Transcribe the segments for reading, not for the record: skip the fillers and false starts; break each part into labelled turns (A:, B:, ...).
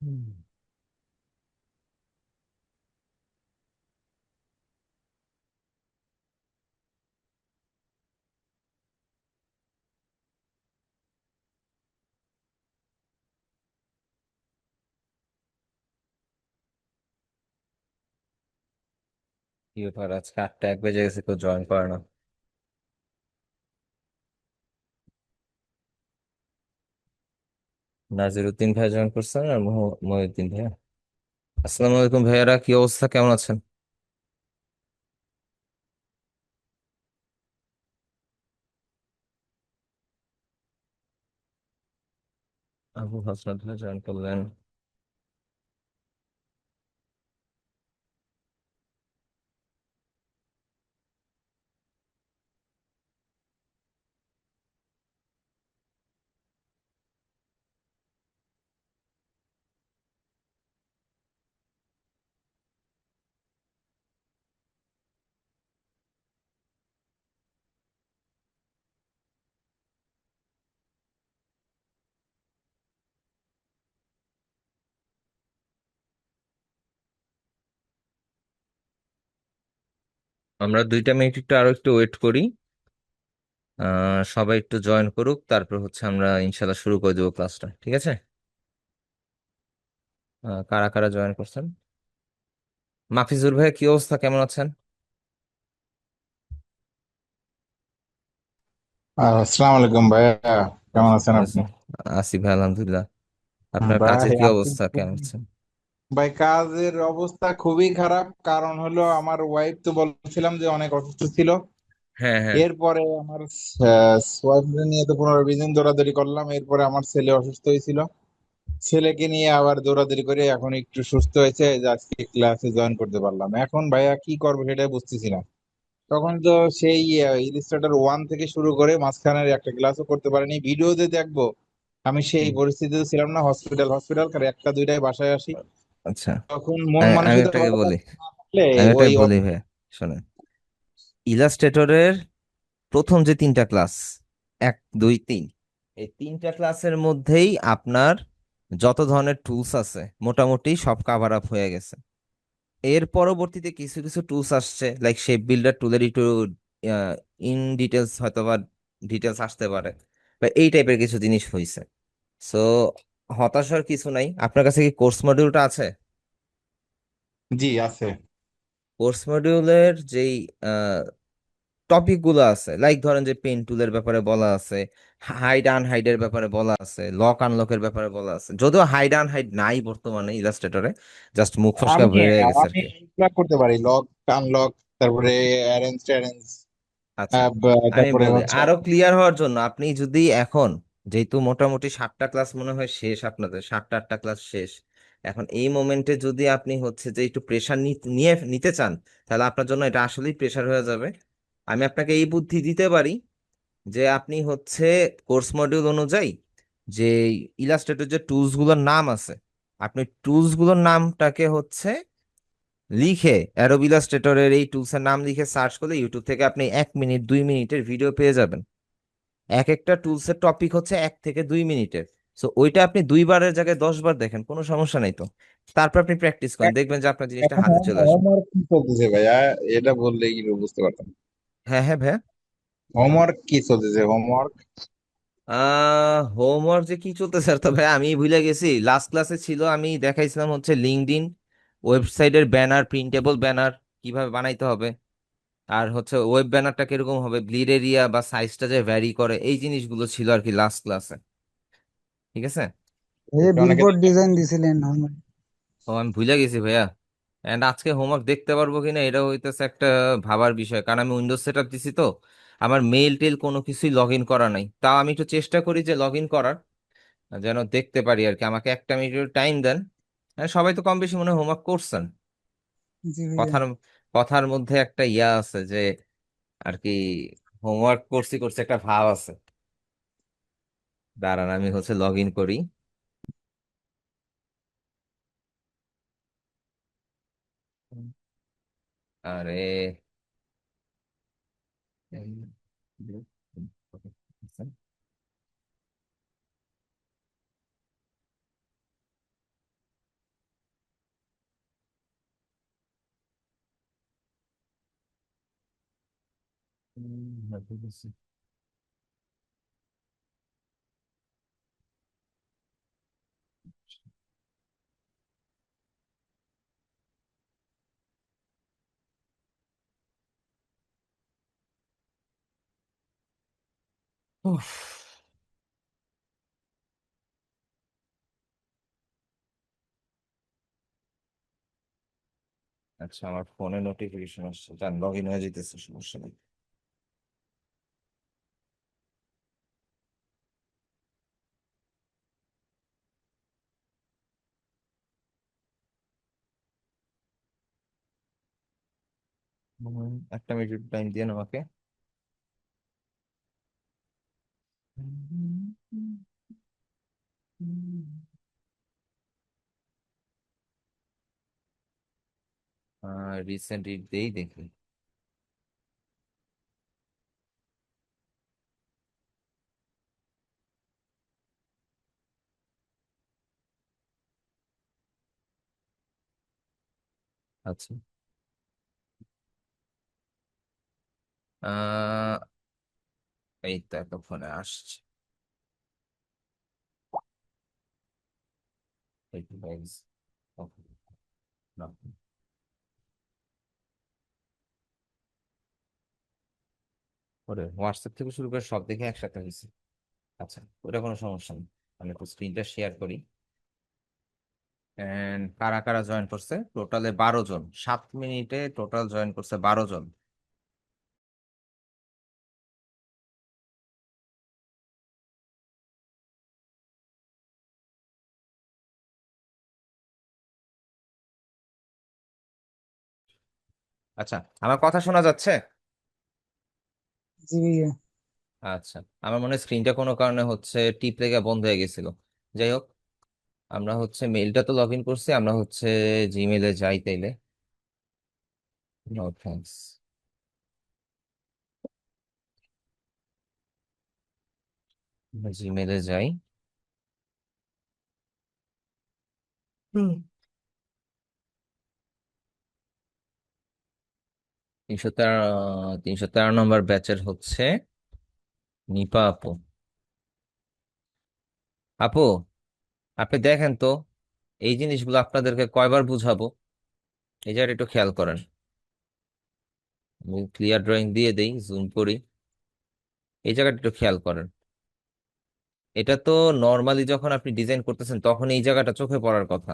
A: হুম। কি ব্যাপার, আজকে 8টা 1 বেজে গেছে, কেউ জয়েন করে না? নাজিরউদ্দিন ভাই জয়েন করছেন আর মহিউদ্দিন ভাইয়া। আসসালামু আলাইকুম ভাইয়ারা, কি অবস্থা, কেমন আছেন? আবু হাসনাত ভাই জয়েন করলেন। আমরা 2টা মিনিট একটু আরো একটু ওয়েট করি। সবাই একটু জয়েন করুক, তারপর হচ্ছে আমরা ইনশাল্লাহ শুরু করে দেবো ক্লাসটা, ঠিক আছে? কারা কারা জয়েন করছেন? মাফিজুর ভাই, কি অবস্থা, কেমন আছেন?
B: আসসালামু আলাইকুম ভাইয়া। কেমন আছেন আপনি?
A: ওয়ালাইকুম। আসি ভাই, আলহামদুলিল্লাহ। আপনার কাজের
B: ভাই
A: কি
B: আছি
A: অবস্থা, কেমন আছেন?
B: ভাই, কাজের অবস্থা খুবই খারাপ। কারণ হলো আমার ওয়াইফ তো বলছিলাম যে অনেক অসুস্থ ছিল।
A: হ্যাঁ, হ্যাঁ।
B: এরপরে আমার ওয়াইফ নিয়ে তো 15-20 দিন দৌড়াদৌড়ি করলাম। এরপরে আমার ছেলে অসুস্থ হয়েছিল, ছেলেকে নিয়ে আবার দৌড়াদৌড়ি করে এখন একটু সুস্থ হয়েছে, যে আজকে ক্লাসে জয়েন করতে পারলাম। এখন ভাইয়া কি করবো সেটাই বুঝতেছি না। তখন তো সেই ইলিস্ট্রেটর 1 থেকে শুরু করে মাঝখানের একটা ক্লাসও করতে পারিনি, ভিডিওতে দেখবো। আমি সেই
A: হুম।
B: পরিস্থিতিতে ছিলাম না, হসপিটাল হসপিটাল করে একটা দুইটায় বাসায় আসি।
A: আচ্ছা,
B: তখন মন
A: আমি
B: মানসিকতা
A: আপনাকে
B: ভালো
A: বলি,
B: না থাকলে
A: আমি
B: ওই
A: আপনাকে বলি ভাই, শোনেন। ইলাস্ট্রেটরের প্রথম যে 3টা ক্লাস, 1 2 3, এই 3টা ক্লাসের মধ্যেই আপনার যত ধরনের টুলস আছে মোটামুটি সব কাভার আপ হয়ে গেছে। এর পরবর্তীতে কিছু কিছু টুলস আসছে, লাইক শেপ বিল্ডার টুলের একটু ইন ডিটেলস হয়তো বা ডিটেলস আসতে পারে, বা এই টাইপের কিছু জিনিস হয়েছে। সো হতাশার কিছু নাই। আপনার কাছে কি কোর্স মডিউলটা আছে?
B: জি আছে।
A: কোর্স মডিউলের যেই টপিক গুলো আছে, লাইক ধরেন যে পেন টুলের ব্যাপারে বলা আছে, হাইড আনহাইডের ব্যাপারে বলা আছে, লক আনলকের ব্যাপারে বলা আছে। যদিও হাইড আনহাইড নাই বর্তমানে ইলাস্ট্রেটরে, জাস্ট মুখ ফসকা
B: আমি
A: বেড়ে গেছে আর
B: আমি
A: কি।
B: লক করতে পারি, লক আনলক, তারপরে অ্যারেঞ্জ ট্যারেঞ্জ,
A: আচ্ছা, আমি
B: তারপরে
A: বলি
B: হচ্ছে।
A: আরো ক্লিয়ার হওয়ার জন্য, আপনি যদি এখন, যেহেতু মোটামুটি 7টা ক্লাস মনে হয় শেষ, আপনাদের 7টা 8টা ক্লাস শেষ, এখন এই মোমেন্টে যদি আপনি হচ্ছে যে একটু প্রেশার নিয়ে নিতে চান, তাহলে আপনার জন্য এটা আসলেই প্রেশার হয়ে যাবে। আমি আপনাকে এই বুদ্ধি দিতে পারি যে আপনি হচ্ছে কোর্স মডিউল অনুযায়ী যে ইলাস্ট্রেটর যে টুলস গুলোর নাম আছে, আপনি টুলস গুলোর নামটাকে হচ্ছে লিখে, অ্যাডোব ইলাস্ট্রেটরের এই টুলস এর নাম লিখে সার্চ করলে ইউটিউব থেকে আপনি 1 মিনিট 2 মিনিটের ভিডিও পেয়ে যাবেন। এক একটা টুলস এর টপিক হচ্ছে 1 থেকে 2 মিনিটের। সো ওইটা আপনি 2 বারের জায়গায় 10 বার দেখেন, কোনো সমস্যা নাই তো। তারপর আপনি প্র্যাকটিস করেন, দেখবেন যে আপনার জিনিসটা
B: এখন
A: হাতে চলে আসবে।
B: হোমওয়ার্ক কি চলতেছে ভাইয়া? এটা বললে কি বুঝতে পারতাম।
A: হ্যাঁ, হ্যাঁ ভাইয়া।
B: হোমওয়ার্ক কি চলতেছে, হোমওয়ার্ক?
A: হোমওয়ার্ক যে কি চলতেছে, আর তো ভাই আমি ভুলে গেছি। লাস্ট ক্লাসে ছিল, আমি দেখাইছিলাম হচ্ছে লিঙ্কডইন ওয়েবসাইটের ব্যানার, প্রিন্টেবল ব্যানার কিভাবে বানাইতে হবে, আর হচ্ছে ওয়েব ব্যানারটা কিরকম হবে, ব্লিড এরিয়া বা সাইজটা যে ভ্যারি করে, এই জিনিসগুলো ছিল আর কি লাস্ট ক্লাসে। ঠিক আছে।
C: এই যে
B: অনেকে
C: বিলবোর্ড ডিজাইন দিছিলেন
A: ও, আমি ভুলে গেছি ভাইয়া। এন্ড আজকে হোমওয়ার্ক দেখতে পারবো কিনা এটা হইতেছে একটা ভাবার বিষয়, কারণ আমি উইন্ডোজ সেট আপ দিছি তো, আমার মেইল টেল কোনো কিছুই লগ ইন করা নাই। তাও আমি একটু চেষ্টা করি যে লগ ইন করার, যেন দেখতে পারি আর কি। আমাকে 1 মিনিট টাইম দেন। হ্যাঁ, সবাই তো কম বেশি মনে হয় হোমওয়ার্ক করছেন।
C: জি ভাইয়া।
A: কথার কথার মধ্যে একটা ইয়া আছে যে আর কি, হোমওয়ার্ক করছি করছি একটা ভাব আছে। দাঁড়ান, আমি হচ্ছে লগ ইন করি। আরে, ঠিক আছে। উফ, আচ্ছা আমার ফোনে নোটিফিকেশন আসছে, যান লগ ইন হয়ে যেতেছে, সমস্যা নেই। একটা মিনিট টাইম দিয়ে আমাকে। রিসেন্ট ইট দেই দেখি। আচ্ছা, আহ এই তো একটা ফোনে আসছে। এই তো হয়ে গেছে। Okay, না। ওরে হোয়াটসঅ্যাপ থেকে শুরু করে সব দেখে একসাথে হয়েছে। আচ্ছা, ওটা কোনো সমস্যা নেই। আমি একটু স্ক্রিনটা শেয়ার করি। এন্ড কারা কারা জয়েন করছে, টোটালে 12 জন, 7 মিনিটে টোটাল জয়েন করছে 12 জন। আচ্ছা, আমার কথা শোনা যাচ্ছে?
C: জি ভাইয়া।
A: আচ্ছা, আমার মনে হয় স্ক্রিনটা কোনো কারণে হচ্ছে টিপ লেগে বন্ধ হয়ে গেছিল। যাই হোক, আমরা হচ্ছে মেইলটা তো লগ ইন করছি, আমরা হচ্ছে জিমেলে যাই তাইলে। No thanks. জিমেলে যাই। হুম। 313, 313 নম্বর ব্যাচের হচ্ছে নিপা আপু। আপু, আপনি দেখেন তো এই জিনিসগুলো আপনাদেরকে কয়বার বুঝাবো, এই জায়গাটা একটু খেয়াল করেন। আমি ক্লিয়ার ড্রয়িং দিয়ে দেই, জুম করি। এই জায়গাটা একটু খেয়াল করেন। এটা তো নর্মালি যখন আপনি ডিজাইন করতেছেন তখন এই জায়গাটা চোখে পড়ার কথা।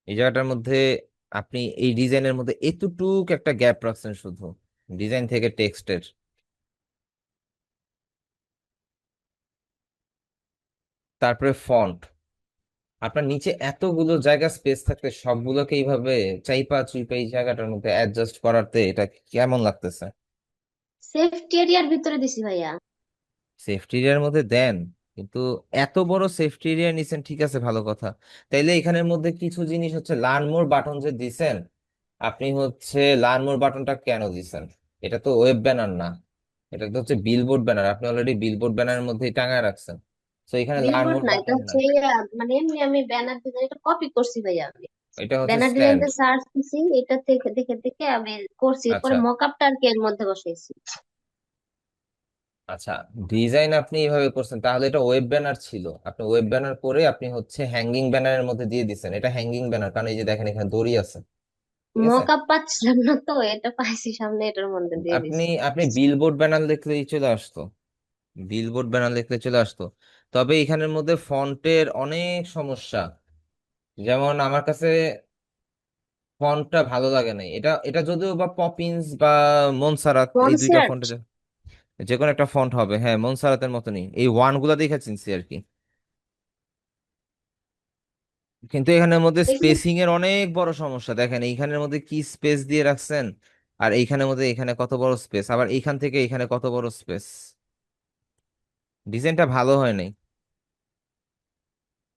A: এই জায়গাটার মধ্যে আপনি এই ডিজাইনের মধ্যে এতটুক একটা গ্যাপ রাখছেন শুধু ডিজাইন থেকে টেক্সটের। তারপরে ফন্ট, আপনার নিচে এতগুলো জায়গা স্পেস থাকতে সবগুলোকে এইভাবে চাইপা চুইপা এই জায়গাটার মধ্যে অ্যাডজাস্ট করাতে এটা কেমন লাগতেছে?
D: সেফটি এরিয়ার ভিতরে দিছি ভাইয়া।
A: সেফটি এরিয়ার মধ্যে দেন, কিন্তু এত বড় সেফটি এরিয়া নিছেন, ঠিক আছে ভালো কথা। তাইলে এখানের মধ্যে কিছু জিনিস হচ্ছে লার্ন মোর বাটন যে দিছেন, আপনি হচ্ছে লার্ন মোর বাটনটা কেন দিছেন? এটা তো ওয়েব ব্যানার না, এটা তো হচ্ছে বিলবোর্ড ব্যানার, আপনি অলরেডি বিলবোর্ড ব্যানারের মধ্যেই টাঙায় রাখছেন। তো এখানে লার্ন
D: বিলবোর্ড
A: মোর
D: না, এটা
A: বাটন না,
D: হচ্ছে মানে এমনি আমি ব্যানার ডিজাইন এটা কপি করছি ভাইয়া আমি।
A: এটা হচ্ছে
D: ব্যানার
A: স্ট্যান্ড।
D: ডিজাইনটা সার্চ দিছি, এটা থেকে দেখে দেখে আমি করছি,
A: আচ্ছা
D: এরপরে মকআপটা আর কি এর মধ্যে বসাইছি।
A: আচ্ছা, ডিজাইন আপনি এইভাবে করছেন, তাহলে এটা ওয়েব ব্যানার ছিল, আপনি ওয়েব ব্যানার করে আপনি হচ্ছে হ্যাঙ্গিং ব্যানারের মধ্যে দিয়ে দিচ্ছেন। এটা হ্যাঙ্গিং ব্যানার, কারণ এই যে দেখেন এখানে দড়ি আছে, ঠিক আছে।
D: মকআপ পাচ্ছিলাম না তো, এটা পাইছি সামনে, এটার মধ্যে দিয়ে
A: আপনি
D: দিছি।
A: আপনি বিলবোর্ড ব্যানার লিখলেই চলে আসতো, বিলবোর্ড ব্যানার লিখলে চলে আসতো। তবে এখানের মধ্যে ফন্টের অনেক সমস্যা। যেমন আমার কাছে ফন্টটা ভালো লাগে নাই, এটা এটা যদিও বা পপিন্স বা মনসারাত, এই দুইটা
D: কনসেপ্ট।
A: ফন্টে যে কোনো একটা ফন্ট হবে, হ্যাঁ মনসারাতের মতনই, এই ওয়ান গুলা দেখে চিনছি আর কি। কিন্তু এখানের মধ্যে স্পেসিং এর অনেক বড় সমস্যা, দেখেন এইখানের মধ্যে কি স্পেস দিয়ে রাখছেন, আর এইখানের মধ্যে এখানে কত বড় স্পেস, আবার এইখান থেকে এখানে কত বড় স্পেস। ডিজাইনটা ভালো হয় নাই।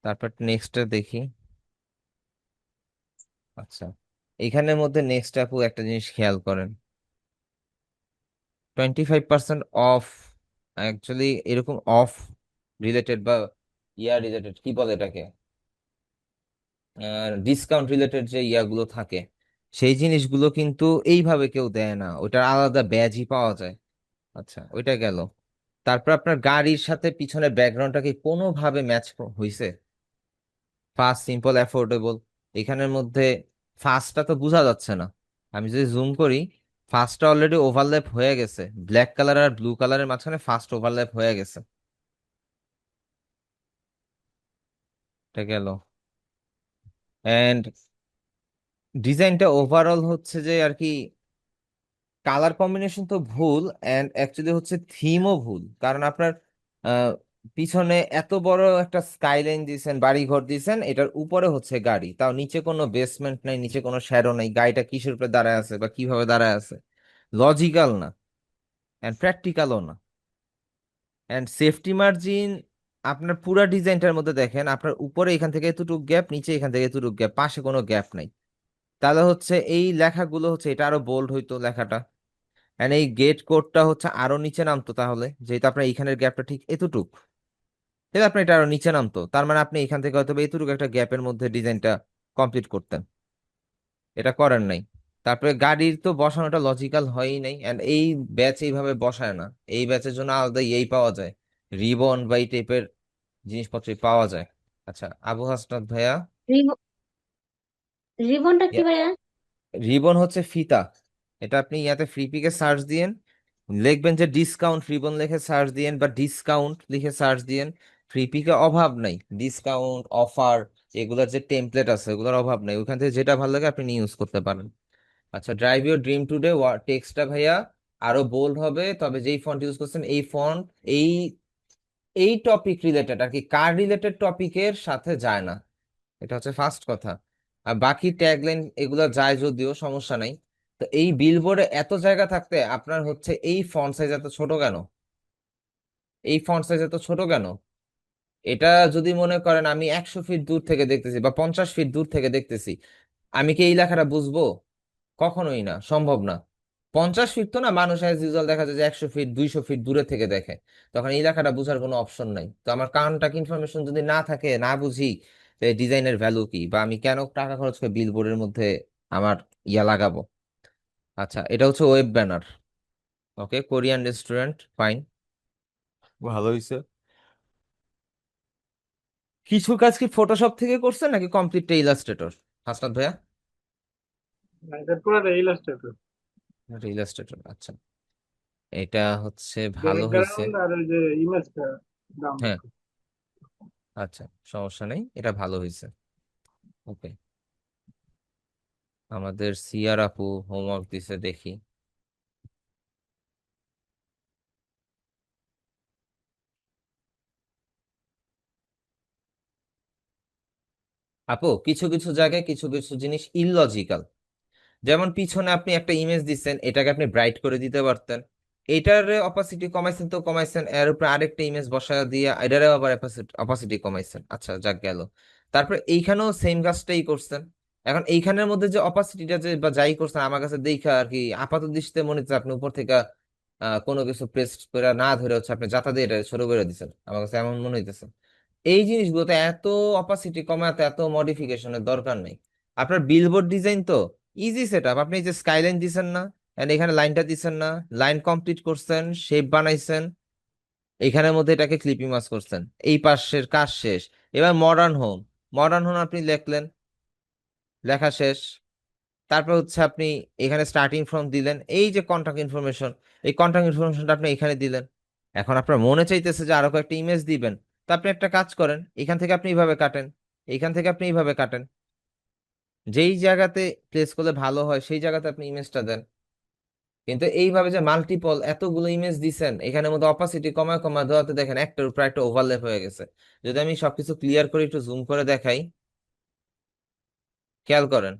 A: তারপর নেক্সট দেখি। আচ্ছা, এইখানের মধ্যে নেক্সট আপু একটা জিনিস খেয়াল করেন, 25% অফ, অ্যাকচুয়ালি এরকম অফ রিলেটেড বা ইয়ার রিলেটেড কি বলে এটাকে, ডিসকাউন্ট রিলেটেড যে ইয়াগুলো থাকে, সেই জিনিসগুলো কিন্তু এইভাবে কেউ দেয় না, ওটার আলাদা ব্যাজই পাওয়া যায়। আচ্ছা, ওইটা গেল। তারপর আপনার গাড়ির সাথে পিছনের ব্যাকগ্রাউন্ডটা কি কোনোভাবে ম্যাচ হইছে? ফাস্ট, সিম্পল, অ্যাফোর্ডেবল, এখানের মধ্যে ফাস্টটা তো বোঝা যাচ্ছে না। আমি যদি জুম করি, ফাস্টটা অলরেডি ওভারল্যাপ হয়ে গেছে, ব্ল্যাক কালার আর ব্লু কালারের মাঝখানে ফাস্ট ওভারল্যাপ হয়ে গেছে। এটা গেল। এন্ড ডিজাইনটা ওভারঅল হচ্ছে যে আর কি, কালার কম্বিনেশন তো ভুল, এন্ড অ্যাকচুয়ালি হচ্ছে থিমও ভুল। কারণ আপনার আহ, পিছনে এত বড় একটা স্কাইলাইন দিয়েছেন, বাড়ি ঘর দিয়েছেন, এটার উপরে হচ্ছে গাড়ি, তাও নিচে কোনো বেসমেন্ট নাই, নিচে কোনো শ্যাডো নাই। গাড়িটা কিসের উপরে দাঁড়ায় আছে বা কিভাবে দাঁড়ায় আছে? লজিক্যাল না, এন্ড প্র্যাকটিক্যালও না। এন্ড সেফটি মার্জিন আপনার পুরা ডিজাইনটার মধ্যে দেখেন, আপনার উপরে এখান থেকে এতটুকু গ্যাপ, নিচে এখান থেকে এতটুকু গ্যাপ, পাশে কোনো গ্যাপ নাই। তাহলে হচ্ছে এই লেখাগুলো হচ্ছে এটা আরো বোল্ড হইতো লেখাটা। এন্ড এই গেট কোডটা হচ্ছে আরো নিচে নামতো, তাহলে যেহেতু আপনার এইখানের গ্যাপটা ঠিক এতটুক, তাহলে আপনি এটা আরো নিচে নামতো, তার মানে আপনি এখান থেকে হয়তো বা এতটুকু একটা গ্যাপের মধ্যে ডিজাইনটা কমপ্লিট করতেন। এটা করেন নাই। তারপরে গাড়ির তো বসানোটা লজিক্যাল হয়ই নাই, এন্ড এই ব্যাচ এইভাবে বসায় না। এই ব্যাচের জন্য আলাদা এই পাওয়া যায়, রিবন বা এই টাইপের জিনিসপত্র পাওয়া যায়। আচ্ছা, আবু হাসনাত ভাইয়া,
D: রিবনটা কি ভাইয়া?
A: রিবন হচ্ছে ফিতা। এটা আপনি ইয়াতে ফ্রি পিকে সার্চ দিয়েন, লিখবেন যে ডিসকাউন্ট রিবন লিখে সার্চ দিয়েন বা ডিসকাউন্ট লিখে সার্চ দিয়েন। ফ্রি পিকে অভাব নাই, ডিসকাউন্ট, অফার, এগুলোর যে টেমপ্লেট আছে এগুলোর অভাব নাই, ওখান থেকে যেটা ভালো লাগে আপনি নিয়ে ইউজ করতে পারেন। আচ্ছা, ড্রাইভ ইউর ড্রিম টুডে টেক্সটটা ভাইয়া আরো বোল্ড হবে, তবে যেই ফন্ট ইউজ করছেন এই ফন্ট এই এই টপিক রিলেটেড আর কি, কার রিলেটেড টপিকের সাথে যায় না, এটা হচ্ছে ফার্স্ট কথা। আর বাকি ট্যাগলাইন এগুলো যায় যদিও, সমস্যা নাই। তো এই বিলবোর্ডে এত জায়গা থাকতে আপনার হচ্ছে এই ফন্ট সাইজ এত ছোট কেন? এই ফন্ট সাইজ এত ছোট কেন? এটা যদি মনে করেন আমি 100 ফিট দূর থেকে দেখতেছি বা 50 ফিট দূর থেকে দেখতেছি, আমি কি এই লেখাটা বুঝবো? কখনোই না, সম্ভব না। 50 ফিট তো না, মানুষ অ্যাজ ইউজুয়াল দেখা যায় যে 100 ফিট 200 ফিট দূরে থেকে দেখে, তখন এই লেখাটা বোঝার কোনো অপশন নাই। তো আমার কানটাক ইনফরমেশন যদি না থাকে, না বুঝি ডিজাইনের ভ্যালু কি, বা আমি কেন টাকা খরচ করে বিলবোর্ডের মধ্যে আমার ইয়া লাগাবো? আচ্ছা, এটা হচ্ছে ওয়েব ব্যানার। ওকে, কোরিয়ান রেস্টুরেন্ট, ফাইন, ভালো হয়েছে। কিছু কাজ কি ফটোশপ থেকে করছেন নাকি কমপ্লিটটা ইলাস্ট্রেটর, হাসনাত ভাইয়া?
E: না, এটা পুরোটা ইলাস্ট্রেটর।
A: ইলাস্ট্রেটর, আচ্ছা। এটা হচ্ছে ভালো হয়েছে।
E: ব্যাকগ্রাউন্ড আর ওই যে ইমেজটা ডাউনলোড
A: হ্যাঁ, আচ্ছা, সমস্যা নেই, এটা ভালো হয়েছে। ওকে, আমাদের সিয়ার আপু হোমওয়ার্ক দিছে, দেখি। আপু, কিছু কিছু জায়গায় কিছু কিছু জিনিস ইললজিক্যাল। যেমন পিছনে আপনি একটা ইমেজ দিচ্ছেন, এটাকে আপনি ব্রাইট করে দিতে পারতেন, এটার অপাসিটি কমাইছেন তো কমাইছেন, এর উপরে আরেকটা ইমেজ বসায় দিয়ে এটারে আবার অপাসিটি কমাইছেন, আচ্ছা যাক গেল। তারপর এইখানেও সেম কাজটাই করছেন। এখন এইখানের মধ্যে যে অপাসিটিটা যে বা যাই করছেন, আমার কাছে দেখা আর কি আপাত দৃষ্টিতে মনে হচ্ছে আপনি উপর থেকে কোনো কিছু প্রেস করে না ধরে হচ্ছে আপনি যাতা দিয়ে এটা ছোট করে দিচ্ছেন, আমার কাছে এমন মনে হইতেছে। এই জিনিসগুলোতে এত অপাসিটি কমাতে এত মডিফিকেশনের দরকার নেই। আপনার বিলবোর্ড ডিজাইন তো ইজি সেট আপ, আপনি এই যে স্কাইলাইন দিছেন না, এন্ড এখানে লাইনটা দিছেন না, লাইন কমপ্লিট করছেন, শেপ বানাইছেন, এইখানের মধ্যে এটাকে ক্লিপিং মাস করছেন, এই পাশের কাজ শেষ। এবার মডার্ন হোম, মডার্ন হোম আপনি লিখলেন, লেখা শেষ। তারপর হচ্ছে আপনি এখানে স্টার্টিং ফ্রম দিলেন, এই যে কন্টাক্ট ইনফরমেশন, এই কন্টাক্ট ইনফরমেশনটা আপনি এখানে দিলেন। এখন আপনার মনে চাইতেছে যে আরো কয়েকটা ইমেজ দিবেন, তো আপনি একটা কাজ করেন, এখান থেকে আপনি এইভাবে কাটেন, এইখান থেকে আপনি এইভাবে কাটেন, যেই জায়গাতে প্লেস করলে ভালো হয় সেই জায়গাতে আপনি ইমেজটা দেন। কিন্তু এইভাবে যে মাল্টিপল এতগুলো ইমেজ দিছেন, এখানের মধ্যে অপাসিটি কমায় কমায় দেওয়াতে দেখেন একটার উপর একটা ওভারল্যাপ হয়ে গেছে। যদি আমি সবকিছু ক্লিয়ার করে একটু জুম করে দেখাই, খেয়াল করেন,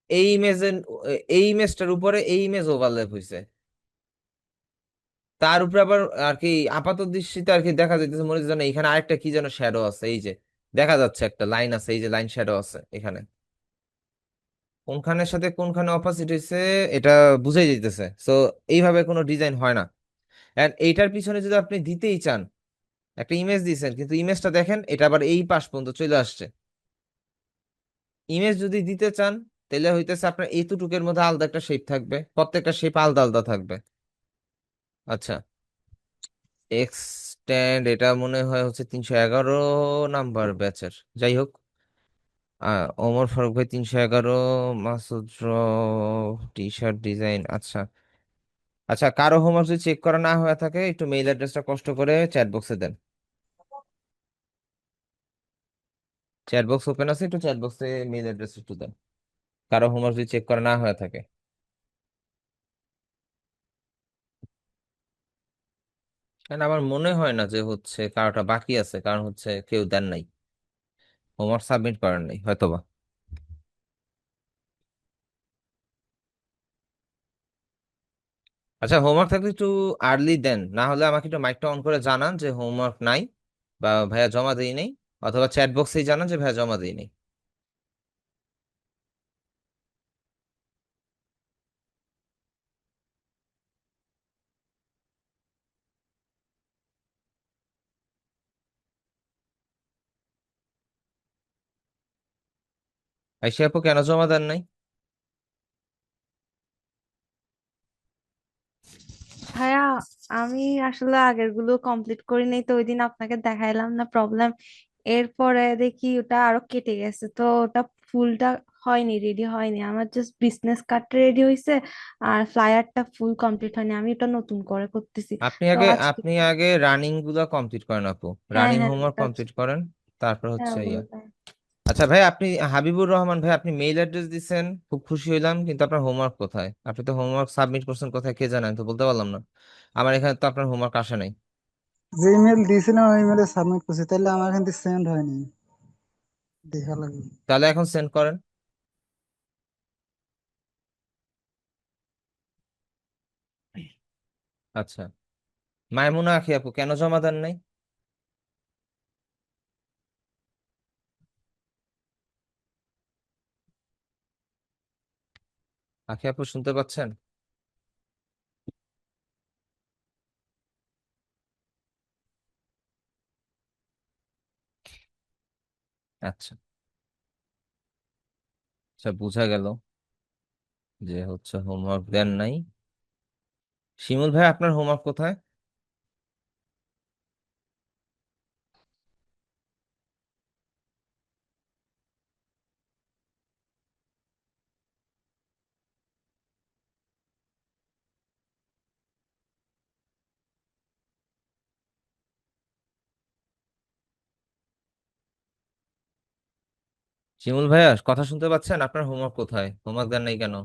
A: এই ইমেজের এই ইমেজটার উপরে এই ইমেজ ওভারল্যাপ হয়েছে, তার উপরে আবার আর কি আপাত দৃষ্টিতে আর কি দেখা যাইতেছে মনে হচ্ছে যেন এখানে আরেকটা কি যেন শ্যাডো আছে, এই যে দেখা যাচ্ছে একটা লাইন আছে, এই যে লাইন শ্যাডো আছে এখানে, কোনখানের সাথে কোনখানে অপোজিট হয়েছে এটা বুঝাই যাইতেছে। সো এইভাবে কোনো ডিজাইন হয় না। এন্ড এইটার পিছনে যদি আপনি দিতেই চান, একটা ইমেজ দিয়েছেন কিন্তু ইমেজটা দেখেন এটা আবার এই পাশ পর্যন্ত চলে আসছে। ইমেজ যদি দিতে চান তাহলে হইতেছে আপনার এইটুকের মধ্যে আলাদা একটা শেপ থাকবে, প্রত্যেকটা শেপ আলাদা আলাদা থাকবে। আচ্ছা, এক্সটেন্ড এটা মনে হয় হচ্ছে 311 নাম্বার ব্যাচের, যাই হোক। ওমর ফারুক ভাই 311, মাসুদ টি শার্ট ডিজাইন। আচ্ছা আচ্ছা, কারো হোমওয়ার্ক যদি চেক করা না হয়ে থাকে একটু মেইল অ্যাড্রেসটা কষ্ট করে চ্যাট বক্সে দেন। চ্যাট বক্স ওপেন আছে, একটু চ্যাট বক্সে মেইল অ্যাড্রেস একটু দেন, কারো হোমওয়ার্ক যদি চেক করা না হয়ে থাকে। কারণ আমার মনে হয় না যে হচ্ছে কারোটা বাকি আছে, কারণ হচ্ছে কেউ দেন নাই, হোমওয়ার্ক সাবমিট করেন নাই হয়তোবা। আচ্ছা, হোমওয়ার্ক থাকলে একটু আর্লি দেন, না হলে আমাকে একটু মাইকটা অন করে জানান যে হোমওয়ার্ক নাই বা ভাইয়া জমা দেই নাই, অথবা চ্যাট বক্সেই জানান যে ভাইয়া জমা দেই নাই। আইসি আপু কেন জমা দেন নাই?
F: ভাইয়া, আমি আসলে আগের গুলো কমপ্লিট করি নাই, তো ওই দিন আপনাকে দেখাইলাম না প্রবলেম। এরপরে দেখি ওটা আরো কেটে গেছে, তো ওটা ফুলটা হয়নি, রেডি হয়নি। আমার জাস্ট বিজনেস কার্ডটা রেডি হয়েছে, আর ফ্লায়ারটা ফুল কমপ্লিট হয়নি। আমি ওটা নতুন করে করতেছি।
A: আপনি
F: তো
A: আগে
F: আজকে,
A: আপনি আগে রানিং গুলা কমপ্লিট করেন আপু,
F: হ্যাঁ
A: রানিং
F: হ্যাঁ,
A: হোমওয়ার্ক কমপ্লিট করেন, তারপর
F: হ্যাঁ
A: হচ্ছে ইয়া।
F: ওগুলো।
A: আচ্ছা ভাই, আপনি হাবিবুর রহমান ভাই, আপনি মেইল অ্যাড্রেস দিচ্ছেন, খুব খুশি হইলাম, কিন্তু আপনার হোমওয়ার্ক কোথায়? আপনি তো হোমওয়ার্ক সাবমিট করছেন কোথায় কে জানেন, তো বলতে পারলাম না। আমার এখানে তো আপনার হোমওয়ার্ক আসে নাই।
C: যে ইমেল দিয়েছিলাম ওই ইমেলে সাবমিট করছি, তাহলে আমার এখান থেকে সেন্ড হয়নি, দেখা লাগবে।
A: তাহলে এখন সেন্ড করেন। আচ্ছা, মাইমুনা আখি আপু কেন জমা দেন নাই? আখি আপু শুনতে পাচ্ছেন? আচ্ছা আচ্ছা, বোঝা গেল যে হচ্ছে হোমওয়ার্ক দেন নাই। শিমুল ভাই, আপনার হোমওয়ার্ক কোথায়? শিমুল ভাইয়া কথা শুনতে পাচ্ছেন? আপনার হোমওয়ার্ক কোথায়? হোমওয়ার্ক দেন নাই কেন?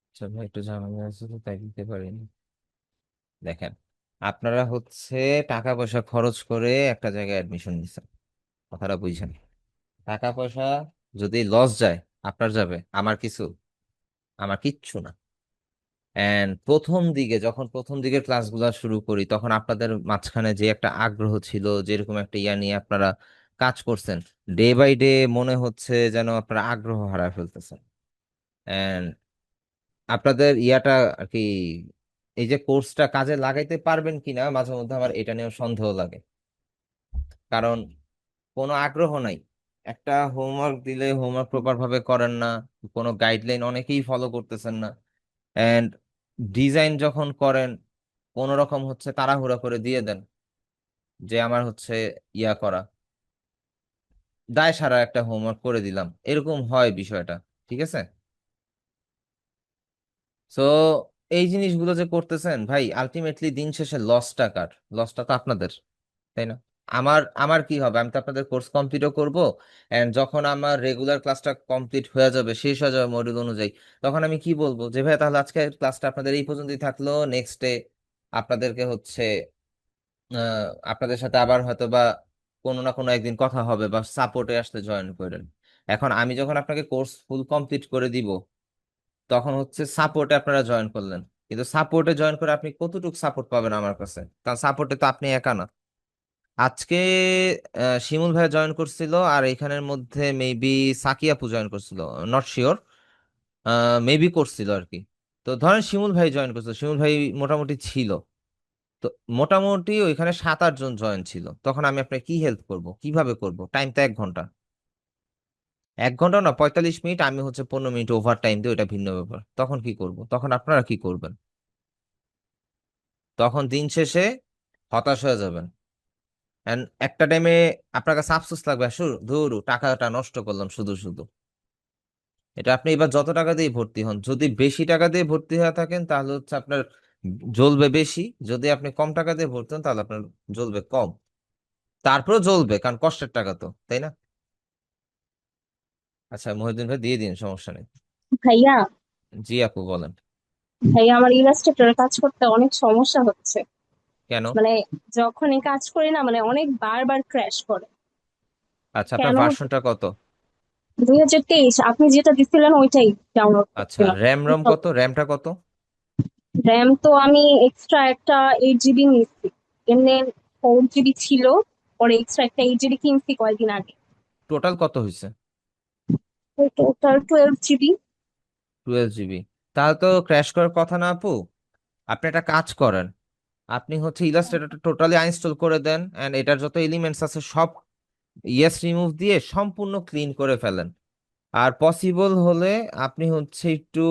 A: আচ্ছা ভাই, একটু ঝামেলা আছে তো তাই দিতে পারিনি। দেখেন, আপনারা হচ্ছে টাকা পয়সা খরচ করে একটা জায়গায় অ্যাডমিশন নিচ্ছেন, কথাটা বুঝছেন? টাকা পয়সা যদি লস যায়, আপনার যাবে, আমার কিছু, আমার কিচ্ছু না। এন্ড প্রথম দিকের ক্লাসগুলো শুরু করি, তখন আপনাদের মাঝখানে যে একটা আগ্রহ ছিল, যেরকম একটা ইয়া নিয়ে আপনারা কাজ করছেন, ডে বাই ডে মনে হচ্ছে যেন আপনারা আগ্রহ হারায় ফেলতেছেন। এন্ড আপনাদের ইয়াটা আর কি, এই যে কোর্সটা কাজে লাগাইতে পারবেন কিনা মাঝে মধ্যে আমার এটা নিয়েও সন্দেহ লাগে। কারণ কোনো আগ্রহ নাই, একটা হোমওয়ার্ক দিলে হোমওয়ার্ক প্রপার ভাবে করেন না, কোনো গাইডলাইন অনেকেই ফলো করতেছেন না। এন্ড ডিজাইন যখন করেন, কোন রকম হচ্ছে তাড়াহুড়া করে দিয়ে দেন যে আমার হচ্ছে ইয়া করা, দায় সারা একটা হোমওয়ার্ক করে দিলাম, এরকম হয় বিষয়টা। ঠিক আছে? সো এই জিনিসগুলো যে করতেছেন ভাই, আলটিমেটলি দিন শেষে লসটা কার? লসটা তো আপনাদের, তাই না? আমার কি হবে? আমি তো আপনাদের কোর্স কমপ্লিটও করব, এন্ড যখন আমার রেগুলার ক্লাসটা কমপ্লিট হয়ে যাবে, শেষ হয়ে যাবে মডিউল অনুযায়ী, তখন আমি কি বলবো যে ভাই তাহলে আজকে ক্লাসটা আপনাদের এই পর্যন্তই থাকলো, নেক্সট ডে আপনাদেরকে হচ্ছে আপনাদের সাথে আবার হয়তো বা কোনো না কোনো একদিন কথা হবে, বা সাপোর্টে আসতে জয়েন করেন। এখন আমি যখন আপনাকে কোর্স ফুল কমপ্লিট করে দিব, তখন হচ্ছে সাপোর্টে আপনারা জয়েন করলেন, কিন্তু সাপোর্টে জয়েন করে আপনি কতটুকু সাপোর্ট পাবেন আমার কাছে? কারণ সাপোর্টে তো আপনি একা না। আজকে শিমুল ভাই জয়েন করছিল, আর এখানের মধ্যে মেবি সাকিয়াপু জয়েন করছিল, নট শিওর, মেবি করছিল আর কি। তো ধরেন শিমুল ভাই জয়েন করছে, শিমুল ভাই মোটামুটি ছিল, তো মোটামুটি ওইখানে 7-8 জন জয়েন ছিল, তখন আমি আপনাকে কি হেল্প করব, কিভাবে করব? টাইম তো 1 ঘন্টা, 1 ঘন্টা না 45 মিনিট, আমি হচ্ছে 15 মিনিট ওভার টাইম দিই, ওটা ভিন্ন ব্যাপার। তখন কি করব? তখন আপনারা কি করবেন? তখন দিন শেষে হতাশ হয়ে যাবেন। এন্ড একটা টাইমে আপনার কাছে আফসোস লাগবে, শুরু ধুরু টাকাটা নষ্ট করলাম শুধু শুধু। এটা আপনি এবার যত টাকা দিয়ে ভর্তি হন, যদি বেশি টাকা দিয়ে ভর্তি হয়ে থাকেন তাহলে হচ্ছে আপনার জ্বলবে বেশি, যদি আপনি কম টাকা দিয়ে ভর্তি হন তাহলে আপনার জ্বলবে কম। তারপরেও জ্বলবে, কারণ কষ্টের টাকা তো, তাই না? আচ্ছা মহিউদ্দিন ভাই দিয়ে দিন, সমস্যা নেই।
G: ভাইয়া
A: জি আপু বলেন।
G: ভাইয়া আমার ইলাস্ট্রেটরে কাজ করতে অনেক সমস্যা হচ্ছে।
A: কেন?
G: মানে যখনই কাজ করি না, মানে অনেক বারবার ক্র্যাশ করে।
A: আচ্ছা আপনার
G: কেন হচ্ছে?
A: ভার্সনটা কত?
G: 2023 আপনি যেটা দিছিলেন ওইটাই ডাউনলোড
A: আচ্ছা
G: করছিলাম।
A: র্যাম রম কত, র্যামটা কত?
G: র্যাম তো আমি এক্সট্রা একটা 8 জিবি নিচ্ছি, এমনি 4 জিবি ছিল, পরে এক্সট্রা একটা 8 জিবি কিনছি কয়েকদিন আগে।
A: টোটাল কত হয়েছে?
G: Total 12 GB.
A: 12 জিবি? তাহলে তো ক্র্যাশ করার কথা না আপু। আপনি একটা কাজ করেন, আপনি হচ্ছে ইলাস্ট্রেটরটা টোটালি আনইনস্টল করে দেন, এন্ড এটার যত এলিমেন্টস আছে সব ইয়েস রিমুভ দিয়ে সম্পূর্ণ ক্লিন করে ফেলেন। আর পসিবল হলে আপনি হচ্ছে একটু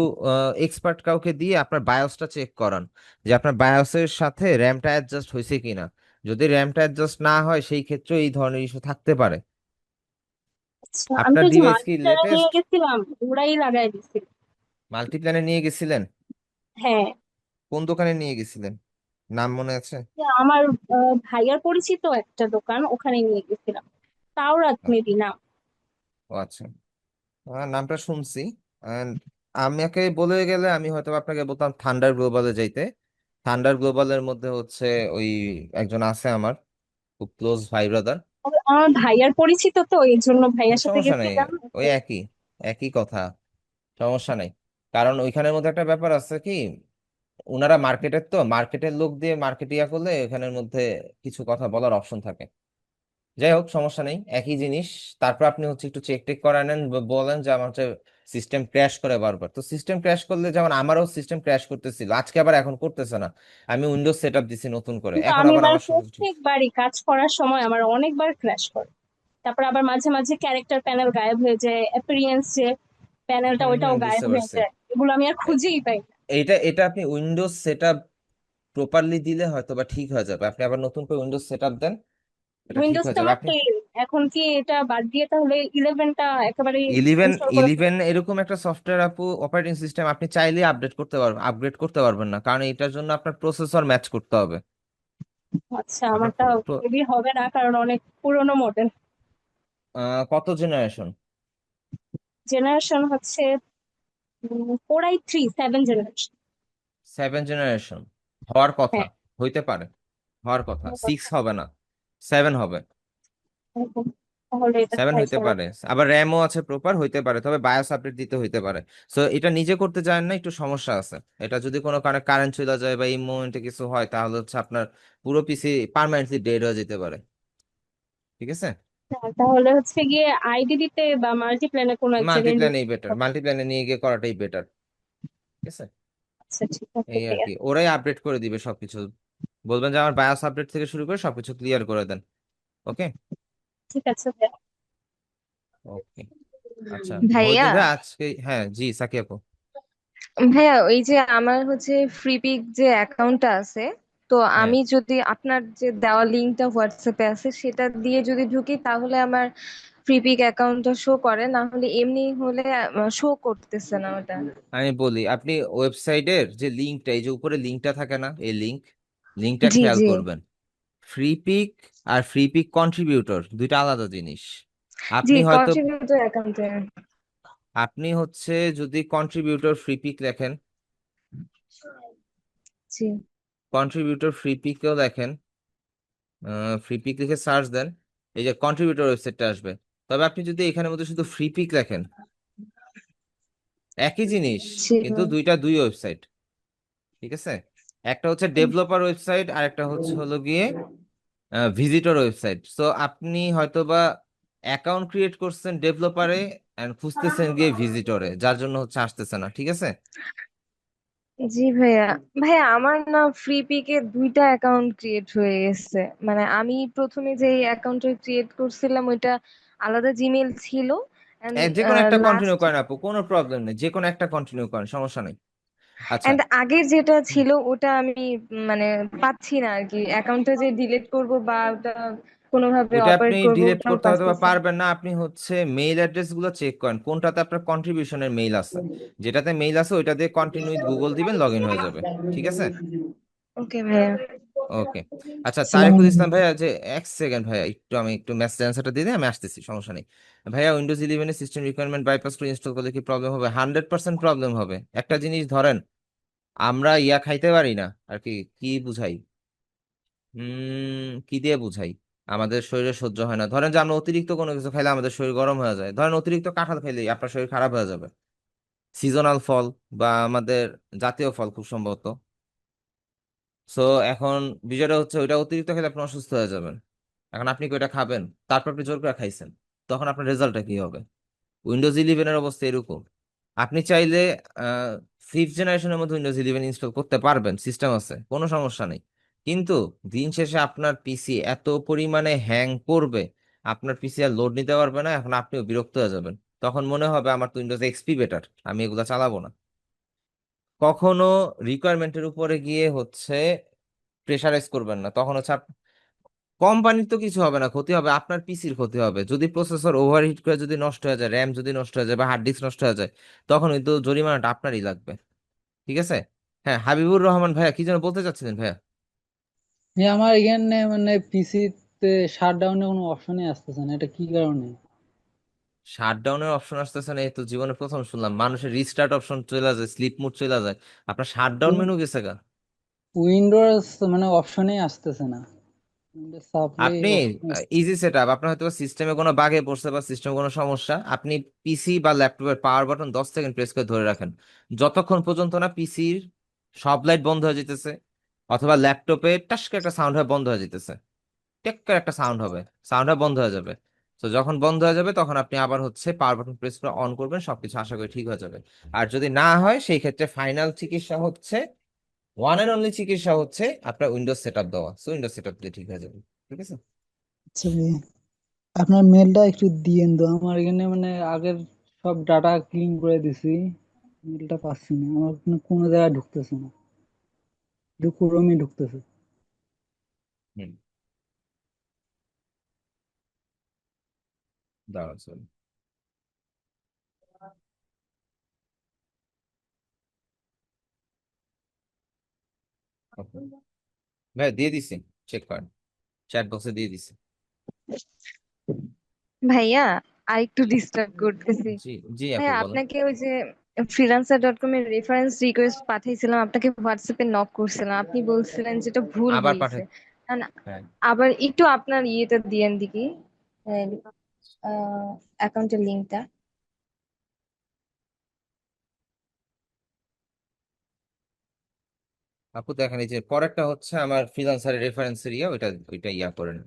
A: এক্সপার্ট কাউকে দিয়ে আপনার বায়োসটা চেক করান, যে আপনার বায়োসের সাথে র্যামটা অ্যাডজাস্ট হয়েছে কিনা। যদি র্যামটা অ্যাডজাস্ট না হয় সেই ক্ষেত্রে এই ধরনের ইস্যু থাকতে পারে।
G: আচ্ছা, আমি তো
A: আপনার
G: ওই যে
A: ডিভাইস কি
G: মাল্টিপ্লেয়ারে নিয়ে
A: লেটেস্ট?
G: গেছিলাম, ওরাই লাগাই দিছিল।
A: মাল্টিপ্ল্যানে নিয়ে গেছিলেন?
G: হ্যাঁ।
A: কোন দোকানে নিয়ে গেছিলেন, নাম মনে আছে?
G: আমার ভাইয়ার পরিচিত একটা দোকান, ওখানে নিয়ে গেছিলাম। তাও রাত মেবি না।
A: ও আচ্ছা, নামটা শুনছি। And আমাকে বলে গেলে আমি হয়তো আপনাকে বলতাম থান্ডার গ্লোবালে যাইতে। থান্ডার গ্লোবালের মধ্যে হচ্ছে ওই একজন আছে আমার খুব ক্লোজ ভাই ব্রাদার।
G: আমার ভাইয়ার পরিচিত, তো এই জন্য ভাইয়ার সাথে
A: সমস্যা নেই,
G: গেছিলাম।
A: ওই একই একই কথা, সমস্যা নেই। কারণ ওইখানের মধ্যে একটা ব্যাপার আছে কি, ওনারা মার্কেটের, তো মার্কেটের লোক দিয়ে মার্কেটিয়া করলে ওখানের মধ্যে কিছু কথা বলার অপশন থাকে। যাই হোক সমস্যা নেই, একই জিনিস। তারপর আপনি হচ্ছে একটু চেক টেক করে নেন, বলেন যে আমার হচ্ছে সিস্টেম ক্র্যাশ করে বারবার। তো সিস্টেম ক্র্যাশ করলে, যেমন আমারও সিস্টেম ক্র্যাশ করতেছিল আজকে, আবার এখন করতেছে না। আমি উইন্ডোজ সেট আপ দিছি নতুন করে,
G: কিন্তু
A: এখন
G: আমি
A: আবার
G: মানে
A: আমার সবকিছু ঠিক।
G: প্রত্যেকবারই কাজ করার সময় আমার অনেকবার ক্র্যাশ করে। তারপর আবার মাঝে মাঝে ক্যারেক্টার প্যানেল গায়েব হয়ে যায়, অ্যাপিয়ারেন্স যে প্যানেলটা
A: হুম
G: ওইটাও
A: হুম,
G: গায়েব
A: বুঝতে
G: হয়ে
A: পারছি।
G: যায়, এগুলো আমি আর
A: এ-
G: খুঁজেই পাই না।
A: এইটা এটা আপনি উইন্ডোজ সেট আপ প্রপারলি দিলে হয়তো বা ঠিক হয়ে যাবে। আপনি আবার নতুন করে উইন্ডোজ সেট আপ দেন, এটা ঠিক
G: উইন্ডোজ
A: হয়ে
G: তো
A: যাবে।
G: আমার
A: আপনি
G: 10, এখন কি এটা বাদ দিয়ে তাহলে 11টা একেবারে
A: ইলেভেন
G: ইনস্টল করে
A: ইলেভেন
G: ফেলবো?
A: এরকম একটা সফটওয়্যার আপু, অপারেটিং সিস্টেম আপনি চাইলে আপডেট করতে পারবেন, আপগ্রেড করতে পারবেন না, কারণ এটার জন্য আপনার প্রসেসর ম্যাচ করতে হবে।
G: আচ্ছা,
A: আপনার
G: আমারটা মেবি হবে না, কারণ অনেক পুরোনো মডেল।
A: কত জেনারেশন?
G: জেনারেশন হচ্ছে 4i3 7 জেনারেশন।
A: 7 জেনারেশন হওয়ার কথা,
G: হ্যাঁ।
A: হইতে পারে, হওয়ার কথা। 6 হবে না, 7 হবে।
G: তাহলে এটা
A: 7
G: ট্রাই
A: হইতে
G: করবো।
A: পারে, আবার র্যামও আছে প্রপার, হইতে পারে, তবে বায়োস আপডেট দিতে হইতে পারে। সো এটা নিজে করতে চান না, একটু সমস্যা আছে। এটা যদি কোনো কারণে কারেন্ট চলে যায় বা এই মোমেন্টে কিছু হয়, তাহলে হচ্ছে আপনার পুরো পিসি পার্মানেন্টলি ডেড হয়ে যেতে পারে। ঠিক আছে?
G: তাহলে হচ্ছে গিয়ে আইডিডিতে বা মাল্টিপ্ল্যানে কোনো এক জায়গায় নিয়ে
A: মাল্টিপ্ল্যানেই বেটার,
G: হবে।
A: মাল্টিপ্ল্যানে নিয়ে গিয়ে করাটাই বেটার। ঠিক আছে?
G: আচ্ছা, ঠিক আছে
A: এই আর
G: ভাইয়া।
A: কি, ওরাই আপডেট করে দিবে সবকিছু। বলবেন যে আমার বায়োস আপডেট থেকে শুরু করে সবকিছু ক্লিয়ার করে দেন। ওকে।
G: ঠিক আছে ভাইয়া।
A: ওকে। আচ্ছা
F: ভাইয়া,
A: মহিউদ্দিন ভাই আজকে, হ্যাঁ জি সাকি আপু।
F: ভাইয়া ওই যে আমার হচ্ছে ফ্রিপিক যে অ্যাকাউন্টটা আছে, তো
A: হ্যাঁ
F: আমি যদি আপনার যে দেওয়া লিঙ্কটা হোয়াটসঅ্যাপে আছে সেটা দিয়ে যদি ঢুকি তাহলে আমার ফ্রিপিক অ্যাকাউন্টটা শো করে, না হলে এমনি হলে শো করতেছে না ওটা।
A: আমি বলি, আপনি ওয়েবসাইটের যে লিঙ্কটা, এই যে উপরে লিঙ্কটা থাকে না, এই লিঙ্কটা
F: জি
A: খেয়াল
F: জি।
A: করবেন। ফ্রিপিক আর ফ্রিপিক কন্ট্রিবিউটর দুইটা আলাদা জিনিস।
F: জি,
A: আপনি হয়তো,
F: কন্ট্রিবিউটর অ্যাকাউন্টে।
A: আপনি হচ্ছে যদি কন্ট্রিবিউটর ফ্রিপিক লেখেন,
F: জি।
A: কন্ট্রিবিউটর ফ্রিপিকেও লেখেন, ফ্রিপিক লিখে সার্চ দেন, এই যে কন্ট্রিবিউটর ওয়েবসাইটটা আসবে। তবে আপনি যদি এখানের মধ্যে শুধু ফ্রিপিক লেখেন, একই জিনিস,
F: জি।
A: কিন্তু দুইটা দুই ওয়েবসাইট। ঠিক আছে? একটা হচ্ছে ডেভেলপার ওয়েবসাইট আর একটা হচ্ছে হলো গিয়ে ভিজিটর ওয়েবসাইট। সো আপনি হয়তোবা অ্যাকাউন্ট ক্রিয়েট করছেন ডেভেলপারে এন্ড খুঁজতেছেন গিয়ে ভিজিটরে, যার জন্য হচ্ছে আসতেছে না। ঠিক আছে?
F: জি ভাইয়া। ভাইয়া আমার না ফ্রি পিকে 2টা অ্যাকাউন্ট ক্রিয়েট হয়ে গেছে। মানে আমি প্রথমে যে অ্যাকাউন্টটা ক্রিয়েট করছিলাম ওইটা আলাদা জিমেল ছিল, এন্ড
A: যে কোনো একটা কন্টিনিউ
F: লাস্ট
A: করেন আপু, কোনো প্রবলেম নেই, যে কোনো একটা কন্টিনিউ করেন, সমস্যা নেই। আচ্ছা,
F: এন্ড আগের যেটা ছিল ওটা আমি মানে পাচ্ছি না আর কি, অ্যাকাউন্টটা যে ডিলিট করব বা ওটা কোনোভাবে
A: ওইটা আপনি
F: অপারেট করব
A: ডিলিট
F: ওটাও
A: করতে হয়তো বা
F: পারতেছি না।
A: পারবেন না। আপনি হচ্ছে মেইল অ্যাড্রেস গুলো চেক করেন কোনটাতে আপনার কন্ট্রিবিউশনের মেইল আছে। যেটাতে মেইল আছে ওইটা দিয়ে কন্টিনিউ উইথ গুগল দিবেন, লগ ইন হয়ে যাবে। ঠিক আছে,
F: ওকে ভাইয়া।
A: ওকে। আচ্ছা
C: আসসালামু
A: তারিকুল
C: আলাইকুম।
A: ইসলাম ভাইয়া, যে এক সেকেন্ড ভাইয়া, আমি একটু মেসেজ অ্যান্সারটা দিয়ে দিই, আমি আসতেছি, সমস্যা নেই। ভাইয়া উইন্ডোজ 11 সিস্টেম রিকোয়ারমেন্ট বাইপাস করে ইনস্টল করলে কি প্রবলেম হবে? 100% প্রবলেম হবে। একটা জিনিস ধরেন, আমরা ইয়া খাইতে পারি না আর কি, কি বুঝাই, কি দিয়ে বুঝাই, আমাদের শরীরে সহ্য হয় না। ধরেন যে আমরা অতিরিক্ত কোনো কিছু খাইলে আমাদের শরীর গরম হয়ে যায়, ধরেন অতিরিক্ত কাঁঠাল খাইলে আপনার শরীর খারাপ হয়ে যাবে। সিজনাল ফল বা আমাদের জাতীয় ফল খুব সম্ভবত। সো এখন বিষয়টা হচ্ছে ওইটা অতিরিক্ত খেলে আপনি অসুস্থ হয়ে যাবেন। এখন আপনি কি ওইটা খাবেন? তারপর আপনি জোর করে খাইছেন, তখন আপনার রেজাল্টটা কি হবে? উইন্ডোজ 11-এর অবস্থা এরকম। আপনি চাইলে 5th জেনারেশনের মধ্যে উইন্ডোজ 11 ইনস্টল করতে পারবেন, সিস্টেম আছে, কোনো সমস্যা নেই। কিন্তু দিন শেষে আপনার পিসি এত পরিমাণে হ্যাং করবে, আপনার পিসি আর লোড নিতে পারবে না, এখন আপনিও বিরক্ত হয়ে যাবেন। তখন মনে হবে আমার তো উইন্ডোজ XP বেটার, আমি এগুলা চালাবো না। কখনো রিকোয়ারমেন্টের উপরে গিয়ে হচ্ছে প্রেশারাইজ করবেন না, তখন হচ্ছে কোম্পানির তো কিছু হবে না, ক্ষতি হবে আপনার পিসির ক্ষতি হবে। যদি প্রসেসর ওভারহিট করে যদি নষ্ট হয়ে যায়, র্যাম যদি নষ্ট হয়ে যায় বা হার্ড ডিস্ক নষ্ট হয়ে যায়, তখন কিন্তু জরিমানাটা আপনারই লাগবে। ঠিক আছে। হ্যাঁ, হাবিবুর রহমান ভাইয়া কি যেন বলতে চাচ্ছিলেন ভাইয়া?
C: আমার এখানে মানে পিসি তে শাট ডাউনের কোনো অপশনই আসতেছে না, এটা কি কারণে?
A: শাটডাউনের অপশন আসতেছে না, এই তো জীবনে প্রথম শুনলাম। মানুষের রিস্টার্ট অপশন চলে যায়, স্লিপ মোড চলে যায়, আপনার শাটডাউন মেনু গেছে গা।
C: উইন্ডোজ মানে অপশনই আসতেছে না, উইন্ডোজ সাপ্লাই
A: আপনি
C: অপশন আসতেছে
A: ইজি সেট আপ, আপনার হয়তো সিস্টেমে কোনো বাগে পড়ছে বা সিস্টেমে কোনো সমস্যা, আপনি পিসি বা ল্যাপটপের পাওয়ার বাটন 10 সেকেন্ড প্রেস করে ধরে রাখেন, যতক্ষণ পর্যন্ত না পিসির সব লাইট বন্ধ হয়ে যেতেছে, অথবা ল্যাপটপে টাস করে একটা সাউন্ড হয়ে বন্ধ হয়ে যেতেছে, টেক করে একটা সাউন্ড হবে, সাউন্ড হয়ে বন্ধ হয়ে যাবে। তো যখন বন্ধ হয়ে যাবে তখন আপনি আবার হচ্ছে পাওয়ার বাটন প্রেস করে অন করবেন, সবকিছু আশা করি ঠিক হয়ে যাবে। আর যদি না হয় সেই ক্ষেত্রে ফাইনাল চিকিৎসা হচ্ছে, ওয়ান এন্ড অনলি চিকিৎসা হচ্ছে আপনার উইন্ডোজ সেট আপ দেওয়া। সো উইন্ডোজ সেট আপ দিয়ে ঠিক হয়ে যাবে। ঠিক আছে।
C: আচ্ছা ভাই, আপনার মেলটা একটু দিয়েন তো, আমার এখানে মানে আগের সব ডাটা ক্লিন করে দিছি, মেলটা পাচ্ছি না, আমার কোনো জায়গায় ঢুকতেছে না, শুধু ক্রোমে ঢুকতেছে।
A: হুম, দাঁড়ান sorry। Okay. ভাই দিয়ে দিছি, চেক করেন, চ্যাট বক্সে দিয়ে দিছি।
F: ভাইয়া আর একটু ডিস্টার্ব করতেছি।
A: জি জি আপু
F: ভাইয়া
A: বলেন।
F: আপনাকে ওই যে freelancer.com এর রেফারেন্স রিকোয়েস্ট পাঠিয়েছিলাম, আপনাকে হোয়াটসঅ্যাপে নক করছিলাম, আপনি বলছিলেন যেটা ভুল
A: আবার
F: হয়েছে।
A: পাঠাই।
F: না,
A: হ্যাঁ,
F: আবার একটু আপনার ইয়েটা দিয়েন দেখি, অ্যাকাউন্টের লিঙ্কটা।
A: আপু দেখেন এই যে পরেরটা হচ্ছে আমার ফ্রিল্যান্সারের রেফারেন্সের ইয়া, ওইটা ওইটা ইয়া করেন।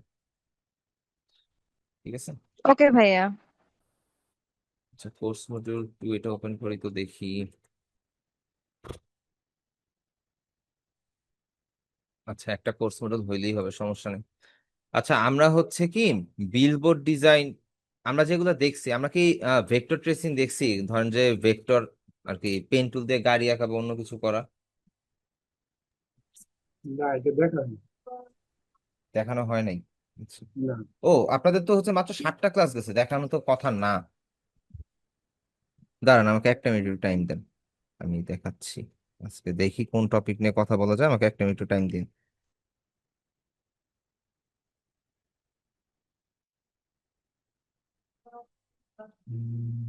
A: ঠিক আছে।
F: ওকে ভাইয়া।
A: আচ্ছা, কোর্স মডিউল 2 এটা ওপেন করি তো দেখি। আচ্ছা, একটা কোর্স মডিউল হইলেই হবে, সমস্যা নেই। আচ্ছা, আমরা হচ্ছে কি বিলবোর্ড ডিজাইন, আমরা যেগুলো দেখছি, আমরা কি ভেক্টর ট্রেসিং দেখছি? ধরেন যে ভেক্টর আর কি পেন টুল দিয়ে গাড়ি আঁকা বা অন্য কিছু করা,
E: না, এটা দেখানি।
A: দেখানো হয় নাই। আচ্ছা।
E: না।
A: ও, আপনাদের তো হচ্ছে মাত্র 7টা ক্লাস গেছে, দেখানো তো কথা না। দাঁড়ান আমাকে একটা মিনিট টাইম দেন, আমি দেখাচ্ছি। আজকে দেখি কোন টপিক নিয়ে কথা বলা যায়, আমাকে একটা মিনিট টাইম দিন। উম,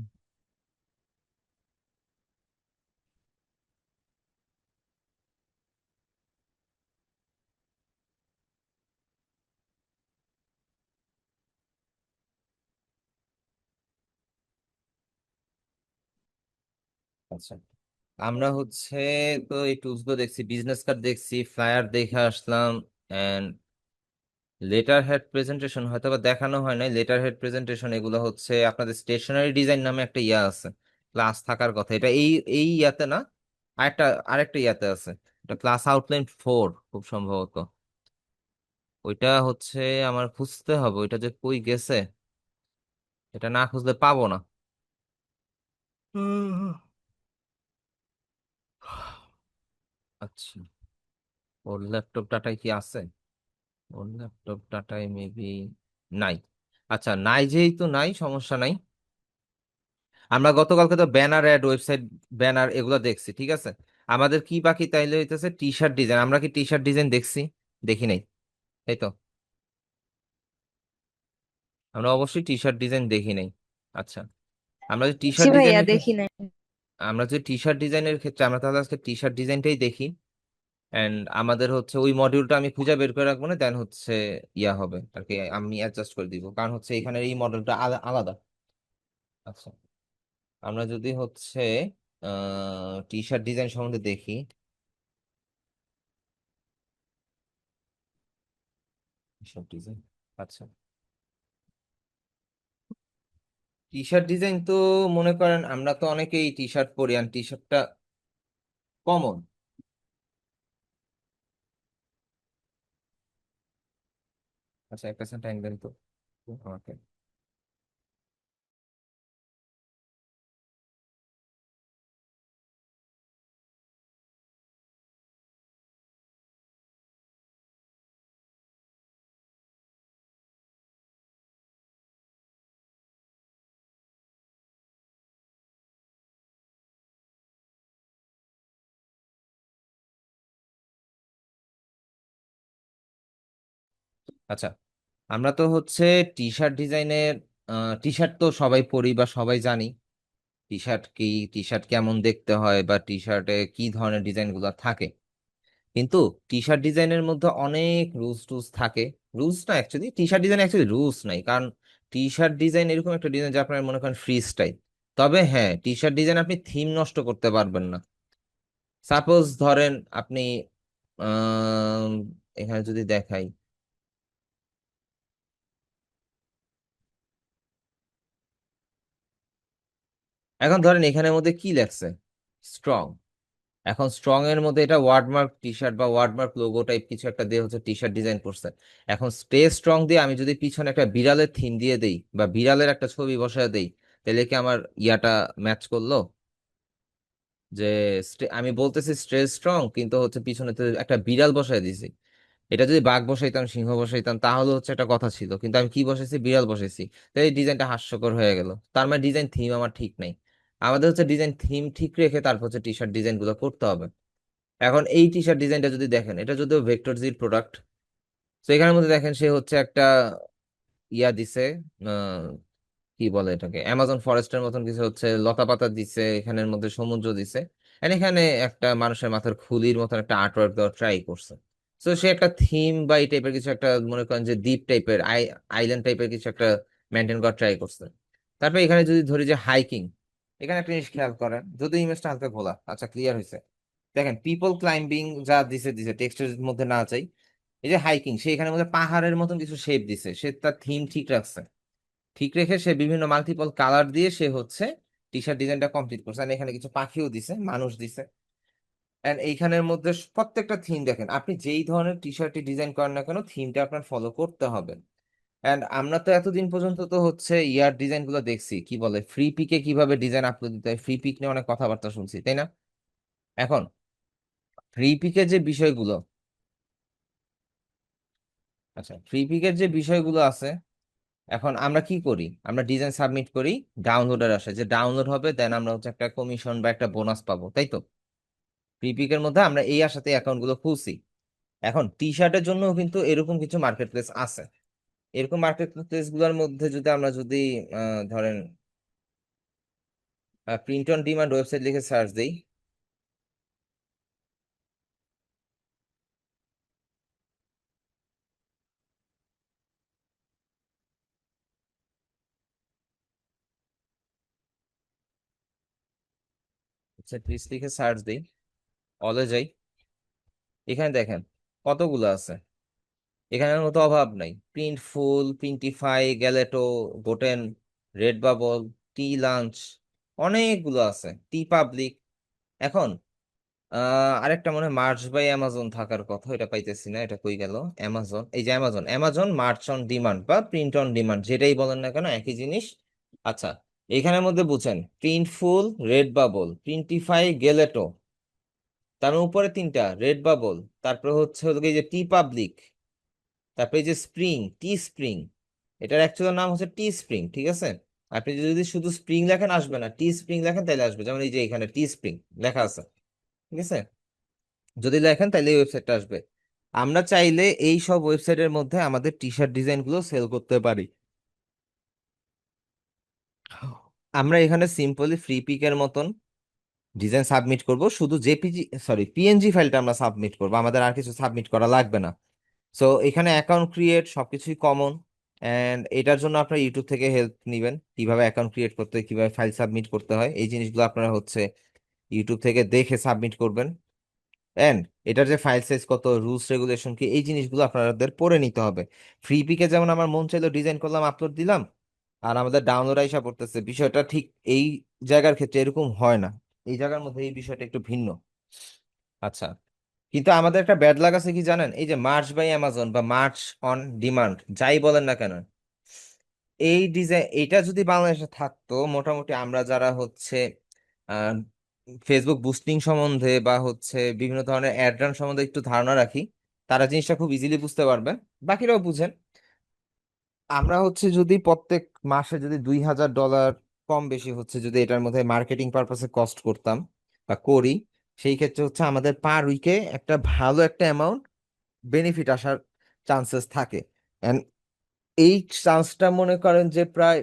A: আচ্ছা, আমরা হচ্ছে তো এই টুলস গুলো দেখছি, বিজনেস কার্ড দেখছি, ফ্লায়ার দেখে আসলাম, এন্ড লেটার হেড প্রেজেন্টেশন হয়তো বা দেখানো হয় নাই। লেটার হেড প্রেজেন্টেশন এগুলো হচ্ছে আপনাদের স্টেশনারি ডিজাইন নামে একটা ইয়া আছে, ক্লাস থাকার কথা, এটা এই এই ইয়াতে না, আরেকটা আরেকটা ইয়াতে আছে, এটা ক্লাস আউটলাইন 4 খুব সম্ভবত। ওইটা হচ্ছে আমার খুঁজতে হবে, ওইটা যে কই গেছে, এটা না খুঁজলে পাবো না। হুম। আচ্ছা, ওর ল্যাপটপ ডাটায় কি আছে? ওর ল্যাপটপ ডাটায় মেবি নাই। আচ্ছা, নাই যেহেতু নাই, সমস্যা নাই। আমরা গতকালকে তো ব্যানার অ্যাড, ওয়েবসাইট ব্যানার এগুলো দেখছি, ঠিক আছে। আমাদের কি বাকি তাইলে হইতেছে টি শার্ট ডিজাইন। আমরা কি টি শার্ট ডিজাইন দেখছি? দেখি নাই, তাই তো। আমরা অবশ্যই টি শার্ট ডিজাইন দেখি নাই। আচ্ছা, আমরা যে টি
F: জি
A: শার্ট
F: ভাইয়া
A: ডিজাইনের
F: দেখি নাই।
A: আমরা যে টি শার্ট ডিজাইনের ক্ষেত্রে আমরা তাহলে আজকে টি শার্ট ডিজাইনটাই দেখি। এন্ড আমাদের হচ্ছে ওই মডিউলটা আমি খুঁজে বের করে রাখবো না, দেন হচ্ছে ইয়া হবে আর কি, আমি অ্যাডজাস্ট করে দিব, কারণ হচ্ছে এখানে এই মডেলটা আলাদা। আচ্ছা, আমরা যদি হচ্ছে টি শার্ট ডিজাইন সম্বন্ধে দেখি। টি শার্ট ডিজাইন, আচ্ছা, টি শার্ট ডিজাইন তো মনে করেন আমরা তো অনেকেই টি শার্ট পরি, আর টি শার্টটা কমন। আচ্ছা, একটা সেন্ট অ্যাঙ্গেল তো আমাকে। আচ্ছা, আমরা তো হচ্ছে টি শার্ট ডিজাইনের, টি শার্ট তো সবাই পরি বা সবাই জানি টি শার্ট কি, টি শার্ট কেমন দেখতে হয়, বা টি শার্টে কি ধরনের ডিজাইন গুলো থাকে। কিন্তু টি শার্ট ডিজাইনের মধ্যে অনেক রুলস টুলস থাকে। রুলস না, actually T shirt design actually rules নাই, কারণ টি শার্ট ডিজাইন এরকম একটা ডিজাইন যে আপনার মনে করেন ফ্রি স্টাইল। তবে হ্যাঁ, টি শার্ট ডিজাইন আপনি থিম নষ্ট করতে পারবেন না। সাপোজ ধরেন আপনি আম, এখানে যদি দেখাই, এখন ধরেন এখানের মধ্যে কি লেখছে, স্ট্রং। এখন স্ট্রং এর মধ্যে এটা ওয়ার্ডমার্ক টি শার্ট বা ওয়ার্ডমার্ক লোগো টাইপ কিছু একটা দিয়ে হচ্ছে টি শার্ট ডিজাইন করছে। এখন স্টে স্ট্রং দিয়ে আমি যদি পিছনে একটা বিড়ালের থিম দিয়ে দেই বা বিড়ালের একটা ছবি বসায় দেই, তাহলে কি আমার ইয়াটা ম্যাচ করলো? যে আমি বলতেছি স্টে স্ট্রং, কিন্তু হচ্ছে পিছনে তো একটা বিড়াল বসায় দিছি। এটা যদি বাঘ বসাইতাম, সিংহ বসাইতাম, তাহলে হচ্ছে একটা কথা ছিল, কিন্তু আমি কি বসাইছি, বিড়াল বসাইছি। তাই এই ডিজাইনটা হাস্যকর হয়ে গেল। তার মানে ডিজাইন থিম আমার ঠিক নাই। আমাদের হচ্ছে ডিজাইন থিম ঠিক রেখে তারপর হচ্ছে টি শার্ট ডিজাইন গুলো করতে হবে। এখন এই টি শার্ট ডিজাইনটা যদি দেখেন, এটা যদিও ভেক্টর জির প্রোডাক্ট। তো এখানের মধ্যে দেখেন সে হচ্ছে একটা ইয়া দিছে, আহ, কি বলে এটাকে, অ্যামাজন ফরেস্টের মতন কিছু হচ্ছে লতা পাতা দিছে, এখানের মধ্যে সমুদ্র দিছে। আর এখানে একটা মানুষের মাথার খুলির মতন একটা আর্টওয়ার্ক দেওয়ার ট্রাই করছে। তো সে একটা থিম বা এই টাইপের কিছু একটা, মনে করেন যে দ্বীপ টাইপের, আইল্যান্ড টাইপের কিছু একটা মেনটেন করার ট্রাই করছে। তারপর এখানে যদি ধরি যে হাইকিং, এখানে একটা জিনিস খেয়াল করেন, যদি ইমেজটা হালকা ঘোলা, আচ্ছা ক্লিয়ার হয়েছে। দেখেন পিপল ক্লাইম্বিং যা দিছে দিছে টেক্সটের মধ্যে না চাই। এই যে হাইকিং, সে এখানে মধ্যে পাহাড়ের মতন কিছু শেপ দিছে, সে তার থিম ঠিক রাখছে। ঠিক রেখে সে বিভিন্ন মাল্টিপল কালার দিয়ে সে হচ্ছে টি শার্ট ডিজাইনটা কমপ্লিট করছে। আর এখানে কিছু পাখিও দিছে, মানুষ দিছে। এন্ড এইখানের মধ্যে প্রত্যেকটা থিম দেখেন, আপনি যেই ধরনের টি শার্টটি ডিজাইন করেন না কেন, থিমটা আপনার ফলো করতে হবে। এন্ড আমরা তো এতদিন পর্যন্ত তো হচ্ছে ইয়ার ডিজাইন গুলো দেখছি, কি বলে ফ্রি পিকে কিভাবে ডিজাইন আপলোড দিতে হয়, ফ্রি পিক নিয়ে অনেক কথাবার্তা শুনছি, তাই না? এখন ফ্রি পিকের যে বিষয়গুলো, আচ্ছা ফ্রি পিকের যে বিষয়গুলো আছে, এখন আমরা কি করি, আমরা ডিজাইন সাবমিট করি, ডাউনলোডের আসে যে ডাউনলোড হবে, দেন আমরা হচ্ছে একটা কমিশন বা একটা বোনাস পাবো, তাই তো। ফ্রি পিকের মধ্যে আমরা এই আশাতে অ্যাকাউন্ট গুলো খুলছি। এখন টি শার্টের জন্য কিন্তু এরকম কিছু মার্কেট প্লেস আছে। এরকম মার্কেট প্লেস গুলোর মধ্যে যদি আমরা যদি ধরেন প্রিন্ট অন ডিমান্ড ওয়েবসাইট লিখে সার্চ দিই, প্লিজ লিখে সার্চ দিই, অলে যাই, এখানে দেখেন কতগুলো আছে। এখানের মতো অভাব নাই, প্রিন্টফুল, প্রিন্টিফাই, গ্যালেটো, গোটেন, রেড বাবল, টি লাঞ্চ, অনেকগুলো আছে, টি পাবলিক। এখন আরেকটা মনে হয় মার্চ বাই অ্যামাজন থাকার কথা, এটা পাইতেছি না, এটা কই গেল? অ্যামাজন, এই যে Amazon, Amazon March on demand বা প্রিন্ট অন ডিমান্ড, যেটাই বলেন না কেন একই জিনিস। আচ্ছা, এখানের মধ্যে বুঝছেন প্রিন্টফুল, রেড বাবল, প্রিন্টিফাই, গেলেটো, তার উপরে তিনটা রেড বাবল, তারপরে হচ্ছে হলো গিয়ে যে টি পাবলিক, তারপরে এই যে স্প্রিং, টি স্প্রিং, এটার অ্যাকচুয়াল নাম হচ্ছে টি স্প্রিং, ঠিক আছে? আপনি যদি শুধু স্প্রিং লেখেন আসবে না, টি স্প্রিং লেখেন তাহলে আসবে, যেমন এই যে এখানে টি স্প্রিং লেখা আছে, ঠিক আছে? যদি লেখেন তাহলে এই ওয়েবসাইটটা আসবে। আমরা চাইলে এই সব ওয়েবসাইটের মধ্যে আমাদের টি শার্ট ডিজাইন গুলো সেল করতে পারি। আমরা এখানে সিম্পলি ফ্রি পিকের মতন ডিজাইন সাবমিট করব, শুধু জেপিজি সরি পিএনজি ফাইলটা আমরা সাবমিট করব, আমাদের আর কিছু সাবমিট করা লাগবে না। সো এখানে অ্যাকাউন্ট ক্রিয়েট সবকিছুই কমন, এন্ড এটার জন্য আপনারা ইউটিউব থেকে হেল্প নেবেন, কিভাবে অ্যাকাউন্ট ক্রিয়েট করতে হয়, কিভাবে ফাইল সাবমিট করতে হয়, এই জিনিসগুলো আপনারা হচ্ছে ইউটিউব থেকে দেখে সাবমিট করবেন। এন্ড এটার যে ফাইল সাইজ কত, রুলস রেগুলেশন কি, এই জিনিসগুলো আপনাদের পড়ে নিতে হবে। ফ্রি পিকে যেমন আমার মন চাইলো ডিজাইন করলাম, আপলোড দিলাম, আর আমাদের ডাউনলোড আইসা পড়তেছে, বিষয়টা ঠিক এই জায়গার ক্ষেত্রে এরকম হয় না, এই জায়গার মধ্যে এই বিষয়টা একটু ভিন্ন। আচ্ছা, কিন্তু আমাদের একটা ব্যাড লাগ আছে কি জানেন, এই যে মার্চ বাই অ্যামাজন বা মার্চ অন ডিমান্ড যাই বলেন না কেন, এই ডিজাইন এটা যদি বাংলাদেশে থাকতো, মোটামুটি আমরা যারা হচ্ছে ফেসবুক বুস্টিং সম্বন্ধে বা হচ্ছে বিভিন্ন ধরনের অ্যাড রান সম্বন্ধে একটু ধারণা রাখি, তারা জিনিসটা খুব ইজিলি বুঝতে পারবে, বাকিরাও বুঝেন। আমরা হচ্ছে যদি প্রত্যেক মাসে যদি $2,000 কম বেশি হচ্ছে যদি এটার মধ্যে মার্কেটিং পারপাসে কস্ট করতাম বা করি, সেই ক্ষেত্রে হচ্ছে আমাদের পার উইকে একটা ভালো একটা অ্যামাউন্ট বেনিফিট আসার চান্সেস থাকে। এন্ড এই চান্সটা মনে করেন যে প্রায়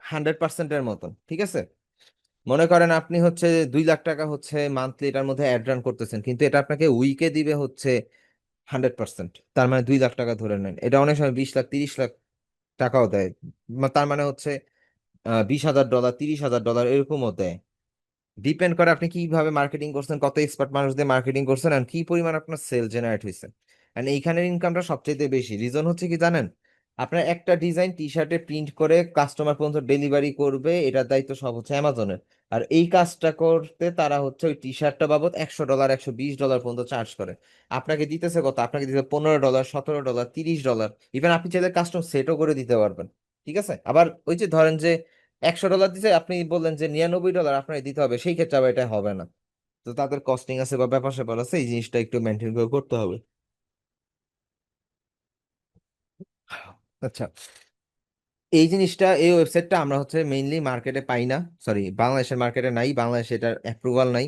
A: 100%-এর মতন, ঠিক আছে? মনে করেন আপনি হচ্ছে 2 লাখ টাকা হচ্ছে মান্থলি এটার মধ্যে অ্যাড রান করতেছেন, কিন্তু এটা আপনাকে উইকে দিবে হচ্ছে 100%, তার মানে 2 লাখ টাকা ধরে নেন, এটা অনেক সময় 20 লাখ 30 লাখ টাকাও দেয়। তার মানে হচ্ছে $20,000 $30,000 এরকমও দেয়। ডিপেন্ড করে আপনি কিভাবে মার্কেটিং করছেন, কত এক্সপার্ট মানুষ দিয়ে মার্কেটিং করছেন, আর কি পরিমাণ আপনার সেল জেনারেট হয়েছে। এন্ড এইখানের ইনকামটা সবচেয়ে বেশি, রিজন হচ্ছে কি জানেন, আপনার একটা ডিজাইন টি শার্টে প্রিন্ট করে কাস্টমার পর্যন্ত ডেলিভারি করবে, এটার দায়িত্ব সব হচ্ছে অ্যামাজনের। আর এই কাজটা করতে তারা হচ্ছে ওই টি শার্টটা বাবদ $100 $120 পর্যন্ত চার্জ করে। আপনাকে দিতেছে কত? আপনাকে দিতে $15 $17 $30। ইভেন আপনি চাইলে কাস্টম সেটও করে দিতে পারবেন, ঠিক আছে? আবার ওই যে ধরেন যে $100 দিছে, আপনি বললেন যে $99 আপনাকে দিতে হবে, সেই ক্ষেত্রে আবার এটা হবে না। তো তাদের কস্টিং আছে বা ব্যাপার স্যাপার আছে, এই জিনিসটা একটু মেনটেন করে করতে হবে। আচ্ছা, এই জিনিসটা এই ওয়েবসাইটটা আমরা হচ্ছে মেইনলি মার্কেটে পাই না, সরি বাংলাদেশের মার্কেটে নাই, বাংলাদেশে এটার অ্যাপ্রুভাল নাই।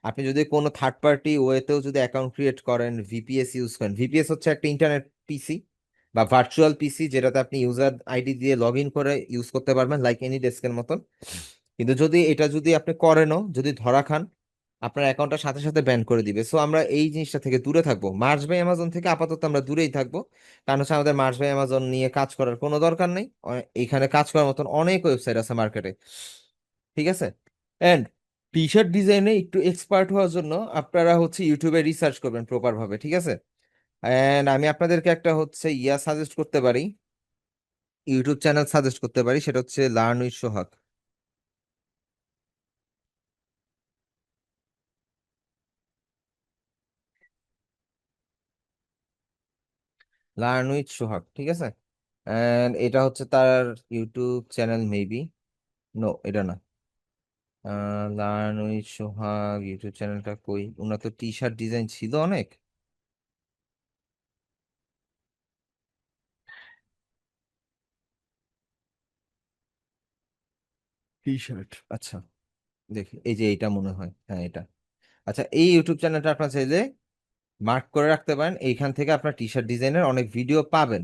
A: আপনি যদি কোনো থার্ড পার্টি ওয়েতেও যদি অ্যাকাউন্ট ক্রিয়েট করেন, ভিপিএস ইউজ করেন, ভিপিএস হচ্ছে একটা ইন্টারনেট পিসি বা ভার্চুয়াল পিসি, যেটাতে আপনি ইউজার আইডি দিয়ে লগ ইন করে ইউজ করতে পারবেন লাইক এনি ডেস্কের মতন। কিন্তু যদি এটা যদি আপনি করেনও, যদি ধরা খান, আপনার অ্যাকাউন্টটা সাথে সাথে ব্যান করে দিবে। সো আমরা এই জিনিসটা থেকে দূরে থাকবো, মার্চ বাই অ্যামাজন থেকে আপাতত আমরা দূরেই থাকবো। কারণ হচ্ছে আমাদের মার্চ বাই অ্যামাজন নিয়ে কাজ করার কোনো দরকার নেই, এখানে কাজ করার মতন অনেক ওয়েবসাইট আছে মার্কেটে, ঠিক আছে? এন্ড টি শার্ট ডিজাইনে একটু এক্সপার্ট হওয়ার জন্য আপনারা হচ্ছে ইউটিউবে রিসার্চ করবেন প্রপার ভাবে, ঠিক আছে? এন্ড আমি আপনাদেরকে একটা হচ্ছে সাজেস্ট করতে পারি, ইউটিউব চ্যানেল সাজেস্ট করতে পারি, সেটা হচ্ছে learn with Sohag. Learn with Sohag, ঠিক আছে? এন্ড এটা হচ্ছে তার ইউটিউব চ্যানেল মেবি, নো এটা না। লার্ন উইথ সোহাগ ইউটিউব চ্যানেলটা কই? ওনার তো টি শার্ট ডিজাইন ছিল অনেক। টি শার্ট, আচ্ছা দেখি, এই যে এইটা মনে হয়, হ্যাঁ এটা। আচ্ছা, এই ইউটিউব চ্যানেলটা আপনার চাইলে মার্ক করে রাখতে পারেন, এইখান থেকে আপনার টি শার্ট ডিজাইনের অনেক ভিডিও পাবেন।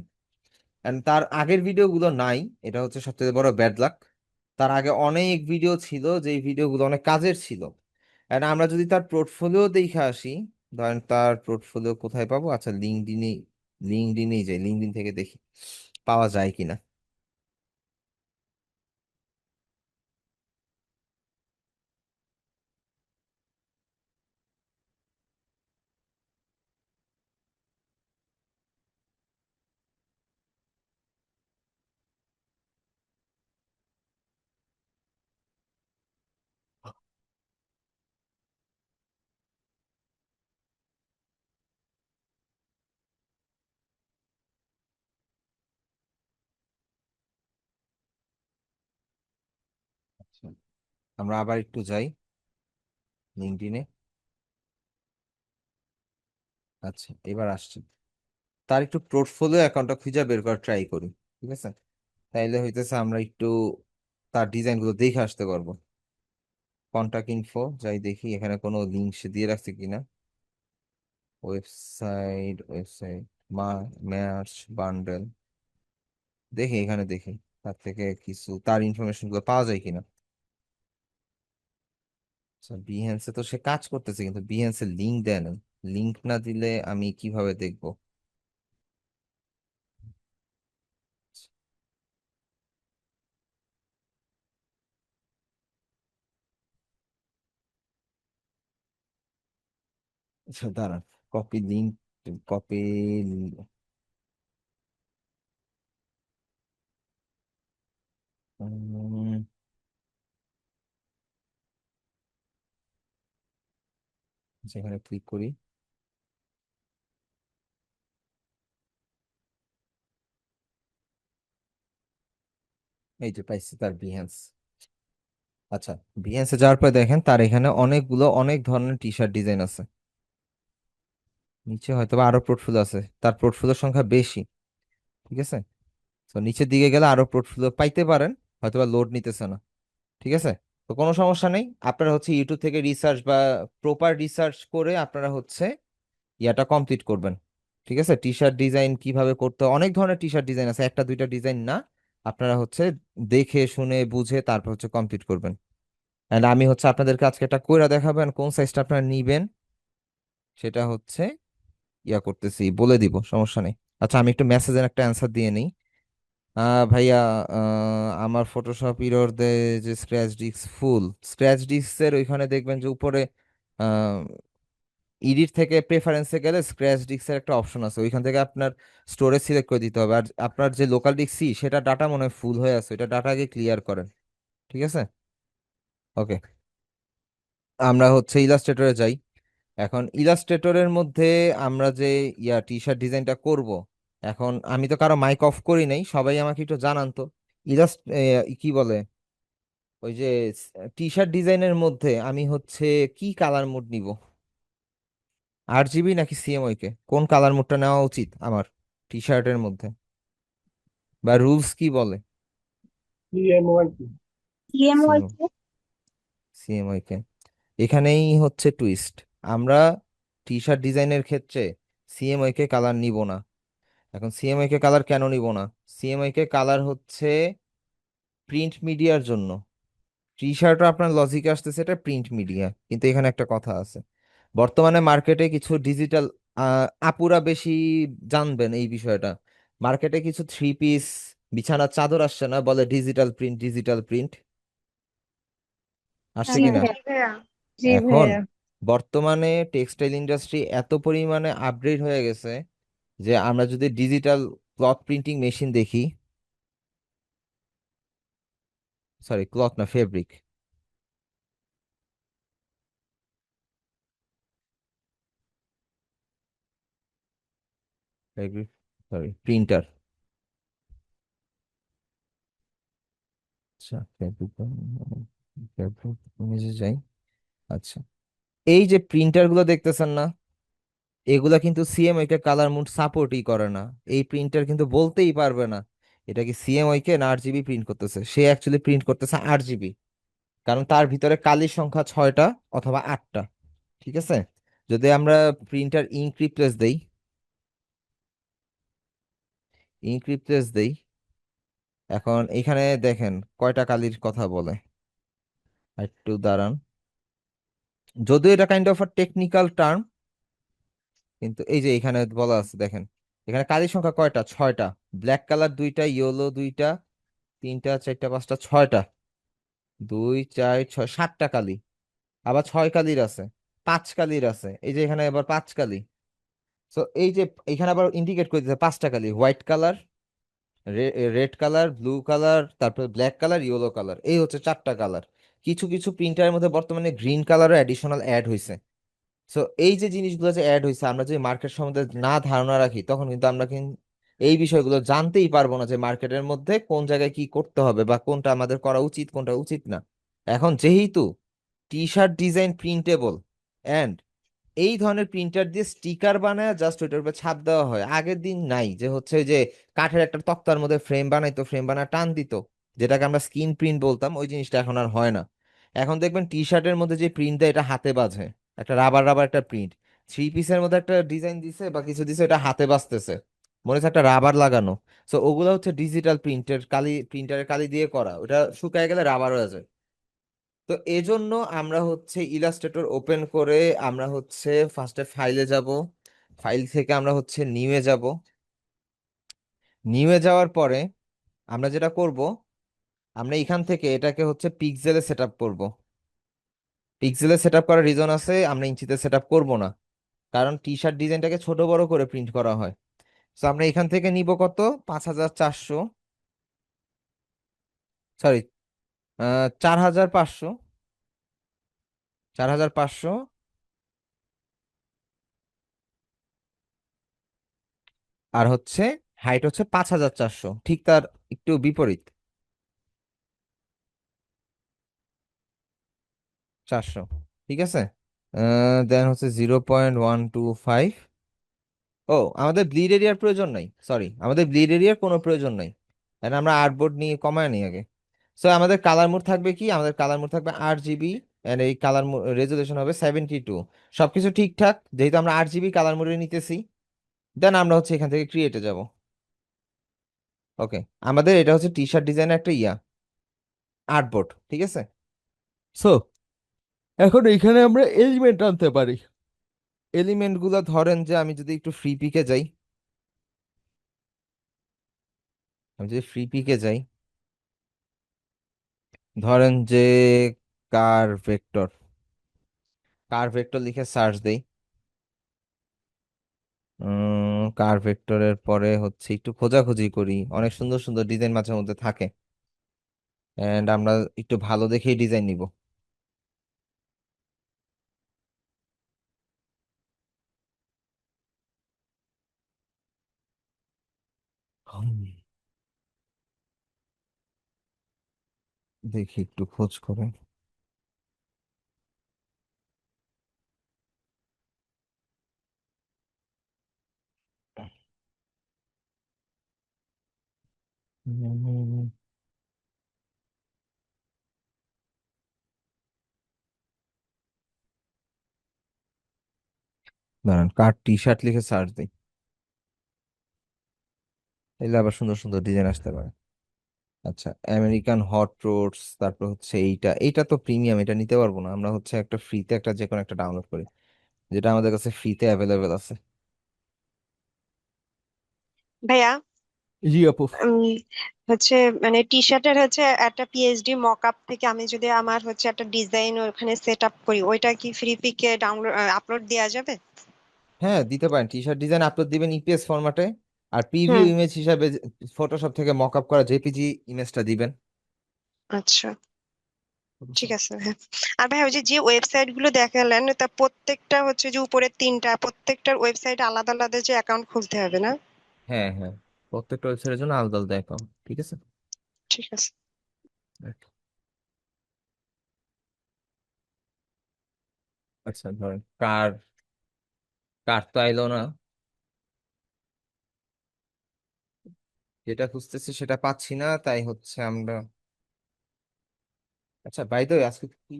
A: এন্ড তার আগের ভিডিওগুলো নাই, এটা হচ্ছে সবচেয়ে বড় ব্যাড লাক। তার আগে অনেক ভিডিও ছিল, যেই ভিডিওগুলো অনেক কাজের ছিল। এন্ড আমরা যদি তার পোর্টফোলিও দেখে আসি, ধরেন তার পোর্টফোলিও কোথায় পাবো, আচ্ছা লিঙ্কডইনে, লিঙ্কডইনেই যাই, লিঙ্কডইন থেকে দেখি পাওয়া যায় কিনা। আমরা আবার একটু যাই লিঙ্কডইনে। আচ্ছা, এবার আসছে। তার একটু পোর্টফোলিও অ্যাকাউন্টটা খুঁজে বের করার ট্রাই করি, ঠিক আছে? তাইলে হইতেছে আমরা একটু তার ডিজাইন গুলো দেখে আসতে পারবো। কন্টাক্ট ইনফো যাই দেখি এখানে কোনো লিঙ্ক সে দিয়ে রাখছে কিনা। ওয়েবসাইট মা ম্যাচ বান্ডেল, দেখি এখানে দেখি তার থেকে কিছু তার ইনফরমেশন গুলো পাওয়া যায় কিনা। আচ্ছা, বিহেন্সে তো সে কাজ করতেছে কিন্তু বিহেন্সে লিঙ্ক দেয় না। লিঙ্ক না দিলে আমি কিভাবে দেখবো? আচ্ছা দাঁড়ান, কপি লিঙ্ক, কপি। সেখানে ক্লিক করি। এই যে পাইছি তার বিহেন্স। আচ্ছা, বিহেন্সে যাওয়ার পর দেখেন তার এখানে অনেক ধরনের টি শার্ট ডিজাইন আছে। নিচে হয়তো বা আরো পোর্টফোলিও আছে, তার পোর্টফোলিওর সংখ্যা বেশি, ঠিক আছে? তো নিচের দিকে গেলে আরো পোর্টফোলিও পাইতে পারেন, হয়তো বা লোড নিতেছে না, ঠিক আছে? তো কোনো সমস্যা নেই, আপনারা হচ্ছে ইউটিউব থেকে রিসার্চ বা প্রপার রিসার্চ করে আপনারা হচ্ছে ইয়াটা কমপ্লিট করবেন, ঠিক আছে? টি শার্ট ডিজাইন কিভাবে করতে হয়, অনেক ধরনের টি শার্ট ডিজাইন আছে, একটা দুইটা ডিজাইন না। আপনারা হচ্ছে দেখে শুনে বুঝে তারপর হচ্ছে কমপ্লিট করবেন। এন্ড আমি হচ্ছে আপনাদেরকে আজকে একটা কইরা দেখাবেন, কোন সাইজটা আপনারা নিবেন সেটা হচ্ছে ইয়া করতেছি, বলে দিব, সমস্যা নেই। আচ্ছা, আমি একটু মেসেজের একটা অ্যান্সার দিয়ে নিই। ভাইয়া, আমার ফটোশপ ইরর দেয় যে স্ক্র্যাচ ডিস্ক ফুল। স্ক্র্যাচ ডিস্কের ওইখানে দেখবেন যে উপরে এডিট থেকে প্রেফারেন্সে গেলে স্ক্র্যাচ ডিস্কের একটা অপশন আছে, ওইখান থেকে আপনার স্টোরেজ সিলেক্ট করে দিতে হবে। আর আপনার যে লোকাল ডিস্ক সি সেটা ডাটা মনে হয় ফুল হয়ে আছে, ওইটা ডাটা আগে ক্লিয়ার করেন, ঠিক আছে? ওকে, আমরা হচ্ছে ইলাস্ট্রেটরে যাই। এখন ইলাস্ট্রেটরের মধ্যে আমরা যে টি শার্ট ডিজাইনটা করব, এখন আমি তো কারো মাইক অফ করি নাই, সবাই আমাকে একটু জানান তো। ইলাস্ট কি বলে, ওই যে টি শার্ট ডিজাইনের মধ্যে আমি হচ্ছে কি কালার মোড নিব? RGB নাকি CMYK, কোন কালার মোডটা নেওয়া উচিত আমার টি শার্টের মধ্যে, বা রুলস কি বলে?
E: CMYK।
G: CMY
A: CM CMYK। এখানেই হচ্ছে টুইস্ট। আমরা টি শার্ট ডিজাইনের ক্ষেত্রে CMYK কালার নিব না। এখন CMYK কালার কেন নিব না? CMYK কালার হচ্ছে প্রিন্ট মিডিয়ার জন্য। টি শার্টও আপনার লজিকে আসতেছে এটা প্রিন্ট মিডিয়া, কিন্তু এখানে একটা কথা আছে। বর্তমানে মার্কেটে কিছু ডিজিটাল, আপুরা বেশি জানবেন এই বিষয়টা। মার্কেটে কিছু থ্রি পিস বিছানার চাদর আসছে না, বলে ডিজিটাল প্রিন্ট, ডিজিটাল প্রিন্ট, আসছে
G: জি
A: কিনা?
G: ভাইয়া। জি
A: এখন
G: ভাইয়া।
A: বর্তমানে টেক্সটাইল ইন্ডাস্ট্রি এত পরিমাণে আপগ্রেড হয়ে গেছে যে আমরা যদি ডিজিটাল ক্লথ প্রিন্টিং মেশিন দেখি, সরি ক্লথ না, ফেব্রিক, ফেব্রিক, সরি প্রিন্টার। আচ্ছা, ফেব্রিক, ফেব্রিক ইমেজে যাই। আচ্ছা, এই যে প্রিন্টার গুলো দেখতেছেন না, এগুলা কিন্তু CMYK কালার মুড সাপোর্টই করে না। এই প্রিন্টার কিন্তু বলতেই পারবে না এটা কি CMYK না RGB প্রিন্ট করতেছে। সে অ্যাকচুয়ালি প্রিন্ট করতেছে RGB, কারণ তার ভিতরে কালির সংখ্যা 6টা অথবা 8টা, ঠিক আছে? যদি আমরা প্রিন্টার ইঙ্ক রিপ্লেস দেই, ইঙ্ক রিপ্লেস দেই, এখন এখানে দেখেন কয়টা কালির কথা বলে। একটু দাঁড়ান, যদিও এটা kind of a technical term, কিন্তু এই যে এখানে বলা আছে দেখেন, এখানে কালির সংখ্যা কয়টা? 6টা। ব্ল্যাক কালার 2টা, ইয়েলো 2টা, 3টা 4টা 5টা 6টা, 2 4 6 7টা কালি। আবার 6 কালির আছে, 5 কালির আছে, এই যে এখানে আবার 5 কালি। তো এই যে এখানে আবার ইন্ডিকেট করে দিতে 5টা কালি, white colour, red colour, blue colour, তারপর ব্ল্যাক কালার, ইয়েলো কালার, এই হচ্ছে 4টা কালার। কিছু কিছু প্রিন্টারের মধ্যে বর্তমানে গ্রিন কালারও অ্যাডিশনাল অ্যাড হয়েছে। সো এই যে জিনিসগুলো যে অ্যাড হয়েছে, আমরা যদি মার্কেট সম্বন্ধে না ধারণা রাখি তখন কিন্তু আমরা কিন্তু এই বিষয়গুলো জানতেই পারবো না যে মার্কেটের মধ্যে কোন জায়গায় কি করতে হবে বা কোনটা আমাদের করা উচিত কোনটা উচিত না। এখন যেহেতু T shirt design printable and এই ধরনের প্রিন্টার দিয়ে স্টিকার বানায় জাস্ট ওইটার উপর ছাপ দেওয়া হয়, আগের দিন নাই যে হচ্ছে ওই যে কাঠের একটা তক্তার মধ্যে ফ্রেম বানাইতো, ফ্রেম বানায় টান দিত, যেটাকে আমরা স্ক্রিন প্রিন্ট বলতাম, ওই জিনিসটা এখন আর হয় না। এখন দেখবেন টি শার্টের মধ্যে যে প্রিন্ট দেয় এটা হাতে বাজে, একটা রাবার রাবার একটা প্রিন্ট। থ্রি পিসের মধ্যে একটা ডিজাইন দিছে বা কিছু দিছে, এটা হাতে বাজতেছে, মনে হচ্ছে একটা রাবার লাগানো। সো ওগুলো হচ্ছে ডিজিটাল প্রিন্টের কালি, প্রিন্টারের কালি দিয়ে করা, ওটা শুকায় গেলে রাবার হয়ে যায়। তো এজন্য আমরা হচ্ছে ইলাস্ট্রেটর ওপেন করে আমরা হচ্ছে ফার্স্টে ফাইলে যাব, ফাইল থেকে আমরা হচ্ছে নিউয়ে যাব, নিউয়ে যাওয়ার পরে আমরা যেটা করব, আমরা এখান থেকে এটাকে হচ্ছে পিক্সেলে সেট আপ করবো। পিক্সেলে সেট আপ করার রিজন আছে, আমরা ইঞ্চিতে সেট আপ করবো না, কারণ টি শার্ট ডিজাইনটাকে ছোট বড় করে প্রিন্ট করা হয়। তো আমরা এখান থেকে নিব কত, 5400, সরি 4500, 4500, আর হচ্ছে হাইট হচ্ছে 5400, ঠিক তার একটু বিপরীত, 400, ঠিক আছে। দেন হচ্ছে 0.125। ও, আমাদের ব্লিড এরিয়ার প্রয়োজন নাই, সরি, আমাদের ব্লিড এরিয়ার কোনো প্রয়োজন নাই, কারণ আমরা আর্টবোর্ড নিয়ে কমায় নিই আগে। সো আমাদের কালার মোড থাকবে কি, আমাদের কালার মোড থাকবে 8 GB, এন্ড এই কালার রেজুলেশন হবে 72। সবকিছু ঠিকঠাক, যেহেতু আমরা 8 GB কালার মোডে নিতেছি, দেন আমরা হচ্ছে এখান থেকে ক্রিয়েটে যাব। ওকে, আমাদের এটা হচ্ছে টি শার্ট ডিজাইনের একটা আর্টবোর্ড, ঠিক আছে। সো এখন এখানে আমরা এলিমেন্ট আনতে পারি। এলিমেন্ট গুলা ধরেন যে আমি যদি একটু ফ্রি পিকে যাই, আমি যদি ফ্রি পিকে যাই, ধরেন যে কার ভেক্টর, কার ভেক্টর লিখে সার্চ দেই। কার ভেক্টরের পরে হচ্ছে একটু খোঁজাখুঁজি করি, অনেক সুন্দর সুন্দর ডিজাইন মাঝে মধ্যে থাকে, এন্ড আমরা একটু ভালো দেখেই ডিজাইন নিব। হুম, দেখি একটু খোঁজ করে। উম, দাঁড়ান, কার টি শার্ট লিখে সার্চ দিই, এলে আবার সুন্দর সুন্দর ডিজাইন আসতে পারে। আচ্ছা, আমেরিকান হট রোডস, তারপর হচ্ছে এইটা, এইটা তো প্রিমিয়াম, এটা নিতে পারবো না, আমরা হচ্ছে একটা ফ্রিতে একটা যে কোনো একটা ডাউনলোড করি, যেটা আমাদের কাছে ফ্রিতে অ্যাভেলেবেল আছে।
H: ভাইয়া,
A: জি আপু।
H: উম, হচ্ছে মানে টি শার্টের হচ্ছে একটা পিএইচডি মক আপ থেকে আমি যদি আমার হচ্ছে একটা ডিজাইন ওখানে সেট আপ করি, ওইটা কি ফ্রি পিকে ডাউনলোড আপলোড দেওয়া যাবে?
A: হ্যাঁ, দিতে পারেন, টি শার্ট ডিজাইন আপলোড দিবেন ইপিএস ফরম্যাটে, আর প্রিভিউ
H: হুম।
A: ইমেজ হিসাবে ফটোশপ থেকে মকআপ করা জেপিজি ইমেজটা দিবেন।
H: আচ্ছা, ঠিক আছে হ্যাঁ। আর ভাই, ওই যে যে ওয়েবসাইট গুলো দেখালেন, তা প্রত্যেকটা হচ্ছে যে উপরের তিনটা, প্রত্যেকটার ওয়েবসাইট আলাদা আলাদা যে অ্যাকাউন্ট খুলতে হবে না?
A: হ্যাঁ হ্যাঁ, প্রত্যেকটা ওয়েবসাইটের জন্য আলাদা আলাদা অ্যাকাউন্ট, ঠিক আছে।
H: ঠিক আছে।
A: আচ্ছা, ধরেন কার, কার তো আইলো না, যেটা খুঁজতেছি সেটা পাচ্ছি না, তাই হচ্ছে আমরা, আচ্ছা বাই দ্য ওয়ে, আজকে কি,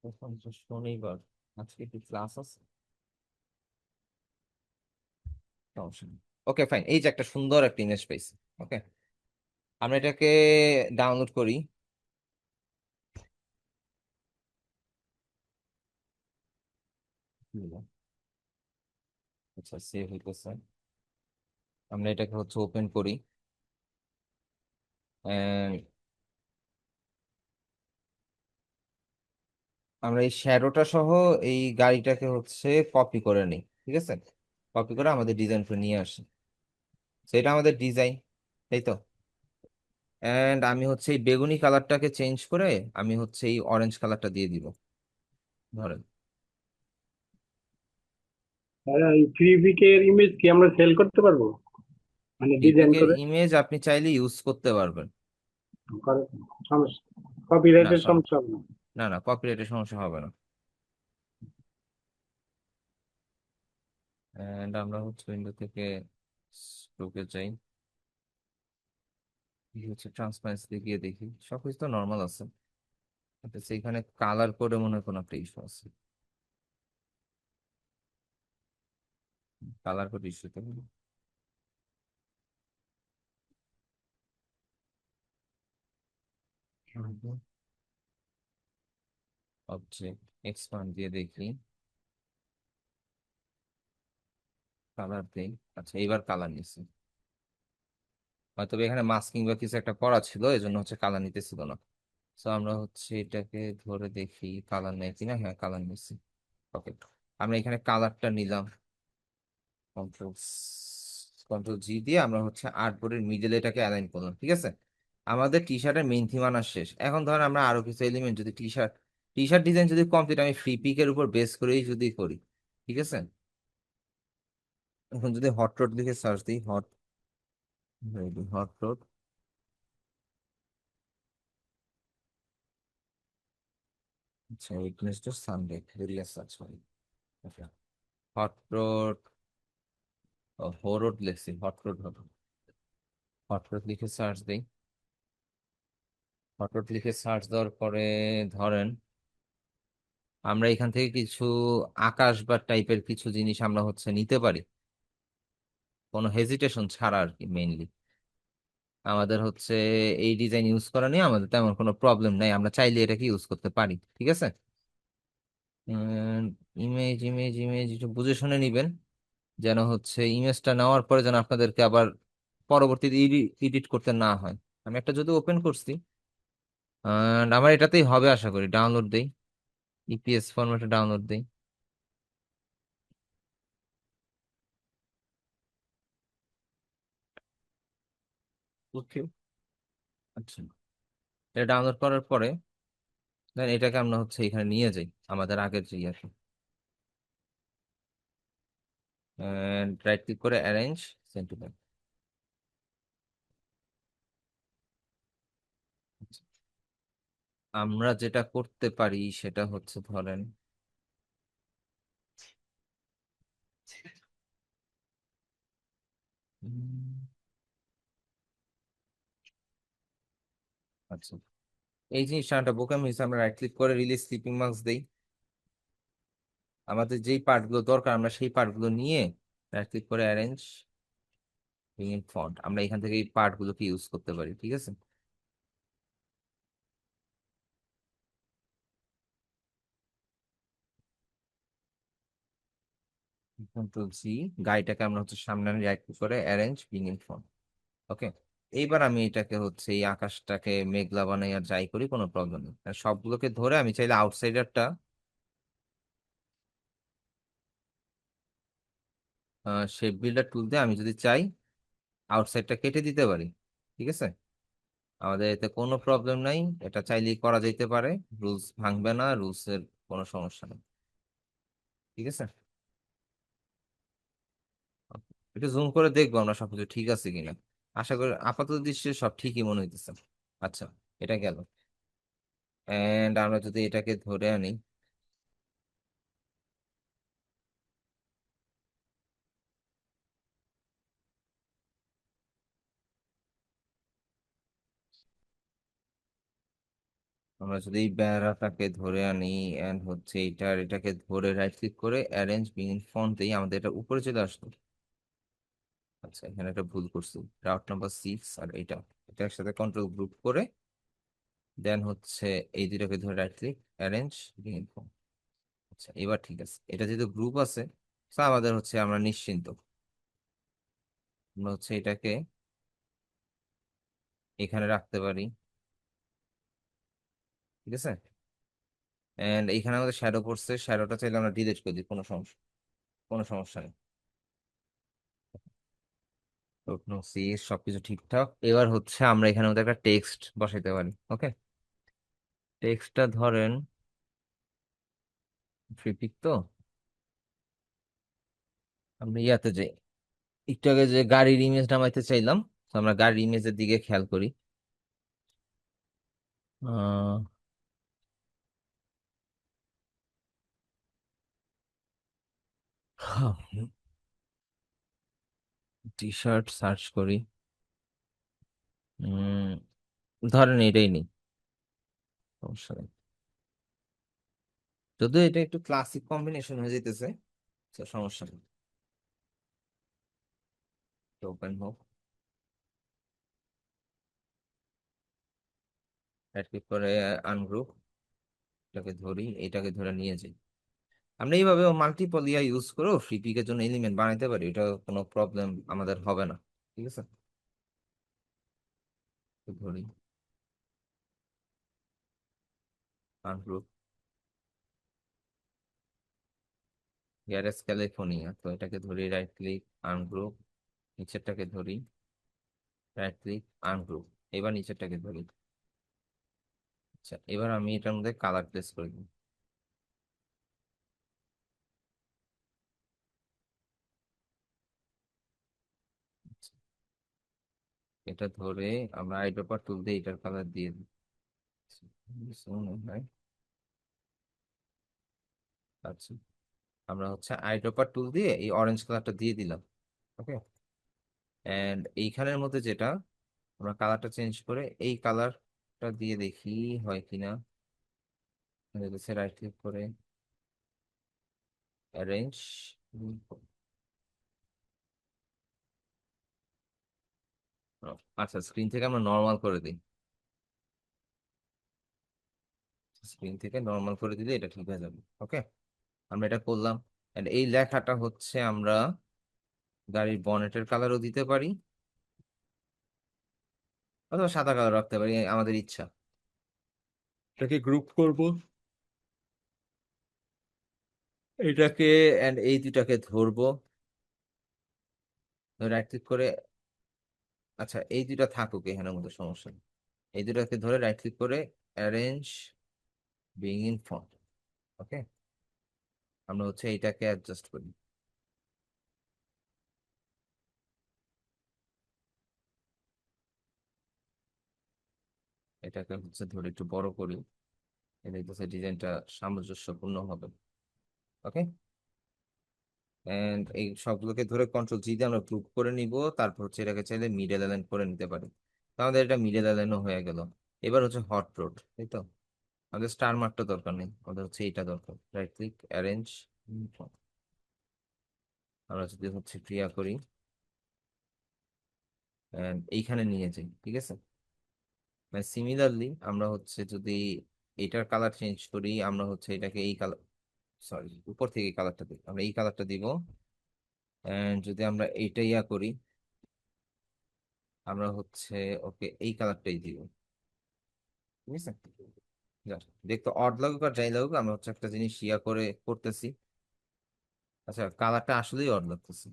A: এখন তো শনিবার, আজকে কি ক্লাস আছে? সমস্যা নেই। ওকে ফাইন, এই যে একটা সুন্দর একটা ইমেজ পেয়েছি। ওকে, আমরা এটাকে ডাউনলোড করি। আচ্ছা, সেভ হইতেছে, আমরা এটাকে হচ্ছে ওপেন করি, and আমরা এই শ্যাডোটা সহ এই গাড়িটাকে হচ্ছে কপি করে নিই, ঠিক আছে, কপি করে আমাদের ডিজাইন করে নিয়ে আসি। সেটা আমাদের ডিজাইন, তাই তো। এন্ড আমি হচ্ছে এই বেগুনি কালারটাকে চেঞ্জ করে আমি হচ্ছে এই অরেঞ্জ কালারটা দিয়ে দিব, ধরেন।
E: ভাইয়া, এই ফ্রি পিকের ইমেজ কি আমরা সেল করতে পারবো? মানে ডিজাইন
A: ফ্রিপিকের
E: করে
A: ইমেজ আপনি চাইলে ইউজ করতে পারবেন।
E: করে সমস্যা,
A: না
E: কপিরাইটের সমস্যা হবে না।
A: না কপিরাইটের সমস্যা হবে না। এন্ড আমরা হচ্ছে উইন্ডো থেকে স্ট্রোকে যাই, এই হচ্ছে ট্রান্সপারেন্সি গিয়ে দেখি সবকিছু তো নর্মাল আছে। এখানে কালার করে মনে হয় কোনো একটা ইস্যু আছে, কালার কোড ইস্যু তো অবজেক্ট এক্সপান্ড দিয়ে দেখি, কালার দেই। আচ্ছা এইবার কালার নিচ্ছে, হয়তো এখানে মাস্কিং বা কিছু একটা করা ছিল, এই জন্য হচ্ছে কালার নিতেছিল না। তো আমরা হচ্ছে এটাকে ধরে দেখি কালার নেই কিনা। হ্যাঁ কালার নিচ্ছি। ওকে, আমরা এখানে কালারটা নিলাম, কন্ট্রোল কন্ট্রোল জি দিয়ে আমরা হচ্ছে আর্টবোর্ডের মিডলে এটাকে অ্যালাইন করলাম। ঠিক আছে, আমাদের টি শার্টের মেইন থিম আনা শেষ। এখন ধরেন আমরা আরো কিছু এলিমেন্ট যদি টি শার্ট ডিজাইন যদি কমপ্লিট আমি ফ্রি পিকের উপর বেস করেই যদি করি, ঠিক আছে। এখন যদি হট রোড লিখে সার্চ দিই, হট রোড, আচ্ছা উইকনেস টু সানডে রিলিয়াস সার্চ করি। হট রোড, হো রোড লিখছি, হট রোড হবে। হট রোড লিখে সার্চ দিই, হট রোড লিখে সার্চ দেওয়ার পরে ধরেন আমরা এখান থেকে কিছু আকাশ বা টাইপের কিছু জিনিস আমরা হচ্ছে নিতে পারি, কোনো হেজিটেশন ছাড়া আর কি। মেইনলি আমাদের হচ্ছে এই ডিজাইন ইউজ করা নিয়ে আমাদের তেমন কোনো প্রবলেম নাই, আমরা চাইলে এটাকে ইউজ করতে পারি। ঠিক আছে, ইমেজ ইমেজ ইমেজ একটু বুঝে শুনে নিবেন, যেন হচ্ছে ইমেজটা নেওয়ার পরে যেন আপনাদেরকে আবার পরবর্তীতে এডিট করতে না হয়। আমি একটা যদি ওপেন করছি, আমার এটাতেই হবে আশা করি। ডাউনলোড দেই, ইপিএস ফরম্যাটে ডাউনলোড দেই। ওকে, আচ্ছা এটা ডাউনলোড করার পরে দেন এটাকে আমরা হচ্ছে এখানে নিয়ে যাই আমাদের আগের যে ইয়াতে, রাইট ক্লিক করে অ্যারেঞ্জ, সেন্ড টু ব্যাক। আমরা যেটা করতে পারি সেটা হচ্ছে ধরেন আচ্ছা এই জিনিসটা একটা বোকামি হয়েছে, আমরা রাইট ক্লিক করে রিলিজ স্লিপিং মার্কস দেই। আমাদের যেই পার্টগুলো দরকার আমরা সেই পার্টগুলো নিয়ে রাইট ক্লিক করে অ্যারেঞ্জ ইন ফন্ট, আমরা এখান থেকে এই পার্টগুলোকে ইউজ করতে পারি। ঠিক আছে, কন্ট্রোল সি, গাড়িটাকে আমরা হচ্ছে সামনে রাইট ক্লিক করে অ্যারেঞ্জ ইন ফন্ট। ওকে, এইবার আমি এটাকে হচ্ছে এই আকাশটাকে মেঘলা বানাই আর যাই করি কোনো প্রবলেম নেই। আর সবগুলোকে ধরে আমি চাইলে আউটসাইডারটা শেপ বিল্ডার টুল দিয়ে আমি যদি চাই আউটসাইডটা কেটে দিতে পারি। ঠিক আছে, আমাদের এতে কোনো প্রবলেম নাই, এটা চাইলেই করা যেতে পারে, রুলস ভাঙবে না, রুলস এর কোনো সমস্যা নেই। ঠিক আছে, একটু জুম করে দেখবো আমরা সবকিছু ঠিক আছে কিনা। আশা করি আপাতত দৃষ্টিতে সব ঠিকই মনে হইতেছে। আচ্ছা এটা গেল, এন্ড আমরা যদি এটাকে ধরে আনি, আমরা যদি এই বেড়াটাকে ধরে আনি এন্ড হচ্ছে এটাকে ধরে রাইট ক্লিক করে অ্যারেঞ্জ বিগিন ফন্ট দিই, আমাদের এটা উপরে চলে আসতো। আচ্ছা এখানে একটা ভুল করছি, রাউট নাম্বার 6 আর এটা একসাথে কন্ট্রোল গ্রুপ করে দেন হচ্ছে এই দুটাকে ধরে right click arrange begin font. আচ্ছা এবার ঠিক আছে, এটা যেহেতু গ্রুপ আছে তো আমাদের হচ্ছে আমরা নিশ্চিন্ত। আমরা হচ্ছে এটাকে এখানে রাখতে পারি। ঠিক আছে, এন্ড এখানে আমাদের শ্যাডো পড়ছে, শ্যাডোটা চাইলে আমরা ডিলিট করে দিই, কোনো সমস্যা নেই। সি সবকিছু ঠিকঠাক। এবার হচ্ছে আমরা এখানে মধ্যে একটা টেক্সট বসাইতে পারি। ওকে, টেক্সটটা ধরেন ফ্রি পিক, তো আমরা ইয়াতে যাই, একটু আগে যে গাড়ির ইমেজ নামাইতে চাইলাম, তো আমরা গাড়ির ইমেজের দিকে খেয়াল করি। টি শার্ট সার্চ করি। উম, ধরেন এটাই নেই, সমস্যা নেই। যদিও এটা একটু ক্লাসিক কম্বিনেশন হয়ে যেতেছে, তো সমস্যা নেই। ওপেন হোক, রাইট ক্লিক করে আনগ্রুপ, এটাকে ধরি, এটাকে ধরে নিয়ে যাই। আমরা এইভাবে মাল্টিপল ইয়া ইউজ করেও ফ্রি পিকের জন্য এলিমেন্ট বানাইতে পারি, এটা কোনো প্রবলেম আমাদের হবে না। ঠিক আছে, তো ধরি আনগ্রুপ, গ্যারেজ ক্যালিফোর্নিয়া, তো এটাকে ধরি, রাইট ক্লিক আনগ্রুপ, নিচেরটাকে ধরি, রাইট ক্লিক আনগ্রুপ, এবার নিচেরটাকে ধরি। আচ্ছা, এবার আমি এটার মধ্যে কালার প্লেস করে দিই। আচ্ছা, এটা ধরে আমরা আইড্রপার টুল দিয়ে এটার কালার দিয়ে দিই। আচ্ছা, মনে হয়। আচ্ছা, আমরা হচ্ছে আইড্রপার টুল দিয়ে এই অরেঞ্জ কালারটা দিয়ে দিলাম। ওকে, এন্ড এইখানের মধ্যে যেটা আমরা কালারটা চেঞ্জ করে এই কালারটা দিয়ে দেখি হয় কিনা। রাইট ক্লিক করে অ্যারেঞ্জ, আচ্ছা স্ক্রিন থেকে আমরা নর্মাল করে দিই। স্ক্রিন থেকে নর্মাল করে দিলে এটা ঠিক হয়ে যাবে। ওকে, আমরা এটা করলাম। এন্ড এই লেখাটা হচ্ছে আমরা গাড়ির বনেটের কালারও দিতে পারি, অথবা সাদা কালার রাখতে পারি, আমাদের ইচ্ছা। এটাকে গ্রুপ করব, এটাকে এন্ড এই দুটাকে ধরবো, রাইট ক্লিক করে, আচ্ছা এই দুটা থাকুক এখানের মধ্যে, সমস্যা নেই। এই দুটাকে ধরে রাইট ক্লিক করে arrange bring in font. Okay, আমরা হচ্ছে এইটাকে অ্যাডজাস্ট করি। এটাকে হচ্ছে ধরে একটু বড় করি, এটা হচ্ছে ডিজাইনটা সামঞ্জস্যপূর্ণ হবে। ওকে, এন্ড এই সবগুলোকে ধরে কন্ট্রোল জি দিয়ে আমরা গ্রুপ করে নিব, তারপর হচ্ছে এটাকে চাইলে মিডল অ্যালাইন করে নিতে পারি। তো আমাদের এটা মিডল অ্যালাইনও হয়ে গেল। এবার হচ্ছে হট রোড, তাই তো? আমাদের স্টার মার্কটা দরকার নেই, আমাদের হচ্ছে এইটা দরকার। রাইট ক্লিক অ্যারেঞ্জ, আমরা যদি হচ্ছে ক্রিয়া করি and এইখানে নিয়ে যাই, ঠিক আছে? মানে সিমিলারলি আমরা হচ্ছে যদি এটার কালার চেঞ্জ করি, আমরা হচ্ছে এটাকে এই কালার, সরি উপর থেকে এই কালারটা দিই, আমরা এই কালারটা দিব। এন্ড যদি আমরা এইটা ইয়া করি, আমরা হচ্ছে ওকে এই কালারটাই দিব। ঠিক আছে, যাক, দেখতে অড লাগুক আর যাই লাগুক, আমরা হচ্ছে একটা জিনিস ইয়া করে করতেছি। আচ্ছা, কালারটা আসলেই অড লাগতেছে।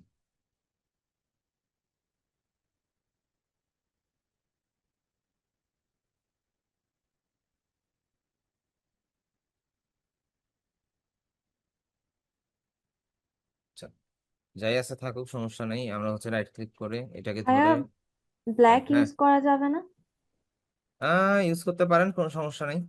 A: আচ্ছা, যাই আছে থাকুক, সমস্যা নেই। আমরা হচ্ছে রাইট ক্লিক করে এটাকে
F: ভাইয়া,
A: ধরে,
F: ব্ল্যাক
A: হ্যাঁ
F: ইউজ করা যাবে না?
A: ইউজ করতে পারেন, কোনো সমস্যা নেই।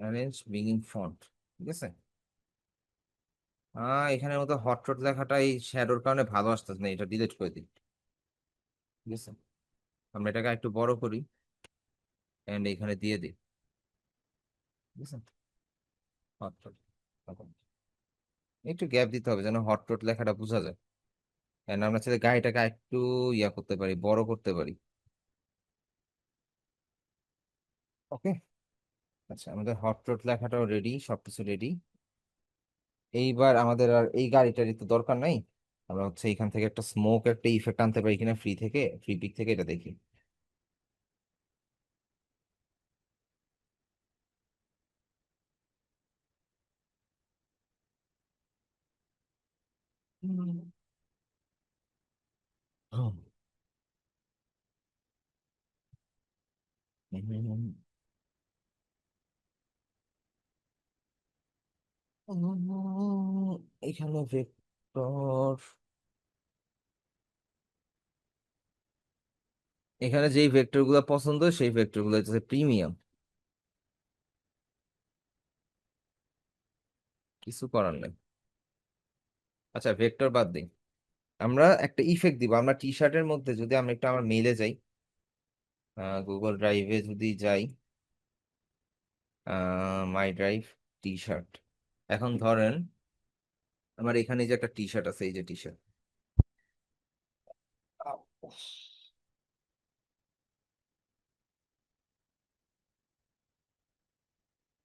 A: অ্যারেঞ্জ বিগিং ফন্ট, ঠিক আছে। এখানের মধ্যে হট রড লেখাটা এই শ্যাডোর কারণে ভালো আসতেছে না, এটা ডিলিট করে দিই। ঠিক আছে, আমরা এটাকে একটু বড় করি এন্ড এখানে দিয়ে দিই। ঠিক আছে, হট রড, একটু গ্যাপ দিতে হবে যেন হট রড লেখাটা বোঝা যায়। এন্ড আমরা চাইলে গাড়িটাকে একটু ইয়া করতে পারি, বড় করতে পারি। ওকে, আচ্ছা আমাদের হট রড লেখাটাও রেডি, সবকিছু রেডি। এইবার আমাদের আর এই গাড়িটারই তো দরকার নাই, আমরা হচ্ছে এখান থেকে একটা স্মোক একটা ইফেক্ট আনতে পারি কিনা ফ্রি থেকে, ফ্রি পিক থেকে, এটা দেখি। হুম। হুম, হুম, হুম, হুম। এখানে ভেক্টর, এখানে যেই ভেক্টর গুলো পছন্দ সেই ভেক্টর গুলো হচ্ছে প্রিমিয়াম, কিছু করার নেই। আচ্ছা ভেক্টর বাদ দিই, আমরা একটা ইফেক্ট দিব। আমরা টি শার্টের মধ্যে যদি আমরা একটু আমার মেইলে যাই, গুগল ড্রাইভে যদি যাই, মাই ড্রাইভ, টি শার্ট। এখন ধরেন আমার এখানে যে একটা টি শার্ট আছে, এই যে টি শার্ট,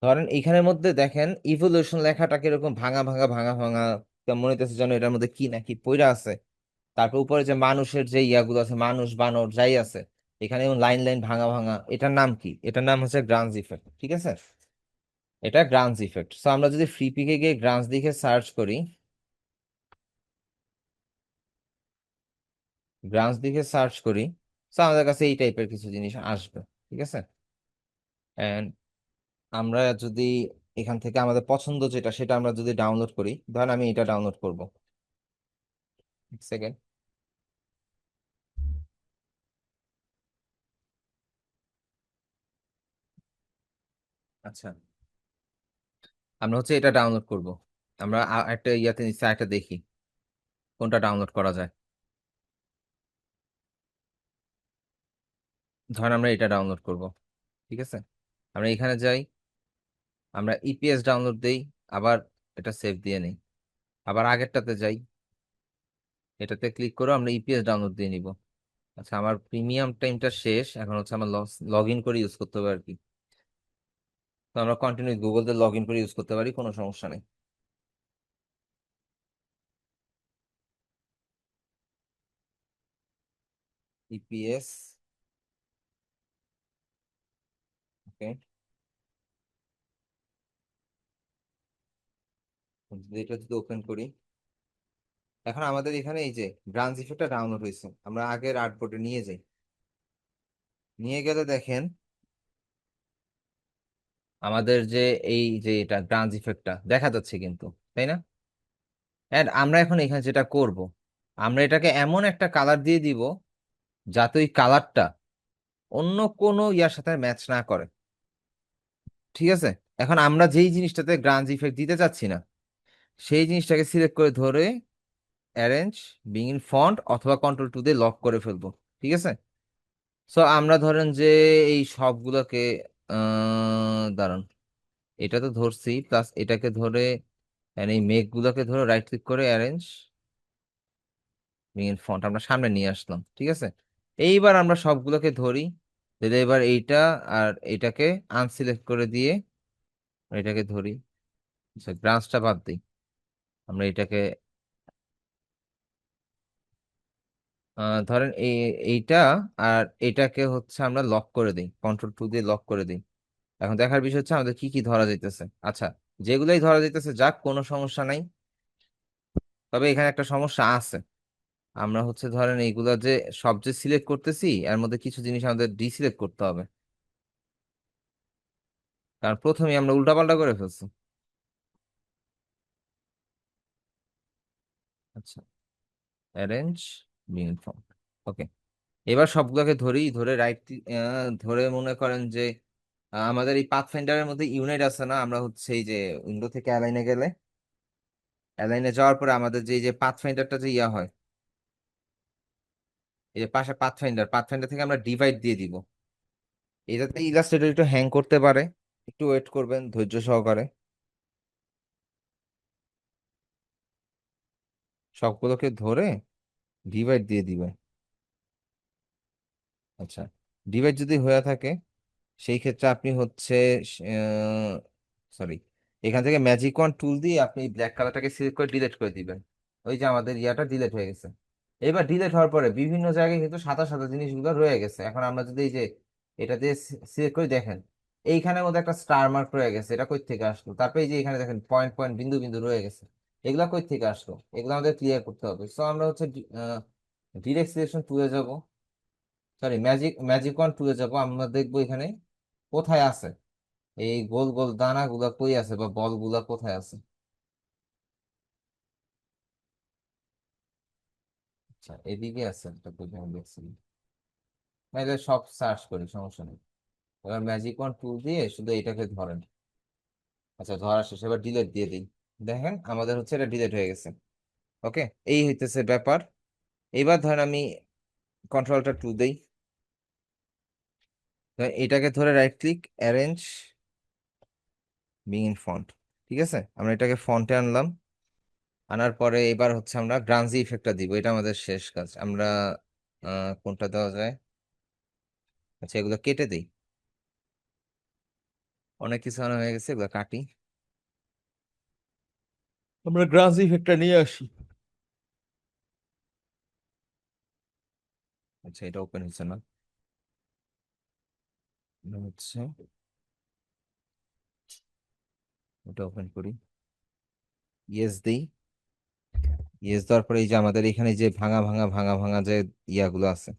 A: ধরেন এইখানের মধ্যে দেখেন ইভলিউশন লেখাটা কিরকম ভাঙা ভাঙা ভাঙা ভাঙা, মনে হইতেছে যেন এটার মধ্যে কি নাকি পইড়া আছে। তারপর উপরে যে মানুষের যে ইয়াগুলো আছে, মানুষ বানর যাই আছে, এখানে লাইন লাইন ভাঙা ভাঙা, এটার নাম কি? এটার নাম হচ্ছে গ্রান্স ইফেক্ট, ঠিক আছে? এটা গ্রান্স ইফেক্ট। সো আমরা যদি ফ্রি পিকে গিয়ে গ্রান্স লিখে সার্চ করি, গ্রান্স লিখে সার্চ করি, সো আমাদের কাছে এই টাইপের কিছু জিনিস আসবে, ঠিক আছে? এন্ড আমরা যদি এখান থেকে আমাদের পছন্দ যেটা সেটা আমরা যদি ডাউনলোড করি, ধরেন আমি এটা ডাউনলোড করব, এক সেকেন্ড। আচ্ছা আমরা হচ্ছে এটা ডাউনলোড করব। আমরা একটা ইয়াতে নিচে একটা দেখি কোনটা ডাউনলোড করা যায়। ধরেন আমরা এটা ডাউনলোড করব, ঠিক আছে? আমরা এখানে যাই, আমরা ইপিএস ডাউনলোড দেই, আবার এটা সেভ দিয়ে নেই, আবার আগেরটাতে যাই, এটাতে ক্লিক করে আমরা ইপিএস ডাউনলোড দিয়ে নিব। আচ্ছা আমার প্রিমিয়াম টাইমটা শেষ, এখন হচ্ছে আমার লগ ইন করে ইউজ করতে হবে আর কি। তো আমরা কন্টিনিউ গুগল দিয়ে লগ ইন করে ইউজ করতে পারি, কোনো সমস্যা নেই। ইপিএস, ওকে, এটা যদি ওপেন করি, এখন আমাদের এখানে এই যে ব্রাঞ্চ ইফেক্টটা ডাউনলোড হয়েছে, আমরা আগের আর্টবোর্ডে নিয়ে যাই, নিয়ে গেলে দেখেন আমাদের যে এই যে এটা ব্রাঞ্চ ইফেক্টটা দেখা যাচ্ছে কিন্তু, তাই না? এন্ড আমরা এখন এখানে যেটা করব, আমরা এটাকে এমন একটা কালার দিয়ে দিব যাতে ওই কালারটা অন্য কোনো ইয়ার সাথে ম্যাচ না করে, ঠিক আছে? এখন আমরা যেই জিনিসটাতে গ্রাঞ্জ ইফেক্ট দিতে চাচ্ছি না, সেই জিনিসটাকে সিলেক্ট করে ধরে অ্যারেঞ্জ, বিং ইন ফন্ট অথবা কন্ট্রোল 2 দিয়ে লক করে ফেলবো, ঠিক আছে? সো আমরা ধরেন যে এই সবগুলোকে দাঁড়ান, এটা তো ধরছি, প্লাস এটাকে ধরে and এই মেঘগুলোকে ধরে রাইট ক্লিক করে অ্যারেঞ্জ, বিং ইন ফন্ট আমরা সামনে নিয়ে আসলাম, ঠিক আছে? এইবার আমরা সবগুলোকে ধরি, দিলে এবার এইটা আর এটাকে আনসিলেক্ট করে দিয়ে এটাকে ধরি। আচ্ছা ব্রাঞ্চটা বাদ দিই, আমরা এটাকে ধরেন এইটা আর এটাকে হচ্ছে আমরা লক করে দিই, কন্ট্রোল 2 দিয়ে লক করে দিই। এখন দেখার বিষয় হচ্ছে আমাদের কি কি ধরা যাইতেছে। আচ্ছা যেগুলাই ধরা যাইতেছে যাক, কোনো সমস্যা নাই, তবে এখানে একটা সমস্যা আছে। আমরা হচ্ছে ধরেন এইগুলা যে সব যে সিলেক্ট করতেছি এর মধ্যে কিছু জিনিস আমাদের ডিসিলেক্ট করতে হবে, কারণ প্রথমে আমরা উল্টাপাল্টা করে ফেলছি। আচ্ছা অ্যারেঞ্জ, বিং ফন্ট, ওকে। এবার সবগুলোকে ধরি, ধরে রাইট ধরে মনে করেন যে আমাদের এই পাথ ফাইন্ডারের মধ্যে ইউনাইট আছে না, আমরা হচ্ছে এই যে উইন্ডো থেকে অ্যালাইনে গেলে, অ্যালাইনে যাওয়ার পরে আমাদের যে এই যে পাথ ফাইন্ডারটা যে ইয়া হয়, এই যে পাশে পাথ ফাইন্ডার, পাথ ফাইন্ডার থেকে আমরা ডিভাইড দিয়ে দিব। এটাতে ইলাস্ট্রেটর একটু হ্যাং করতে পারে, একটু ওয়েট করবেন ধৈর্য সহকারে, সবগুলোকে ধরে ডিভাইড দিয়ে দিবে। আচ্ছা ডিভাইড যদি হয়ে থাকে সেই ক্ষেত্রে আপনি হচ্ছে সরি, এখান থেকে ম্যাজিক ওয়ান টুল দিয়ে আপনি ব্ল্যাক কালারটাকে সিলেক্ট করে ডিলিট করে দিবেন। ওই যে আমাদের ইয়াটা ডিলিট হয়ে গেছে। এবার ডিলিট হওয়ার পরে বিভিন্ন জায়গায় কিন্তু সাদা সাদা জিনিসগুলো রয়ে গেছে। এখন আমরা যদি এই যে এটা দিয়ে সিলেক্ট করে দেখেন, এইখানের মধ্যে একটা স্টার মার্ক রয়ে গেছে, এটা কই থেকে আসলো? তারপরে এই যে এখানে দেখেন পয়েন্ট পয়েন্ট বিন্দু বিন্দু রয়ে গেছে, এগুলা কই থেকে আসলো? এগুলো আমাদের ক্লিয়ার করতে হবে। সো আমরা হচ্ছে ডিরেক্ট সিলেকশন টুলে যাব, সরি ম্যাজিক ওয়ান টুলে যাব, আমরা দেখবো এখানে কোথায় আছে এই গোল গোল দানা গুলা, কই আছে বা বল গুলা কোথায় আছে। আচ্ছা এদিকে আছে একটা বুঝে আমি দেখছি, নাহলে সব সার্চ করি, সমস্যা নেই। এবার ম্যাজিক ওয়ান টুল দিয়ে শুধু এটাকে ধরেন। আচ্ছা ধরা শেষ, এবার ডিলেট দিয়ে দিই। দেখেন আমাদের হচ্ছে এটা ডিলেট হয়ে গেছে। ওকে, এই হইতেছে ব্যাপার। এইবার ধরেন আমি কন্ট্রোলটা টু দেই, এটাকে ধরে right click, arrange bring in font. ঠিক আছে, আমরা এটাকে ফন্টে আনলাম। আনার পরে এবার হচ্ছে আমরা গ্রানজি ইফেক্টটা দিব, এটা আমাদের শেষ কাজ। আমরা কোনটা দেওয়া যায়? আচ্ছা এগুলো কেটে দিই, অনেক কিছু আনা হয়ে গেছে, এগুলো কাটি। আমরা গ্রানজি ইফেক্টটা নিয়ে আসি। আচ্ছা এটা ওপেন হচ্ছে না, এটা হচ্ছে, ওটা ওপেন করি, ইয়েস দিই। ইয়েস দেওয়ার পরে এই যে আমাদের এখানে যে ভাঙা ভাঙা ভাঙা ভাঙা যে ইয়াগুলো আছে,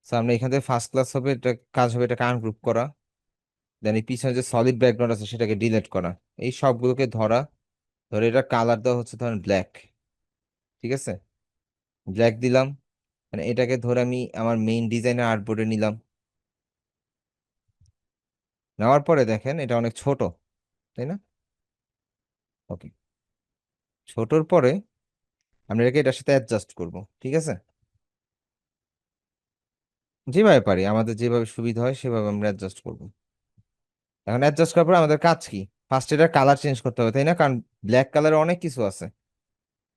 A: তো আমরা এখান থেকে ফার্স্ট ক্লাস হবে, এটা কাজ হবে এটাকে আনগ্রুপ করা, দেন এই পিছনে যে সলিড ব্যাকগ্রাউন্ড আছে সেটাকে ডিলিট করা, এই সবগুলোকে ধরা। ধরে এটা কালার দেওয়া হচ্ছে ধরেন ব্ল্যাক। ঠিক আছে, ব্ল্যাক দিলাম, মানে এটাকে ধরে আমি আমার মেইন ডিজাইনের আর্টবোর্ডে নিলাম। নেওয়ার পরে দেখেন এটা অনেক ছোট, তাই না? ওকে, ছোটর পরে আমরা এটাকে এটার সাথে অ্যাডজাস্ট করব। ঠিক আছে, যেভাবে পারি, আমাদের যেভাবে সুবিধা হয় সেভাবে আমরা অ্যাডজাস্ট করব। এখন অ্যাডজাস্ট করার পর আমাদের কাজ কি? ফার্স্ট এটার কালার চেঞ্জ করতে হবে, তাই না? কারণ ব্ল্যাক কালারে অনেক কিছু আছে।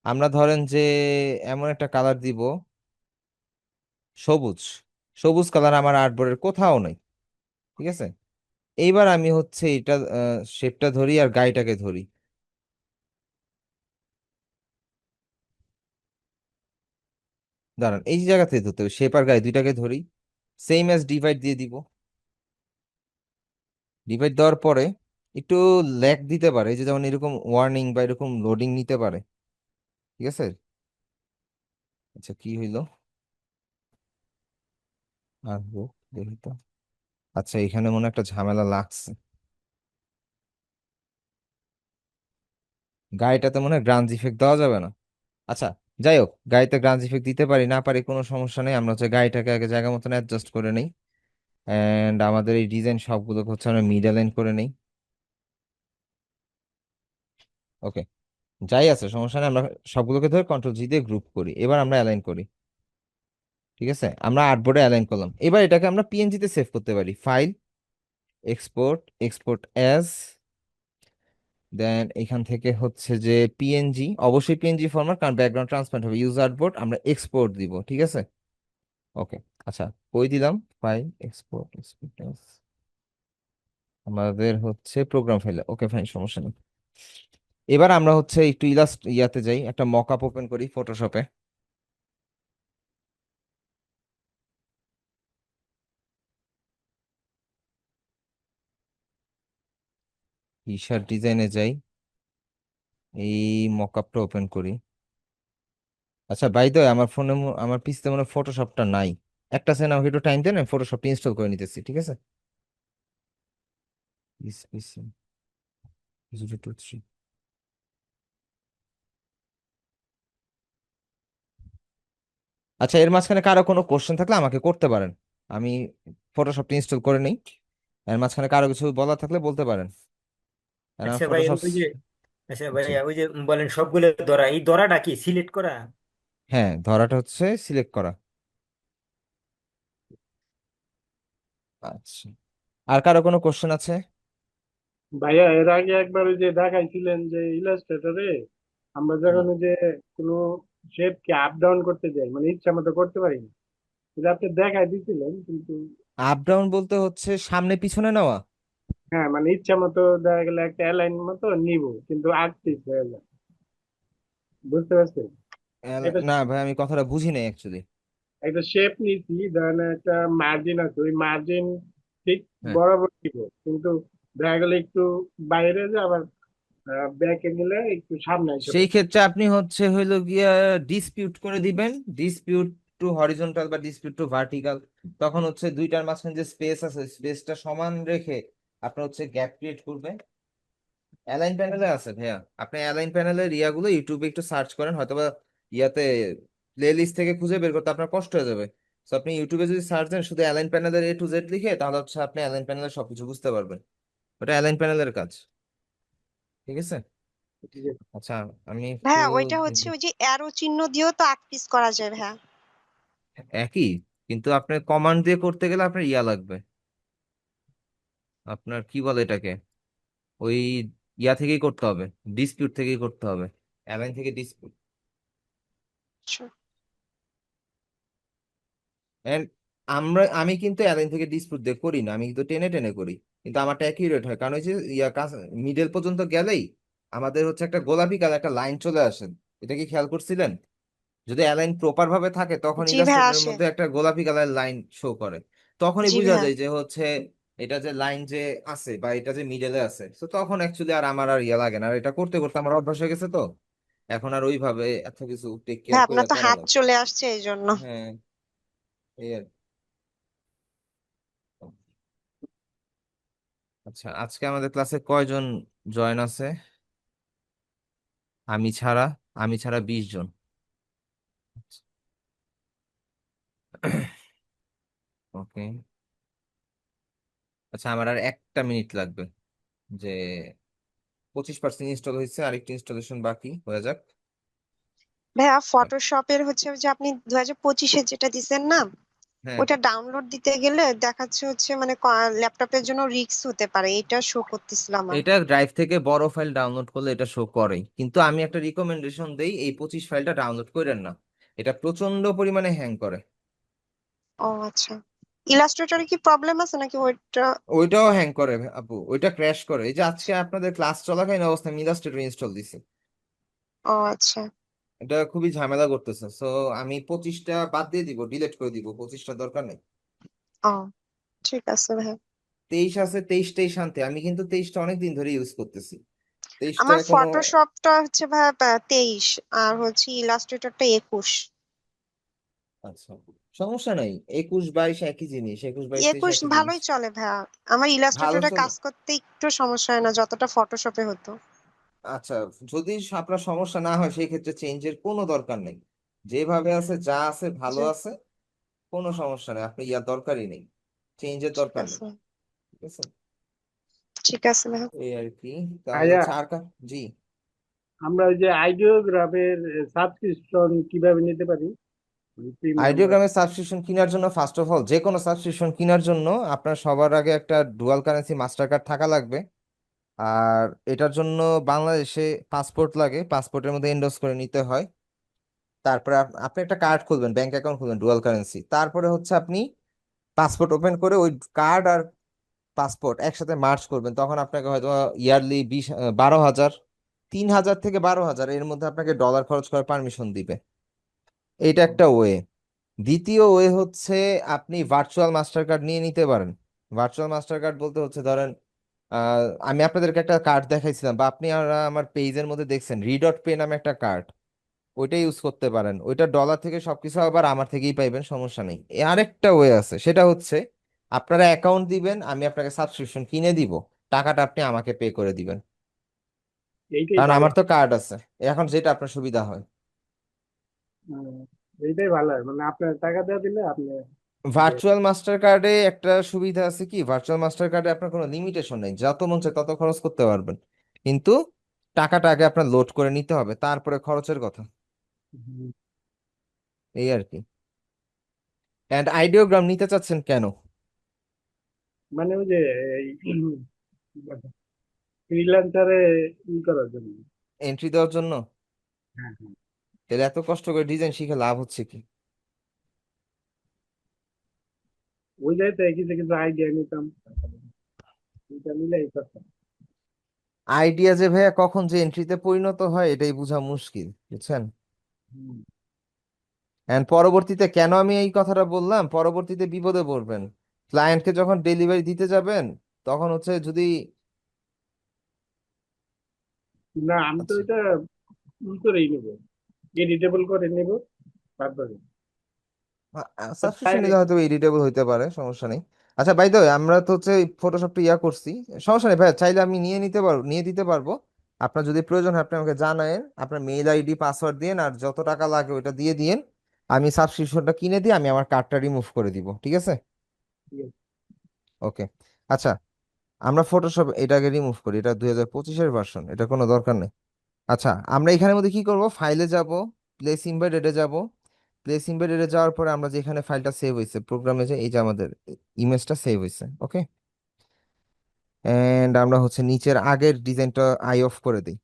A: আমরা ধরেন যে এমন একটা কালার দিব, সবুজ। সবুজ কালার আমার আর্টবোর্ডের কোথাও নেই। ঠিক আছে, এইবার আমি হচ্ছে এটা শেপটা ধরি আর গাইটাকে ধরি। দাঁড়ান, এই জায়গা থেকে ধরতে হবে, শেপ আর গাই দুইটাকে ধরি। সেম অ্যাজ ডিভাইড দিয়ে দিব। ডিভাইড দেওয়ার পরে একটু ল্যাগ দিতে পারে, এই যে যেমন এরকম ওয়ার্নিং বা এরকম লোডিং নিতে পারে। ঠিক আছে, আচ্ছা কি হইলো আসবো, দেখি তো। আচ্ছা এখানে মনে হয় একটা ঝামেলা লাগছে, গাড়িটাতে মনে হয় গ্রাঞ্জ ইফেক্ট দেওয়া যাবে না। আচ্ছা যাই হোক, গাড়িতে গ্রাঞ্জ ইফেক্ট দিতে পারি না পারি কোনো সমস্যা নেই, আমরা হচ্ছে গাড়িটাকে আগে জায়গা মতন অ্যাডজাস্ট করে নেই। এন্ড আমাদের এই ডিজাইন সবগুলোকে হচ্ছে আমরা মিডল লাইন করে নেই। ওকে, যাই আছে সমস্যা নেই, আমরা সবগুলোকে ধরে কন্ট্রোল জি দিয়ে গ্রুপ করি, এবার আমরা অ্যালাইন করি। ঠিক আছে, আমরা আর্টবোর্ডে অ্যালাইন করলাম, এবার এটাকে আমরা পিএনজি তে সেভ করতে পারি। ফাইল, এক্সপোর্ট, এক্সপোর্ট অ্যাজ, দেন এখান থেকে হচ্ছে যে পিএনজি, অবশ্যই পিএনজি ফরম্যাট, কারণ ব্যাকগ্রাউন্ড ট্রান্সপারেন্ট হবে। ইউজ আর্টবোর্ড, আমরা এক্সপোর্ট দিব। ঠিক আছে, ওকে। আচ্ছা ওই দিলাম, ফাইল, এক্সপোর্ট, এক্সপোর্ট অ্যাজ, আমাদের হচ্ছে প্রোগ্রাম ফাইলে। ওকে ফাইন, সমস্যা নেই। এবার আমরা হচ্ছে একটু ইয়াতে যাই, একটা মকআপ ওপেন করি ফটোশপে। টি শার্ট ডিজাইনে যাই, এই মকআপটা ওপেন করি। আচ্ছা বাই দ্য ওয়ে, আমার ফোনে আমার পিসিতে মনে ফটোশপটা নাই। একটা সেকেন্ড আমাকে একটু টাইম দেন, আমি ফটোশপটা ইনস্টল করে নিতেছি। ঠিক আছে, পিসি 023। আচ্ছা এর মাঝখানে কারো কোনো কোশ্চেন থাকলে আমাকে করতে পারেন, আমি ফটোশপটা ইনস্টল করে নেই। এর মাঝখানে কারো কিছু বলার থাকলে বলতে পারেন। আর আমার
E: আচ্ছা ভাই,
A: ফটোশপ,
E: ওই যে আচ্ছা
A: জি,
E: ভাইয়া, ওই যে বলেন সবগুলো ধরা, এই ধরাটা কি সিলেক্ট করা?
A: হ্যাঁ ধরাটা হচ্ছে সিলেক্ট করা। আচ্ছা, আর কারো কোনো কোশ্চেন আছে?
E: ভাইয়া এর আগে একবার ওই যে দেখাইছিলেন যে ইলাস্ট্রেটরে আমরা
A: হুম,
E: যখন ওই যে কোনো শেপকে আপ ডাউন করতে যাই, মানে ইচ্ছা মতো করতে পারি না, এটা আপনি দেখাই দিছিলেন কিন্তু।
A: আপ ডাউন বলতে হচ্ছে সামনে পিছনে নেওয়া?
E: হ্যাঁ, মানে ইচ্ছা মতো দেখা গেলে একটা অ্যালাইন মতো নিব, কিন্তু আটত্রিশ হয়ে যায়। বুঝতে পারছেন? এটা
A: না ভাই, আমি কথাটা বুঝি নাই অ্যাকচুয়ালি।
E: একটা শেপ নিছি, ধরেন একটা মার্জিন আছে, ওই মার্জিন ঠিক
A: হ্যাঁ,
E: বরাবর দিব, কিন্তু দেখা গেলে একটু বাইরে যে আবার ব্যাকে নিলে একটু সামনে এসে
A: সেই
E: পড়ে।
A: ক্ষেত্রে আপনি হচ্ছে হইলো গিয়া ডিসপিউট করে দিবেন, ডিসপিউট টু হরিজন্টাল বা ডিসপিউট টু ভার্টিক্যাল। তখন হচ্ছে দুইটার মাঝখানে যে স্পেস আছে স্পেসটা সমান রেখে আপনার হচ্ছে গ্যাপ ক্রিয়েট করবে। অ্যালাইন প্যানেলে আছে ভাইয়া, আপনি অ্যালাইন প্যানেলের ইয়াগুলো ইউটিউবে একটু সার্চ করেন, হয়তোবা ইয়াতে প্লে লিস্ট থেকে খুঁজে বের করতে আপনার কষ্ট হয়ে যাবে। তো আপনি ইউটিউবে যদি সার্চ দেন শুধু অ্যালাইন প্যানেলের A to Z লিখে, তাহলে হচ্ছে আপনি অ্যালাইন প্যানেলের সবকিছু বুঝতে পারবেন। ওটা অ্যালাইন প্যানেলের কাজ। ঠিক আছে।
E: ঠিক আছে।
A: আচ্ছা, আমি একটু
H: ভাইয়া ওইটা হচ্ছে ওই যে অ্যারো চিহ্ন দিয়েও তো 8 পিস করা যায় ভাইয়া।
A: একই, কিন্তু আপনার কমান্ড দিয়ে করতে গেলে আপনার ইয়া লাগবে, আপনার কি বলে এটাকে, ওই ইয়া থেকেই করতে হবে, ডিসপিউট থেকেই করতে হবে, অ্যালাইন থেকে ডিসপিউট।
H: আচ্ছা।
A: এন্ড আমি কিন্তু অ্যালাইন থেকে ডিসপিউট দিয়ে করি না, আমি কিন্তু টেনে টেনে করি, কিন্তু আমারটা অ্যাকিউরেট হয়, কারণ ওই যে ইয়া কাজ মিডল পর্যন্ত গেলেই আমাদের হচ্ছে একটা গোলাপি কালার একটা লাইন চলে আসে। এটা কি খেয়াল করছিলেন? যদি অ্যালাইন প্রপার ভাবে থাকে তখন
H: জি ভাইয়া
A: ইলাস্ট্রেটরের
H: আসে।
A: মধ্যে একটা গোলাপি কালার লাইন শো করে, তখনই
H: জি
A: বোঝা
H: ভাইয়া।
A: যায় যে হচ্ছে এটা যে লাইন যে আছে বা এটা যে মিডলে আছে। তো তখন অ্যাকচুয়ালি আর আমার আর ইয়া লাগে না, আর এটা করতে করতে আমার অভ্যাস হয়ে গেছে, তো এখন আর ওইভাবে এত কিছু টেক কেয়ার
H: ভাইয়া
A: করে
H: আপনার তো
A: করা
H: হাত
A: লাগে।
H: চলে আসছে এই জন্য।
A: হ্যাঁ, এই আর কি। আচ্ছা, আজকে আমাদের ক্লাসে কয়জন জয়েন আছে? আমি ছাড়া, আমি ছাড়া 20 জন। ওকে। আচ্ছা, আমার আর 1টা মিনিট লাগবে, যে 25% ইনস্টল হয়েছে, আরেকটি ইনস্টলেশন বাকি হয়ে যাক।
H: ভাইয়া ফটোশপের হচ্ছে যে আপনি 2025-এ যেটা দিছেন না,
A: হ্যাঁ,
H: ওটা ডাউনলোড দিতে গেলে দেখাচ্ছে হচ্ছে মানে ল্যাপটপের জন্য রিস্ক হতে পারে, এটা শো করতেছিল আমার।
A: এটা ড্রাইভ থেকে বড় ফাইল ডাউনলোড করলে এটা শো করে, কিন্তু আমি একটা রিকমেন্ডেশন দেই, এই 25 ফাইলটা ডাউনলোড করেন না, এটা প্রচন্ড পরিমাণে হ্যাং করে।
H: ও আচ্ছা, ইলাস্ট্রেটরে কি প্রবলেম আছে নাকি ওইটা?
A: ওইটাও হ্যাং করে আপু, ওইটা ক্র্যাশ করে। এই যে আজকে আপনাদের ক্লাস চলাকালীন অবস্থায় আমি ইলাস্ট্রেটর ইনস্টল দিছি,
H: ও আচ্ছা।
A: এটা খুবই ঝামেলা করতেছে। সো আমি 25টা বাদ দিয়ে দিব, ডিলিট করে দিব, 25টা দরকার নেই।
H: ও ঠিক আছে ভাইয়া।
A: 23 আছে, 23টাই শান্তি, আমি কিন্তু 23টা অনেকদিন ধরে ইউজ করতেছি, 23টা
H: আমার
A: এখনো।
H: ফটোশপটা হচ্ছে ভাইয়া 23 আর হচ্ছে ইলাস্ট্রেটরটা 21।
A: আচ্ছা, সমস্যা নাই, 21 22 একই জিনিস, 21 22 23
H: 21
A: একই জিনিস।
H: ভালোই চলে ভাইয়া, আমার
A: ভালো
H: ইলাস্ট্রেটরে
A: চলে।
H: কাজ করতে একটু সমস্যা হয় না যতটা ফটোশপে হতো।
A: আচ্ছা, যদি আপনার সমস্যা না হয় সেই ক্ষেত্রে চেঞ্জের কোনো দরকার নেই, যেভাবে আছে যা আছে ভালো
H: জি,
A: আছে, কোনো সমস্যা নেই, আপনি ইয়ার দরকারই নেই, চেঞ্জের
H: ঠিক
A: দরকার নেই।
H: আছে।
A: ঠিক আছে,
H: ঠিক আছে ভাইয়া।
A: এই আর কি। তাহলে
E: ভাইয়া
A: হচ্ছে আর জি।
E: আমরা ওই যে আইডিওগ্রাফের সাবস্ক্রিপশন কিভাবে নিতে পারি, প্রিমিয়াম বা?
A: আইডিওগ্রামের সাবস্ক্রিপশন কেনার জন্য ফার্স্ট অফ অল যে কোনো সাবস্ক্রিপশন কেনার জন্য আপনার সবার আগে একটা ডুয়াল কারেন্সি মাস্টার কার্ড থাকা লাগবে। আর এটার জন্য বাংলাদেশে পাসপোর্ট লাগে, পাসপোর্টের মধ্যে এন্ডোর্স করে নিতে হয়। তারপরে আপনি একটা কার্ড খুলবেন, ব্যাংক অ্যাকাউন্ট খুলবেন ডুয়াল কারেন্সি, তারপরে হচ্ছে আপনি পাসপোর্ট ওপেন করে ওই কার্ড আর পাসপোর্ট একসাথে মার্চ করবেন, তখন আপনাকে হয়তো ইয়ারলি 12,000, 3,000 থেকে 12,000 এর মধ্যে আপনাকে ডলার খরচ করার পারমিশন দিবে। এইটা একটা ওয়ে। দ্বিতীয় ওয়ে হচ্ছে আপনি ভার্চুয়াল মাস্টার কার্ড নিয়ে নিতে পারেন। ভার্চুয়াল মাস্টার কার্ড বলতে হচ্ছে ধরেন, আমি আপনাদেরকে একটা কার্ড দেখাইছিলাম, বা আপনি আমার পেজের মধ্যে দেখছেন রিডট পে নামে একটা কার্ড, ওইটা ইউজ করতে পারেন, ওইটা ডলার থেকে সবকিছু আবার আমার থেকেই পাইবেন, সমস্যা নেই। আরেকটা ওয়ে আছে, সেটা হচ্ছে আপনারা অ্যাকাউন্ট দিবেন, আমি আপনাকে সাবস্ক্রিপশন কিনে দিব, টাকাটা আপনি আমাকে পে করে দিবেন,
E: এইটাই
A: কারণ
E: ভালো।
A: আমার তো কার্ড আছে। এখন যেটা আপনার সুবিধা হয়।
E: হ্যাঁ, এইটাই ভালো হয়, মানে আপনার টাকা দেওয়া দিলে আপনি যে।
A: ভার্চুয়াল মাস্টার কার্ডে একটা সুবিধা আছে কি, ভার্চুয়াল মাস্টার কার্ডে আপনার কোনো লিমিটেশন নেই, যত মন চায় তত খরচ করতে পারবেন, কিন্তু টাকাটা আগে আপনার লোড করে নিতে হবে, তারপরে খরচের কথা।
E: হুম,
A: এই আর কি। অ্যান্ড আইডিওগ্রাম নিতে চাচ্ছেন কেন?
E: মানে ওই যে ফ্রিল্যান্সারে করার জন্য।
A: এন্ট্রি দেওয়ার জন্য?
E: হ্যাঁ হ্যাঁ,
A: তাহলে এত কষ্ট করে ডিজাইন শিখে লাভ হচ্ছে কি?
E: ওই জায়গায় কিছু কিছু আইডিয়া নিতাম, এটা মিলাই করতাম।
A: আইডিয়া যে ভাইয়া কখন যে এন্ট্রিতে পরিণত হয় এটাই বোঝা মুশকিল, বুঝছেন?
E: হুম।
A: এন্ড পরবর্তীতে কেন আমি এই কথাটা বললাম, পরবর্তীতে বিপদে পড়বেন, ক্লায়েন্টকে যখন ডেলিভারি দিতে যাবেন তখন হচ্ছে যদি।
E: না আমি তো
A: আচ্ছা,
E: এটা করেই নেবো, এডিটেবল করে নেবো তারপরে
A: সাবস্ক্রিপশন নিলে
E: ডাইরেক্ট।
A: হয়তো এডিটেবল হইতে পারে, সমস্যা নেই। আচ্ছা, বাই দ্য ওয়ে, আমরা তো হচ্ছে ফটোশপটা ইয়া করছি, সমস্যা নেই ভাইয়া, চাইলে আমি নিয়ে নিতে পারবো, নিয়ে দিতে পারবো। আপনার যদি প্রয়োজন হয় আপনি আমাকে জানায়েন, আপনার মেইল আইডি পাসওয়ার্ড দিন, আর যত টাকা লাগে ওইটা দিয়ে দিয়েন, আমি সাবস্ক্রিপশনটা কিনে দিই, আমি আমার কার্ডটা রিমুভ করে দিব, ঠিক আছে?
E: ঠিক আছে।
A: ওকে। আচ্ছা, আমরা ফটোশপ এটাকে রিমুভ করি, এটা 2025-এর ভার্সন, এটা কোনো দরকার নেই। আচ্ছা, আমরা এখানের মধ্যে কি করব, ফাইলে যাব, প্লেস ইমবেডেডে যাব। প্লেস ইমবেডেডে যাওয়ার পরে আমরা যেখানে ফাইলটা সেভ হয়েছে প্রোগ্রামে, যে এই যে আমাদের ইমেজটা সেভ হয়েছে, ওকে। এন্ড আমরা হচ্ছে নিচের আগের ডিজাইনটা আই অফ করে দিই।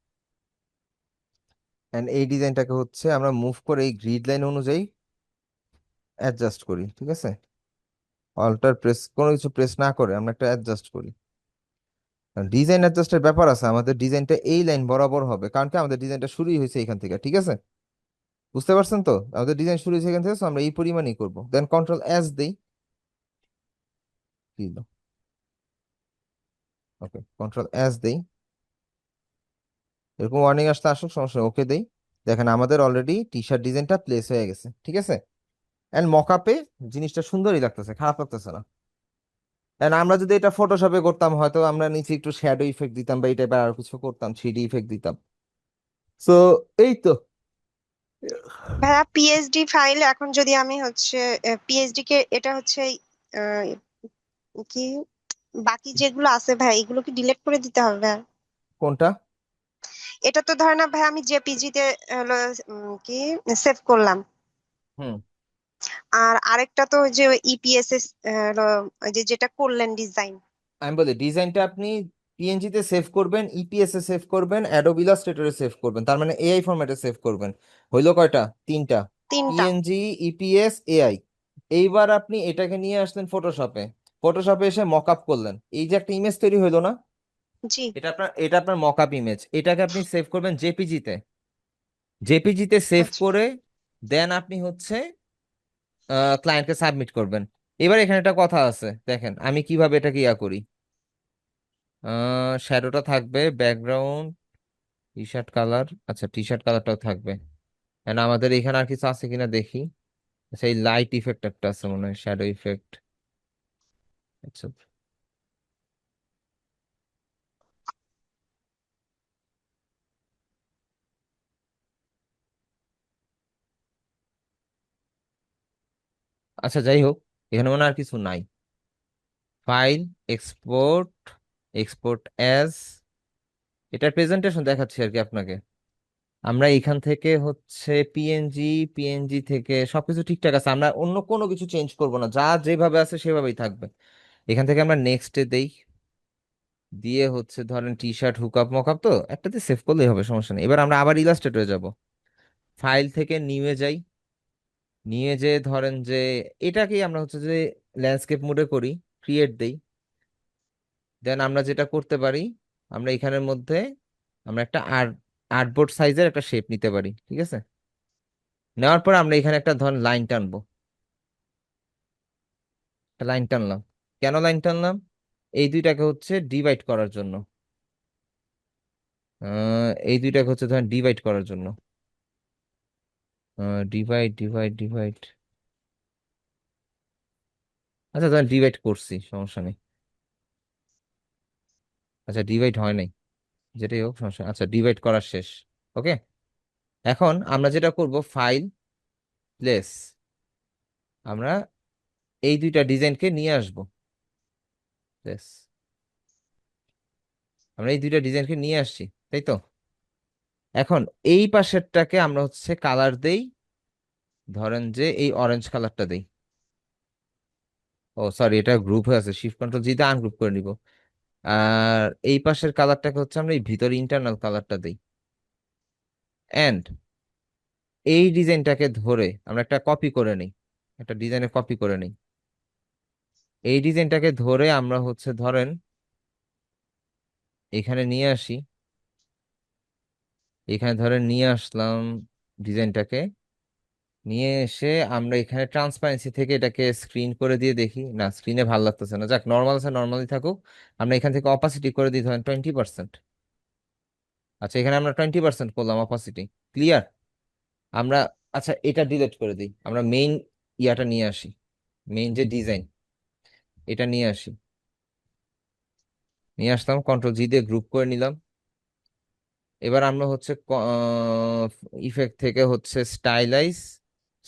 A: এন্ড এই ডিজাইনটাকে হচ্ছে আমরা মুভ করে এই গ্রিড লাইন অনুযায়ী অ্যাডজাস্ট করি, ঠিক আছে? অল্টার প্রেস, কোনো কিছু প্রেস না করে আমরা একটা অ্যাডজাস্ট করি। ডিজাইন অ্যাডজাস্টের ব্যাপার আছে, আমাদের ডিজাইনটা এই লাইন বরাবর হবে, কারণ কি আমাদের ডিজাইনটা শুরুই হয়েছে এখান থেকে, ঠিক আছে? বুঝতে পারছেন তো? আমাদের ডিজাইন শুরু হয়েছে এখান থেকে, so আমরা এই পরিমাণই করব। দেন কন্ট্রোল এস দেই, কি দিল, ওকে, কন্ট্রোল এস দেই, এরকম ওয়ার্নিং আসতে আসুক, সমস্যা, ওকে দেই। দেখেন আমাদের অলরেডি টি শার্ট ডিজাইনটা প্লেস হয়ে গেছে, ঠিক আছে? এন্ড মকআপে জিনিসটা সুন্দরই লাগতেছে, খারাপ লাগতেছে না। এন্ড আমরা যদি এটা ফটোশপে করতাম, হয়তো আমরা নিচে একটু শ্যাডো ইফেক্ট দিতাম বা এই টাইপের আর কিছু করতাম, 3D ইফেক্ট দিতাম। সো এই তো।
H: ভাইয়া পিএইচডি ফাইল এখন যদি আমি হচ্ছে পিএইচডি কে এটা হচ্ছে আহ, কি বাকি যেগুলো আছে ভাই এগুলো কি ডিলিট করে দিতে হবে ভাইয়া?
A: কোনটা?
H: এটা তো ধরে না ভাই আমি জেপিজি তে হলো কি সেভ করলাম,
A: হুম।
H: আর আরেকটা তো ওই যে ইপিএসএস ওই যে যেটা করলেন ডিজাইন।
A: আমি বলি, ডিজাইনটা আপনি পিএনজি তে সেভ করবেন, ইপিএস এ সেভ করবেন, অ্যাডোব ইলাস্ট্রেটরে সেভ করবেন, তার মানে এআই ফরম্যাটে সেভ করবেন। হইলো কয়টা? তিনটা।
H: তিনটা।
A: PNG, EPS, AI. এইবার আপনি এটাকে নিয়ে আসলেন ফটোশপে, ফটোশপে এসে মকআপ করলেন, এই যে একটা ইমেজ তৈরি হইলো না,
H: জি।
A: এটা আপনার মকআপ ইমেজ, এটাকে আপনি সেভ করবেন জেপিজি তে। জেপিজি তে সেভ
H: আচ্ছা।
A: করে দেন আপনি হচ্ছে ক্লায়েন্টকে সাবমিট করবেন। এবার এখানে একটা কথা আছে, দেখেন আমি কিভাবে এটাকে ইয়া করি। শ্যাডোটা থাকবে, ব্যাকগ্রাউন্ড, টি শার্ট কালার, আচ্ছা টি শার্ট কালারটাও থাকবে। এন্ড আমাদের এখানে আর কিছু আছে কিনা দেখি। আচ্ছা, এই লাইট ইফেক্ট একটা আছে মনে হয়, শ্যাডো ইফেক্ট। আচ্ছা, আচ্ছা যাই হোক, এখানে মনে হয় আর কিছু নাই। ফাইল, এক্সপোর্ট, এক্সপোর্ট অ্যাজ, এটার প্রেজেন্টেশন দেখাচ্ছি আর কি আপনাকে। আমরা এখান থেকে হচ্ছে পিএনজি, পিএনজি থেকে সবকিছু ঠিকঠাক আছে, আমরা অন্য কোনো কিছু চেঞ্জ করব না, যা যেভাবে আছে সেভাবেই থাকবে। এখান থেকে আমরা নেক্সটে দেই, দিয়ে হচ্ছে ধরেন টি শার্ট হুকআপ মকআপ, তো একটাতে সেভ করলেই হবে, সমস্যা নেই। এবার আমরা আবার ইলাস্ট্রেটরে যাব, ফাইল থেকে নিয়ে যাই, নিয়ে যে ধরেন যে এটাকেই আমরা হচ্ছে যে ল্যান্ডস্কেপ মোডে করি, ক্রিয়েট দেই। দেন আমরা যেটা করতে পারি, আমরা এখানের মধ্যে আমরা একটা আর্টবোর্ড সাইজের একটা শেপ নিতে পারি, ঠিক আছে? নেওয়ার পর আমরা এখানে একটা ধরেন লাইন টানবো, একটা লাইন টানলাম। কেন লাইন টানলাম? এই দুইটাকে হচ্ছে ডিভাইড করার জন্য, এই দুইটাকে হচ্ছে ধরেন ডিভাইড করার জন্য, ডিভাইড ডিভাইড ডিভাইড, আচ্ছা ধরেন ডিভাইড করছি, সমস্যা নেই। আচ্ছা ডিভাইড হয় নাই, যেটাই হোক সমস্যা, আচ্ছা ডিভাইড করা শেষ, ওকে। এখন আমরা যেটা করব, ফাইল, প্লেস, আমরা এই দুইটা ডিজাইনকে নিয়ে আসব, প্লেস, আমরা এই দুইটা ডিজাইনকে নিয়ে আসছি, তাই তো? এখন এই পাশেরটাকে আমরা হচ্ছে কালার দেই, ধরেন যে এই অরেঞ্জ কালারটা দেই। ও সরি, এটা গ্রুপ হয়ে আছে, শিফট কন্ট্রোল জি দিয়ে আনগ্রুপ করে নিব। আর এই পাশের কালারটাকে হচ্ছে আমরা এই ভিতরে ইন্টারনাল কালারটা দেই। এন্ড এই ডিজাইনটাকে ধরে আমরা একটা কপি করে নিই, একটা ডিজাইনে কপি করে নিই। এই ডিজাইনটাকে ধরে আমরা হচ্ছে ধরেন এখানে নিয়ে আসি, এখানে ধরেন নিয়ে আসলাম ডিজাইনটাকে, নিয়ে এসে আমরা এখানে ট্রান্সপারেন্সি থেকে এটাকে স্ক্রিন করে দিয়ে দেখি, না স্ক্রিনে ভালো লাগতেছে না, যাক নর্মাল আছে নর্মালি থাকুক। আমরা এখান থেকে অপাসিটি করে দিই ধরেন 20%। আচ্ছা, এখানে আমরা 20% করলাম অপাসিটি, ক্লিয়ার? আমরা, আচ্ছা এটা ডিলিট করে দিই, আমরা মেইন ইয়াটা নিয়ে আসি, মেইন যে ডিজাইন, এটা নিয়ে আসি। নিয়ে আসলাম, কন্ট্রোল জি দিয়ে গ্রুপ করে নিলাম। এবার আমরা হচ্ছে ইফেক্ট থেকে হচ্ছে স্টাইলাইজ,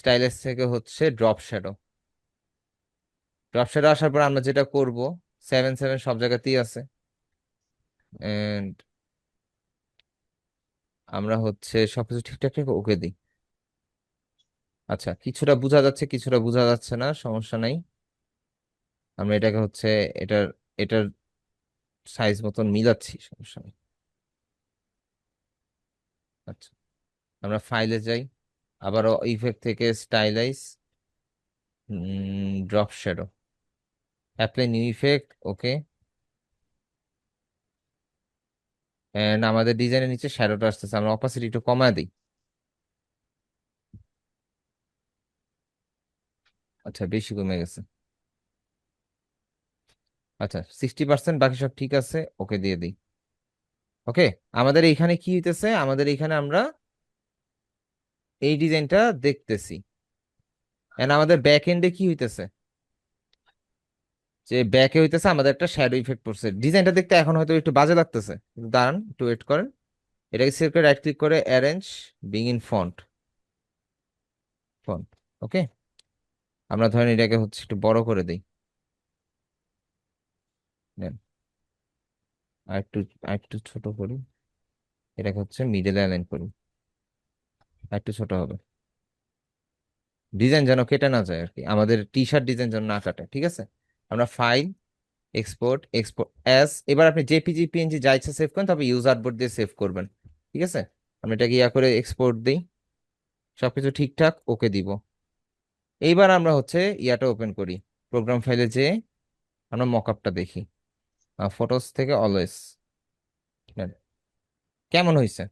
A: স্টাইলাস থেকে হচ্ছে ড্রপ শ্যাডো। ড্রপ শ্যাডো আসার পর আমরা যেটা করব, 7 7 সব জায়গাতেই আছে, এন্ড আমরা হচ্ছে সবকিছু ঠিকঠাক রেখে ওকে দিই। আচ্ছা, কিছুটা বোঝা যাচ্ছে, কিছুটা বোঝা যাচ্ছে না, সমস্যা নাই। আমরা এটাকে হচ্ছে এটার এটার সাইজ মতন মিলাচ্ছি, সমস্যা নেই। আচ্ছা, আমরা ফাইলে যাই, আবারও ইফেক্ট থেকে stylise, drop shadow, apply new effect, okay. And আমাদের ডিজাইনের নিচে শ্যাডোটা আসতেছে, আমরা অপাসিটি একটু কমায় দিই। আচ্ছা, বেশি কমে গেছে। আচ্ছা, 60%, বাকি সব ঠিক আছে, ওকে দিয়ে দিই। ওকে, আমাদের এইখানে কি হইতেছে, আমাদের এইখানে আমরা এই ডিজাইনটা দেখতেছি। এন্ড আমাদের ব্যাক এন্ডে কি হইতেছে, যে ব্যাকে হইতেছে আমাদের একটা শ্যাডো ইফেক্ট পড়ছে। ডিজাইনটা দেখতে এখন হয়তো একটু বাজে লাগতেছে, কিন্তু দাঁড়ান একটু ওয়েট করেন। এটাকে সিলেক্ট করে রাইট ক্লিক করে arrange, bring in front, front, okay. আমরা ধরেন এটাকে হচ্ছে একটু বড় করে দিই, দেন আরেকটু আরেকটু ছোট করি, এটাকে হচ্ছে মিডলে অ্যালাইন করি, আরেকটু ছোট হবে। ডিজাইন যেন কেটে না যায় আর কি, আমাদের টি শার্ট ডিজাইন যেন না কাটে, ঠিক আছে। আমরা ফাইল, এক্সপোর্ট, এক্সপোর্ট অ্যাজ, এবার আপনি জেপিজি পিএনজি যা ইচ্ছা সেভ করেন, তবে ইউজার বোর্ড দিয়ে সেভ করবেন, ঠিক আছে। আমরা এটাকে ইয়া করে এক্সপোর্ট দিই, সবকিছু ঠিকঠাক, ওকে দিব। এইবার আমরা হচ্ছে ইয়াটা ওপেন করি, প্রোগ্রাম ফাইলে যে আমরা মকআপটা দেখি, ফটোস থেকে অলওয়েজ। কেমন হয়েছে?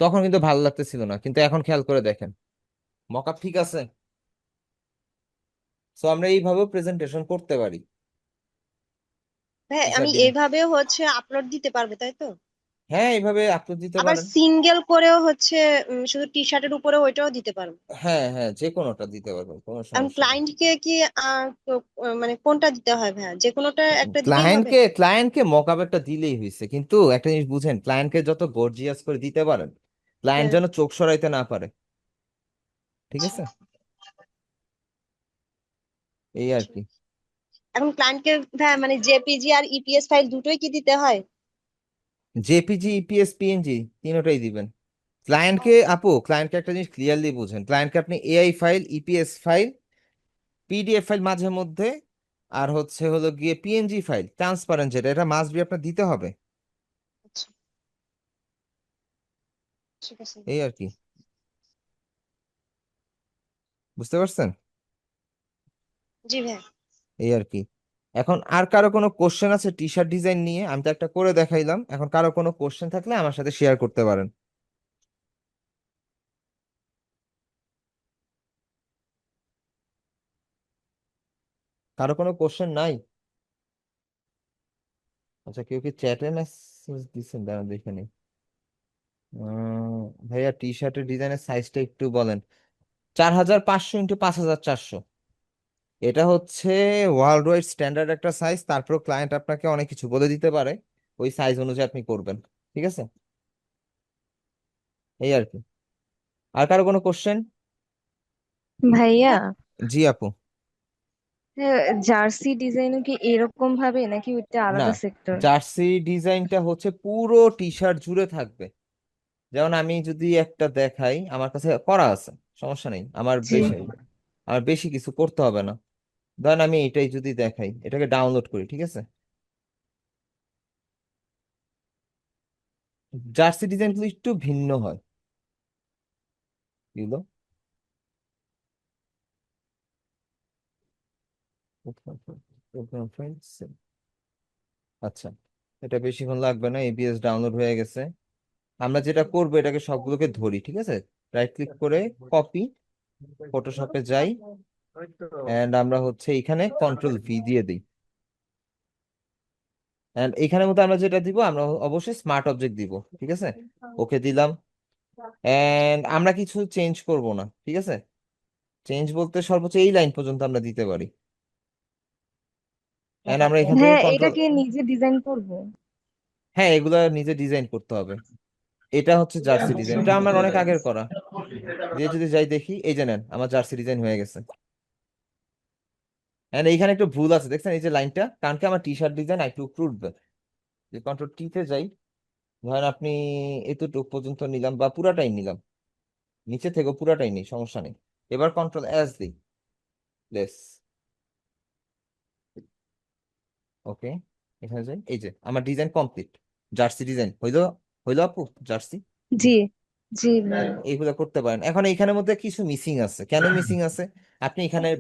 A: তখন কিন্তু ভালো লাগতেছিল না, কিন্তু এখন খেয়াল করে দেখেন মকআপ ঠিক আছে। সো আমরা এইভাবে প্রেজেন্টেশন করতে পারি
H: ভাই
A: টি
H: আমি
A: শার্ট ডিজাইন।
H: এইভাবেও হচ্ছে আপলোড দিতে পারবো তাই তো?
A: হ্যাঁ, এইভাবে আপলোড দিতে
H: আবার
A: পারেন।
H: সিঙ্গেল করেও হচ্ছে শুধু টি শার্টের উপরে ওইটাও দিতে পারবো।
A: হ্যাঁ হ্যাঁ, যে কোনোটা দিতে পারবেন, কোনো
H: এখন
A: সমস্যা নেই।
H: ক্লায়েন্টকে কি মানে কোনটা দিতে হয় ভাইয়া, যে কোনোটা একটা দিলেই হবে?
A: ক্লায়েন্টকে মকআপ একটা দিলেই হয়েছে, কিন্তু একটা জিনিস বুঝেন, ক্লায়েন্টকে যত গর্জিয়াস করে দিতে পারেন, ক্লায়েন্ট
H: হ্যাঁ।
A: যেন চোখ সরাইতে না পারে, ঠিক আছে, এই আর কি।
H: এখন ক্লায়েন্টকে ভাইয়া মানে জেপিজি আর ইপিএস ফাইল দুটোই কি দিতে হয়?
A: জেপিজি, ইপিএস, পিএনজি তিনোটাই দিবেন। ক্লায়েন্টকে একটা জিনিস ক্লিয়ারলি বুঝেন, ক্লায়েন্টকে আপনি AI file, EPS file, PDF file মাঝে মধ্যে, আর হচ্ছে হলো গিয়ে পিএনজি ফাইল ট্রান্সপারেন্ট, যেটা এটা মাস্ট বি আপনার দিতে হবে,
H: আচ্ছা, ঠিক আছে।
A: এই আর কি, বুঝতে পারছেন,
H: জি ভাইয়া।
A: এই আর কি। এখন আর কারো কোনো কোশ্চেন আছে টি শার্ট ডিজাইন নিয়ে? আমি তো একটা করে দেখাইলাম, এখন কারো কোনো কোশ্চেন থাকলে আমার সাথে শেয়ার করতে পারেন। কারো কোনো কোশ্চেন নাই? আচ্ছা, কেউ কি চ্যাটে মেসেজ দিচ্ছেন, দাঁড়ান দেখে নিই। ভাইয়া টি শার্টের ডিজাইনের সাইজটা একটু বলেন। 4500 × 5400, এটা হচ্ছে ওয়ার্ল্ড ওয়াইড স্ট্যান্ডার্ড একটা সাইজ। তারপর ক্লায়েন্ট আপনাকে অনেক কিছু বলে দিতে পারে, ওই সাইজ অনুযায়ী আপনি করবেন, ঠিক আছে, এই আর কি। আর কারো কোনো কোশ্চেন?
F: ভাইয়া,
A: জি আপু।
F: জার্সি ডিজাইনও কি এরকম ভাবে নাকি ওইটা
A: না,
F: আলাদা সেক্টর?
A: জার্সি ডিজাইনটা হচ্ছে পুরো টি শার্ট জুড়ে থাকবে। যেমন আমি যদি একটা দেখাই, আমার কাছে করা আছে, সমস্যা নেই,
F: জি।
A: আমার বেশি কিছু করতে হবে না। ধরেন আমি এটাই যদি দেখাই, এটাকে ডাউনলোড করি, ঠিক আছে। জার্সি ডিজাইনগুলো একটু ভিন্ন হয়, এগুলো আচ্ছা, এটা বেশিক্ষণ লাগবে না, এবিএস ডাউনলোড হয়ে গেছে। আমরা যেটা করবো, এটাকে সবগুলোকে ধরি, ঠিক আছে। রাইট ক্লিক করে কপি, ফটোশপে যাই, এন্ড আমরা হচ্ছে এখানে কন্ট্রোল V দিয়ে দিই। এন্ড এখানের মধ্যে আমরা যেটা দিব, আমরা অবশ্যই স্মার্ট অবজেক্ট দিব, ঠিক আছে, ওকে দিলাম। এন্ড আমরা কিছু চেঞ্জ করব না, ঠিক আছে। চেঞ্জ বলতে সর্বোচ্চ এই লাইন পর্যন্ত আমরা দিতে পারি। এন্ড আমরা এখান থেকে
F: হ্যাঁ, এটা
A: কন্ট্রোল,
F: কি নিজে ডিজাইন করব?
A: হ্যাঁ, এগুলা নিজে ডিজাইন করতে হবে। এটা হচ্ছে জার্সি ডিজাইন, এটা আমার অনেক আগের করা। দিয়ে যদি যাই দেখি, এই যে নেন আমার জার্সি ডিজাইন হয়ে গেছে। এন্ড এইখানে একটু ভুল আছে দেখছেন, এই যে লাইনটা, কারণ কি আমার টি শার্ট ডিজাইন একটু উপরে উঠবে। যে কন্ট্রোল টিতে যাই, ধরেন আপনি এতটুকু পর্যন্ত নিলাম বা পুরাটাই নিলাম, নিচে থেকে পুরাটাই নেই, সমস্যা নেই। এবার কন্ট্রোল এস দিই, লেস, ওকে। এখানে যাই, এই যে আমার ডিজাইন কমপ্লিট, জার্সি ডিজাইন হইলো। হইলো আপু জার্সি?
F: জি জি ভাইয়া।
A: এইগুলো করতে পারেন। এখন এইখানের মধ্যে কিছু মিসিং আছে, কেন মিসিং আছে? আপনি এখানে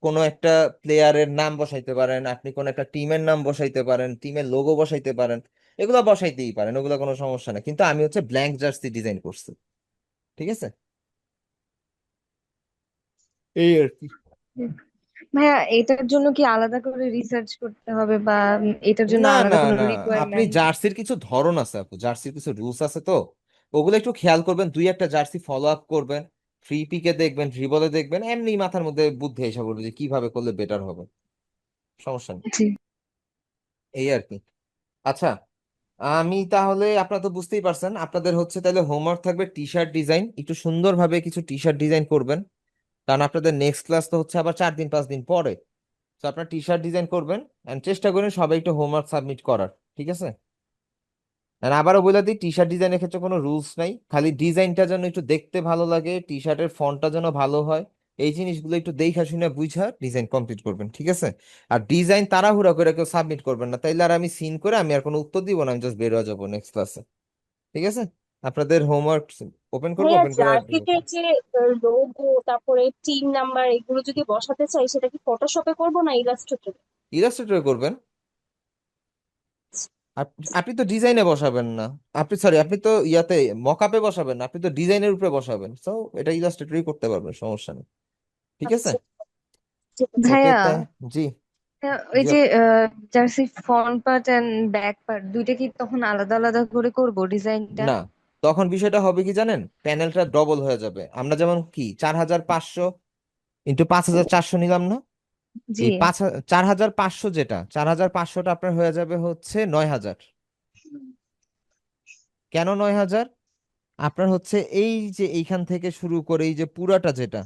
A: কোনো একটা প্লেয়ারের নাম বসাইতে পারেন, আপনি কোন একটা টিমের নাম বসাইতে পারেন, টিমের লোগো বসাইতে পারেন, এগুলো বসাইতেই পারেন, ওগুলো কোনো সমস্যা না। কিন্তু আমি হচ্ছে ব্ল্যাঙ্ক জার্সি ডিজাইন করছি, ঠিক আছে? এই আর কি।
F: ভাইয়া এটার জন্য কি আলাদা করে রিসার্চ করতে হবে বা এটার জন্য
A: না
F: আলাদা
A: না
F: কোনো
A: না, আপনি
F: রিকোয়ারমেন্ট?
A: জার্সির কিছু ধরন আছে আপু, জার্সির কিছু রুলস আছে, তো ওগুলো একটু খেয়াল করবেন, দুই একটা জার্সি ফলো আপ করবেন, ফ্রি পিকে দেখবেন, ড্রিবলে দেখবেন, এমনি মাথার মধ্যে বুদ্ধি এসে পড়বে যে কিভাবে করলে বেটার হবে, সমস্যা নেই।
F: জি
A: এই আর কি। আচ্ছা, আমি তাহলে, আপনারা তো বুঝতেই পারছেন, আপনাদের হচ্ছে তাহলে হোমওয়ার্ক থাকবে টি শার্ট ডিজাইন, একটু সুন্দরভাবে কিছু টি শার্ট ডিজাইন করবেন, কারণ আপনাদের নেক্সট ক্লাস তো হচ্ছে আবার 4 দিন 5 দিন পরে। তো আপনার টি শার্ট ডিজাইন করবেন, এন্ড চেষ্টা করেন সবাই একটু হোমওয়ার্ক সাবমিট করার, ঠিক আছে? আর আবারও বলে দিই, টি শার্ট ডিজাইনের ক্ষেত্রে কোনো রুলস নাই, খালি ডিজাইনটা যেন একটু দেখতে ভালো লাগে, টি শার্টের ফন্টটা যেন ভালো হয়, এই জিনিসগুলো একটু দেখা শুনে বুঝা ডিজাইন কমপ্লিট করবেন, ঠিক আছে? আর ডিজাইন তাড়াহুড়া করে কেউ সাবমিট করবেন না, তাইলে আর আমি সিন করে আমি আর কোনো উত্তর দিব না, আমি জাস্ট বের হয়ে যাবো নেক্সট ক্লাসে, ঠিক আছে? আপনাদের হোমওয়ার্ক ওপেন করবো,
G: ভাইয়া
A: ওপেন করে
G: জার্সিতে যে লোগো তারপরে টিম নাম্বার এগুলো যদি বসাতে চাই সেটা কি ফটোশপে করবো না ইলাস্ট্রেটরে?
A: ইলাস্ট্রেটর করবেন। আপনি তো ডিজাইনে বসাবেন না, আপনি সরি, আপনি তো ইয়াতে মকআপে বসাবেন না, আপনি তো ডিজাইনের উপরে বসাবেন, তো এটা ইলাস্ট্রেটরই করতে পারবেন, সমস্যা নেই, ঠিক আছে?
G: আচ্ছা ঠিক আছে।
A: ওকে
F: ভাইয়া,
A: তাই। জি।
F: ওই
A: জি
F: যে jersey front part and back part দুইটা কি তখন আলাদা আলাদা করে করব ডিজাইনটা?
A: না, তখন বিষয়টা হবে কি জানেন, প্যানেলটা ডবল হয়ে যাবে। আমরা যেমন কি 4500 ইন্টু 5400 নিলাম না,
F: জি
A: এই 4500, যেটা 4500টা আপনার হয়ে যাবে হচ্ছে 9000। কেন 9000? আপনার হচ্ছে এই যে এইখান থেকে শুরু করে এই যে পুরাটা যেটা,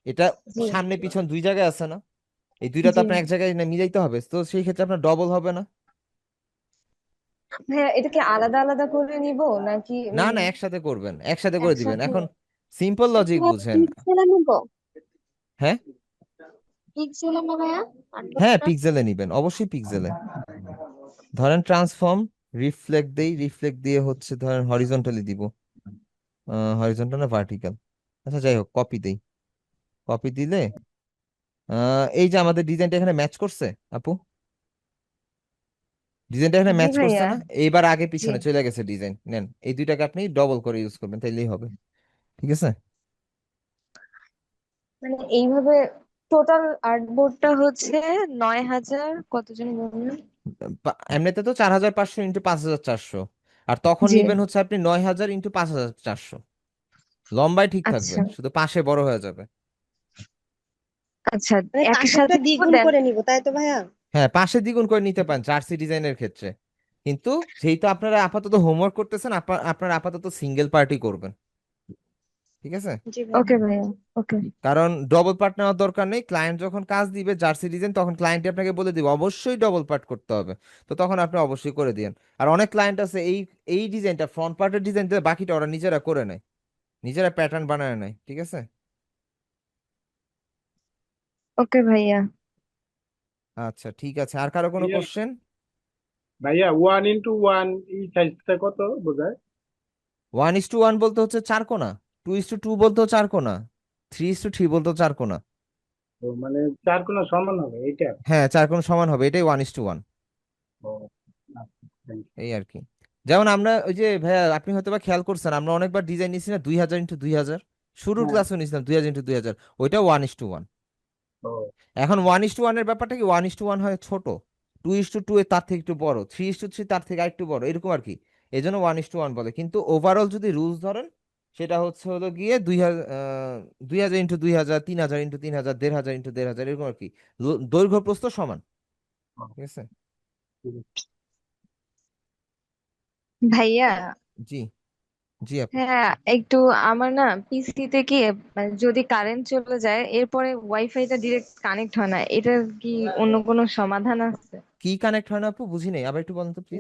A: এটা
F: জি
A: সামনে পিছন দুই জায়গায় আছে না, এই দুইটা তো
F: জি
A: আপনার এক জায়গায় মিলাইতে হবে, তো সেই ক্ষেত্রে আপনার ডবল হবে না।
F: ভাইয়া, এটা কি আলাদা আলাদা করে নিব নাকি
A: না না, একসাথে করবেন, একসাথে করে দিবেন।
F: একসাথে?
A: এখন সিম্পল লজিক বুঝেন।
D: পিক্সেলে নিব,
A: হ্যাঁ
D: পিক্সেলে না ভাইয়া
A: হ্যাঁ,
D: আর্টবোর্ডটা?
A: পিক্সেলে নিবেন, অবশ্যই পিক্সেলে। ধরেন ট্রান্সফর্ম, রিফ্লেক্ট দেই, রিফ্লেক্ট দিয়ে হচ্ছে ধরেন হরিজন্টালি দিব, হরিজন্টাল না ভার্টিক্যাল, আচ্ছা যাই হোক, কপি দেই। কপি দিলে এই যে আমাদের ডিজাইনটা এখানে ম্যাচ করছে আপু, ডিজাইনটা এখানে
F: জি
A: ম্যাচ করছে
F: ভাইয়া।
A: না, এইবার আগে
F: জি,
A: পিছনে চলে গেছে ডিজাইন, নেন এই দুইটাকে আপনি ডবল করে ইউজ করবেন, তাইলেই হবে, ঠিক আছে?
F: মানে এইভাবে টোটাল আর্টবোর্ডটা হচ্ছে 9,000 কতজন বললেন?
A: এমনিতে তো 4500 ইন্টু 5400, আর তখন
F: জি
A: নিবেন হচ্ছে আপনি 9000 ইন্টু 5400, লম্বায় ঠিক থাকবে,
F: আচ্ছা
A: শুধু পাশে বড় হয়ে যাবে।
F: আচ্ছা,
H: মানে
F: একই
H: পাশেরটা
F: সাথে দিব
H: দ্বিগুণ
F: দেন।
H: করে নিব তাই তো ভাইয়া?
A: হ্যাঁ, পাশে দ্বিগুণ করে নিতে পারেন জার্সি ডিজাইনের ক্ষেত্রে, কিন্তু যেহেতু আপনারা আপাতত হোমওয়ার্ক করতেছেন, আপনারা আপাতত সিঙ্গেল পার্টি করবেন, ঠিক আছে?
H: জি ভাইয়া।
F: ওকে ভাইয়া, ওকে।
A: কারণ ডবল পার্ট নেওয়ার দরকার নেই, ক্লায়েন্ট যখন কাজ দিবে জার্সি ডিজাইন, তখন ক্লায়েন্টই আপনাকে বলে দিবে অবশ্যই ডবল পার্ট করতে হবে, তো তখন আপনি অবশ্যই করে দিন। আর অনেক ক্লায়েন্ট আছে এই এই ডিজাইনটা, ফ্রন্ট পার্টের ডিজাইন দিয়ে বাকিটা ওরা নিজেরা করে নেয়, নিজেরা প্যাটার্ন বানায় নেয়, ঠিক আছে?
F: ওকে ভাইয়া।
A: আচ্ছা ঠিক আছে, আর কারো কোনো
E: ভাইয়া
A: কোশ্চেন?
E: ভাইয়া 1x1 এই সাইজটা কত বোঝায়?
A: 1:1 বলতে হচ্ছে 4 কোণা, 2:2 বলতে হচ্ছে 4 কোণা, 3:3 বলতে হচ্ছে 4 কোণা।
E: তো মানে 4 কোণ সমান হবে এইটা?
A: হ্যাঁ, 4 কোণ সমান হবে, এটাই 1:1,
E: ও আচ্ছা, thank you.
A: এই আর কি। যেমন আমরা ওই যে ভাইয়া, আপনি হয়তো বা খেয়াল করছেন, আমরা অনেকবার ডিজাইন নিয়েছি না 2000x2000, শুরুর
E: হ্যাঁ।
A: ক্লাসও নিয়েছিলাম 2000x2000, ওইটা 1:1।
E: ও
A: এখন 1:1 এর ব্যাপারটা কি, 1:1 হয় ছোট, 2:2 এর তার থেকে একটু বড়, 3:3 তার থেকে আরেকটু বড়, এরকম আর কি, এই জন্য 1:1 বলে। কিন্তু ওভারঅল যদি রুলস ধরেন, সেটা হচ্ছে হলো গিয়ে 2000x2000, 3000x3000, 1500x1500, এরকম আর কি, দৈর্ঘ্য প্রস্থ সমান,
E: ও,
A: ঠিক আছে?
E: ঠিক আছে।
F: ভাইয়া,
A: জি। জি আপু।
F: হ্যাঁ, একটু আমার না পিসিতে কি মানে যদি কারেন্ট চলে যায় এরপরে ওয়াইফাইটা ডিরেক্ট কানেক্ট হয় না, এটার কি অন্য কোনো সমাধান আছে?
A: কি কানেক্ট হয় না আপু, বুঝি নাই, আবার একটু বলেন তো প্লিজ।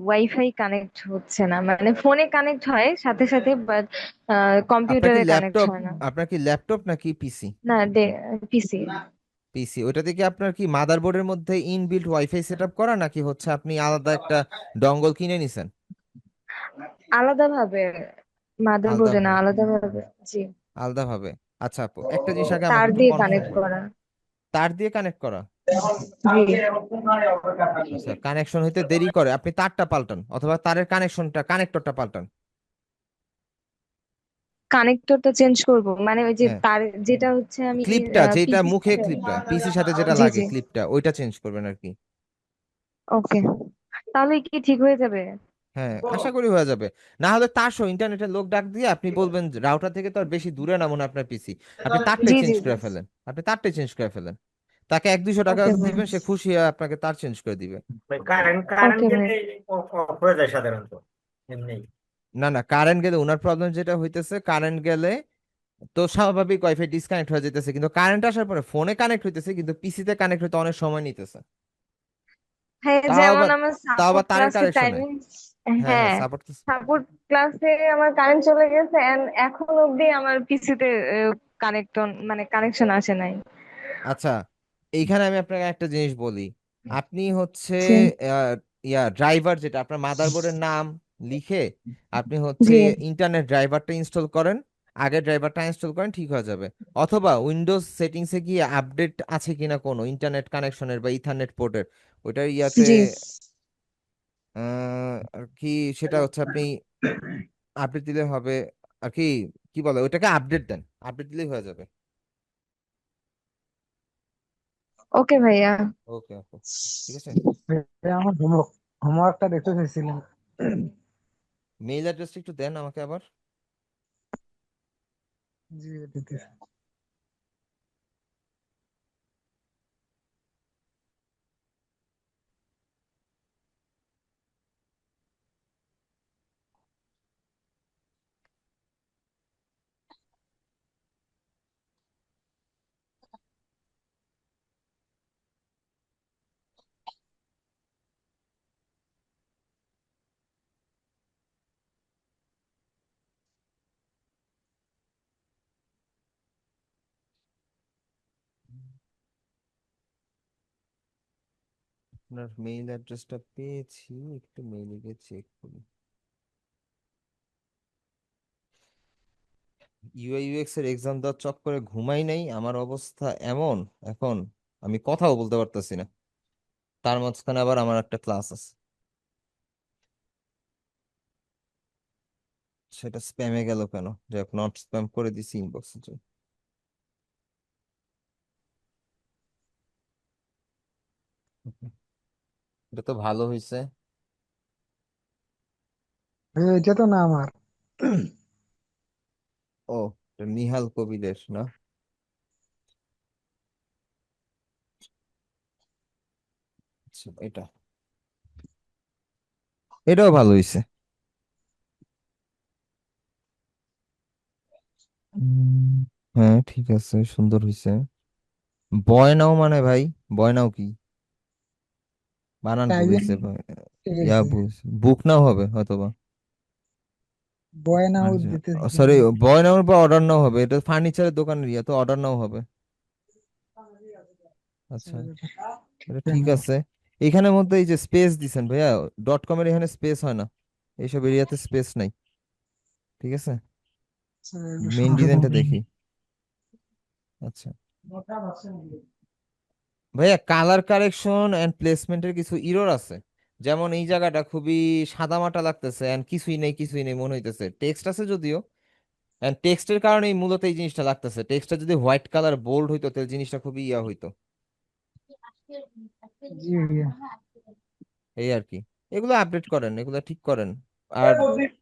F: ওয়াইফাই কানেক্ট হচ্ছে না, মানে ফোনে কানেক্ট হয় সাথে সাথে, বাট
A: আপনার কি
F: কম্পিউটারে কানেক্ট
A: ল্যাপটপ,
F: হয় না।
A: আপনার কি ল্যাপটপ নাকি পিসি?
F: না, পিসি।
A: পিসি, ওইটাতে কি আপনার কি মাদারবোর্ডের মধ্যে ইনবিল্ট ওয়াইফাই সেট আপ করা, নাকি হচ্ছে আপনি আলাদা একটা ডঙ্গল কিনে নিছেন?
F: আলাদা ভাবে,
A: আলাদা
F: মাদারবোর্ডে না,
A: ভাবে,
F: আলাদা ভাবে। জি।
A: আলাদা ভাবে। আচ্ছা আপু, একটা জিনিস আগে আমাকে
F: তার
A: একটু
F: দিয়ে
A: কনফার্ম
F: কানেক্ট
A: করেন।
F: করা।
A: তার দিয়ে কানেক্ট করা?
F: জি।
A: আচ্ছা, কানেকশন হইতে দেরি করে, আপনি তারটা পাল্টান অথবা তারের কানেকশনটা, কানেক্টরটা পাল্টান।
F: কানেক্টরটা চেঞ্জ করব, মানে ওই যে
A: হ্যাঁ,
F: তার যেটা হচ্ছে আমি
A: ক্লিপটা যেটা
F: পিসি।
A: মুখে, ক্লিপটা পিসির সাথে যেটা
F: জি
A: লাগে
F: জি।
A: ক্লিপটা, ওইটা চেঞ্জ করবেন আর কি।
F: ওকে, তাহলে কি ঠিক হয়ে যাবে?
A: হ্যাঁ, আশা করি হয়ে যাবে। না হলে তার সহ ইন্টারনেটের লোক ডাক দিয়ে আপনি বলবেন রাউটার থেকে তো আর বেশি দূরে না মনে হয় আপনার পিসি, আপনি তারটাই
F: জি জি
A: চেঞ্জ
F: জি।
A: করে ফেলেন, আপনি তারটাই চেঞ্জ করে ফেলেন। তাকে 100-200 টাকা
F: ওকে ভাই।
A: দিবেন, সে খুশি হয়ে আপনাকে তার চেঞ্জ করে দিবে।
I: ভাই কারেন্ট কারেন্ট
F: ওকে ভাই।
I: গেলে অফ হয়ে যায় সাধারণত এমনি।
A: না না, কারেন্ট গেলে ওনার প্রবলেম যেটা হইতেছে, কারেন্ট গেলে তো স্বাভাবিক ওয়াইফাই ডিসকানেক্ট হয়ে যেতেছে, কিন্তু কারেন্ট আসার পরে ফোনে কানেক্ট হইতেছে কিন্তু পিসিতে কানেক্ট হতে অনেক সময় নিতেছে।
F: হ্যাঁ,
A: তাও
F: যেমন
A: আবার,
F: আমার
A: তাও আবার
F: সাপোর্ট
A: তারের
F: ক্লাসের
A: কানেকশনে।
F: টাইমে।
A: হ্যাঁ হ্যাঁ,
F: হ্যাঁ,
A: সাপোর্ট।
F: সাপোর্ট ক্লাসে আমার কারেন্ট চলে গেছে and এখন অবধি আমার পিসিতে কানেকশন, মানে কানেকশন আসে নাই।
A: আচ্ছা, এইখানে আমি আপনাকে একটা জিনিস বলি। আপনি হচ্ছে
F: জি।
A: আহ, ড্রাইভার, যেটা আপনার মাদারবোর্ডের নাম লিখে আপনি হচ্ছে
F: জি।
A: ইন্টারনেট ড্রাইভারটা ইনস্টল করেন, আগে ড্রাইভারটা ইনস্টল করেন, ঠিক হয়ে যাবে। অথবা উইন্ডোজ সেটিংসে গিয়ে আপডেট আছে কিনা কোনো ইন্টারনেট কানেকশনের বা ইথারনেট পোর্টের, ওইটার ইয়াতে
F: জি।
A: আর কি, সেটা হচ্ছে আপনি আপডেট দিলে হবে আর কি। কি বলে ওইটাকে, আপডেট দেন, আপডেট দিলেই হয়ে যাবে।
F: ওকে ভাইয়া।
A: ওকে ওকে, ঠিক আছে।
C: আমার হোমওয়ার্কটা দেখতে চাইছিলেন?
A: মেইল অ্যাড্রেসটা একটু দেন আমাকে আবার।
C: জি দিতেছি।
A: আপনার মেইল অ্যাড্রেসটা পেয়েছি, একটু মেইলে গিয়ে চেক করি। ইউআই ইউএক্স এর এক্সাম দেওয়ার চক্করে ঘুমাই নাই, আমার অবস্থা এমন এখন, আমি কথাও বলতে পারতেছি না। তার মাঝখানে আবার আমার একটা ক্লাস আছে, সেটা স্প্যামে গেল কেন, যাই হোক, নট স্প্যাম করে দিছি ইনবক্সে। এটা তো ভালো হয়েছে।
C: এটা তো না আমার।
A: ও, এটা নিহাল কবিরের না? আচ্ছা, এটাও ভালো হয়েছে। হ্যাঁ ঠিক আছে, সুন্দর হয়েছে। বয়নাও মানে ভাই, বয়নাও কি, বানান ভুল
C: টাইপিং
A: হয়েছে।
C: ঠিক
A: ইয়া
C: আছে।
A: ভুল হইছে। বুক নাও হবে হয়তোবা।
C: বয়নাও দিতেছি
A: সরি,
C: কিন্তু।
A: বয় নাও বা অর্ডার নাও হবে, এটা ফার্নিচারের দোকানের ইয়া, তো অর্ডার নাও হবে। আচ্ছা, এটা ঠিক আছে। এখানের মধ্যে এই যে স্পেস দিছেন ভাইয়া, ডট কম এর এখানে স্পেস হয় না, এইসব এরিয়াতে স্পেস নাই, ঠিক আছে। মেইন ডিজাইনটা দেখি। আচ্ছা ভাইয়া, কালার কারেকশন এন্ড প্লেসমেন্টের কিছু ইরর আছে। যেমন এই জায়গাটা খুবই সাদামাটা লাগতেছে, এন্ড কিছুই নেই, কিছুই নেই মনে হইতেছে। টেক্সট আছে যদিও, এন্ড টেক্সটের কারণেই মূলত এই জিনিসটা লাগতেছে। টেক্সটটা যদি হোয়াইট কালার বোল্ড হইতো তাহলে জিনিসটা খুবই ইয়া হইতো,
C: জি ভাইয়া।
A: এই আর কি। এগুলো আপডেট করেন, এগুলো ঠিক করেন। আর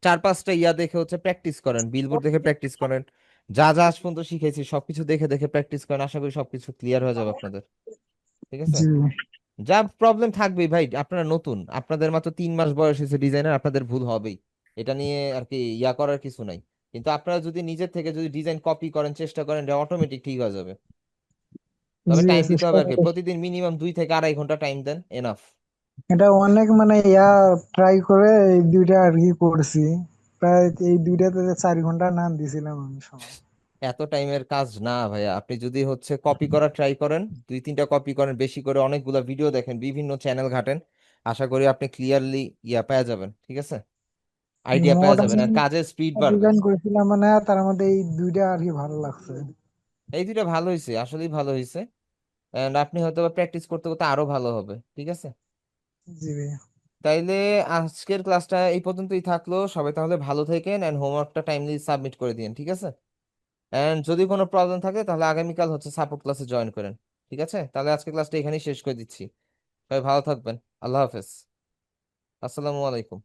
A: 4-5টা ইয়া দেখে হচ্ছে প্র্যাকটিস করেন, বিলবোর্ড দেখে প্র্যাকটিস করেন। যা যা আজ পর্যন্ত শিখেছি সবকিছু দেখে দেখে প্র্যাকটিস করেন, আশা করি সবকিছু ক্লিয়ার হয়ে যাবে আপনাদের, ঠিক আছে।
C: জি
A: যা প্রবলেম থাকবেই ভাই, আপনারা নতুন, আপনাদের মাত্র 3 মাস বয়স হয়েছে ডিজাইনার, আপনাদের ভুল হবেই। এটা নিয়ে আর কি ইয়া করার কিছু নাই। কিন্তু আপনারা যদি নিজের থেকে যদি ডিজাইন কপি করেন, চেষ্টা করেন, এটা অটোমেটিক ঠিক হয়ে যাবে। তবে
C: জি
A: টাইম দিতে
C: চেষ্টা
A: হবে আর কি,
C: করে
A: প্রতিদিন মিনিমাম 2 থেকে 2.5 ঘন্টা টাইম দেন, এনাফ।
C: এটা অনেক মানে ট্রাই করে এই দুইটা আর কি করছি। প্রায় এই দুইটাতে 4 ঘন্টা নাম দিছিলাম আমি সময়।
A: এত টাইমের কাজ না ভাইয়া, আপনি যদি হচ্ছে কপি করা ট্রাই করেন, 2-3টা কপি করেন, বেশি করে অনেকগুলা ভিডিও দেখেন, বিভিন্ন চ্যানেল ঘাটেন, আশা করি আপনি ক্লিয়ারলি ইয়া পেয়ে যাবেন, ঠিক আছে, আইডিয়া পেয়ে
C: মোট
A: যাবেন,
C: আমি
A: আর কাজের স্পিড বাড়বে।
C: ডিজাইন করেছিলাম মানে তার মধ্যে এই দুইটা আর কি ভালো লাগছে।
A: এই দুইটা ভালো হয়েছে, আসলেই ভালো হয়েছে। এন্ড আপনি হয়তো প্র্যাকটিস করতে করতে আরো ভালো হবে, ঠিক আছে।
C: জি ভাইয়া।
A: তাইলে আজকের ক্লাসটা এই পর্যন্তই থাকলো, সবাই তাহলে ভালো থাকেন এন্ড হোমওয়ার্কটা টাইমলি সাবমিট করে দিন, ঠিক আছে। এন্ড যদি কোনো প্রবলেম থাকে তাহলে আগামীকাল হচ্ছে সাপোর্ট ক্লাসে জয়েন করেন, ঠিক আছে। তাহলে আজকের ক্লাসটা এখানেই শেষ করে দিচ্ছি, সবাই ভালো থাকবেন, আল্লাহ হাফেজ, আসসালামু আলাইকুম।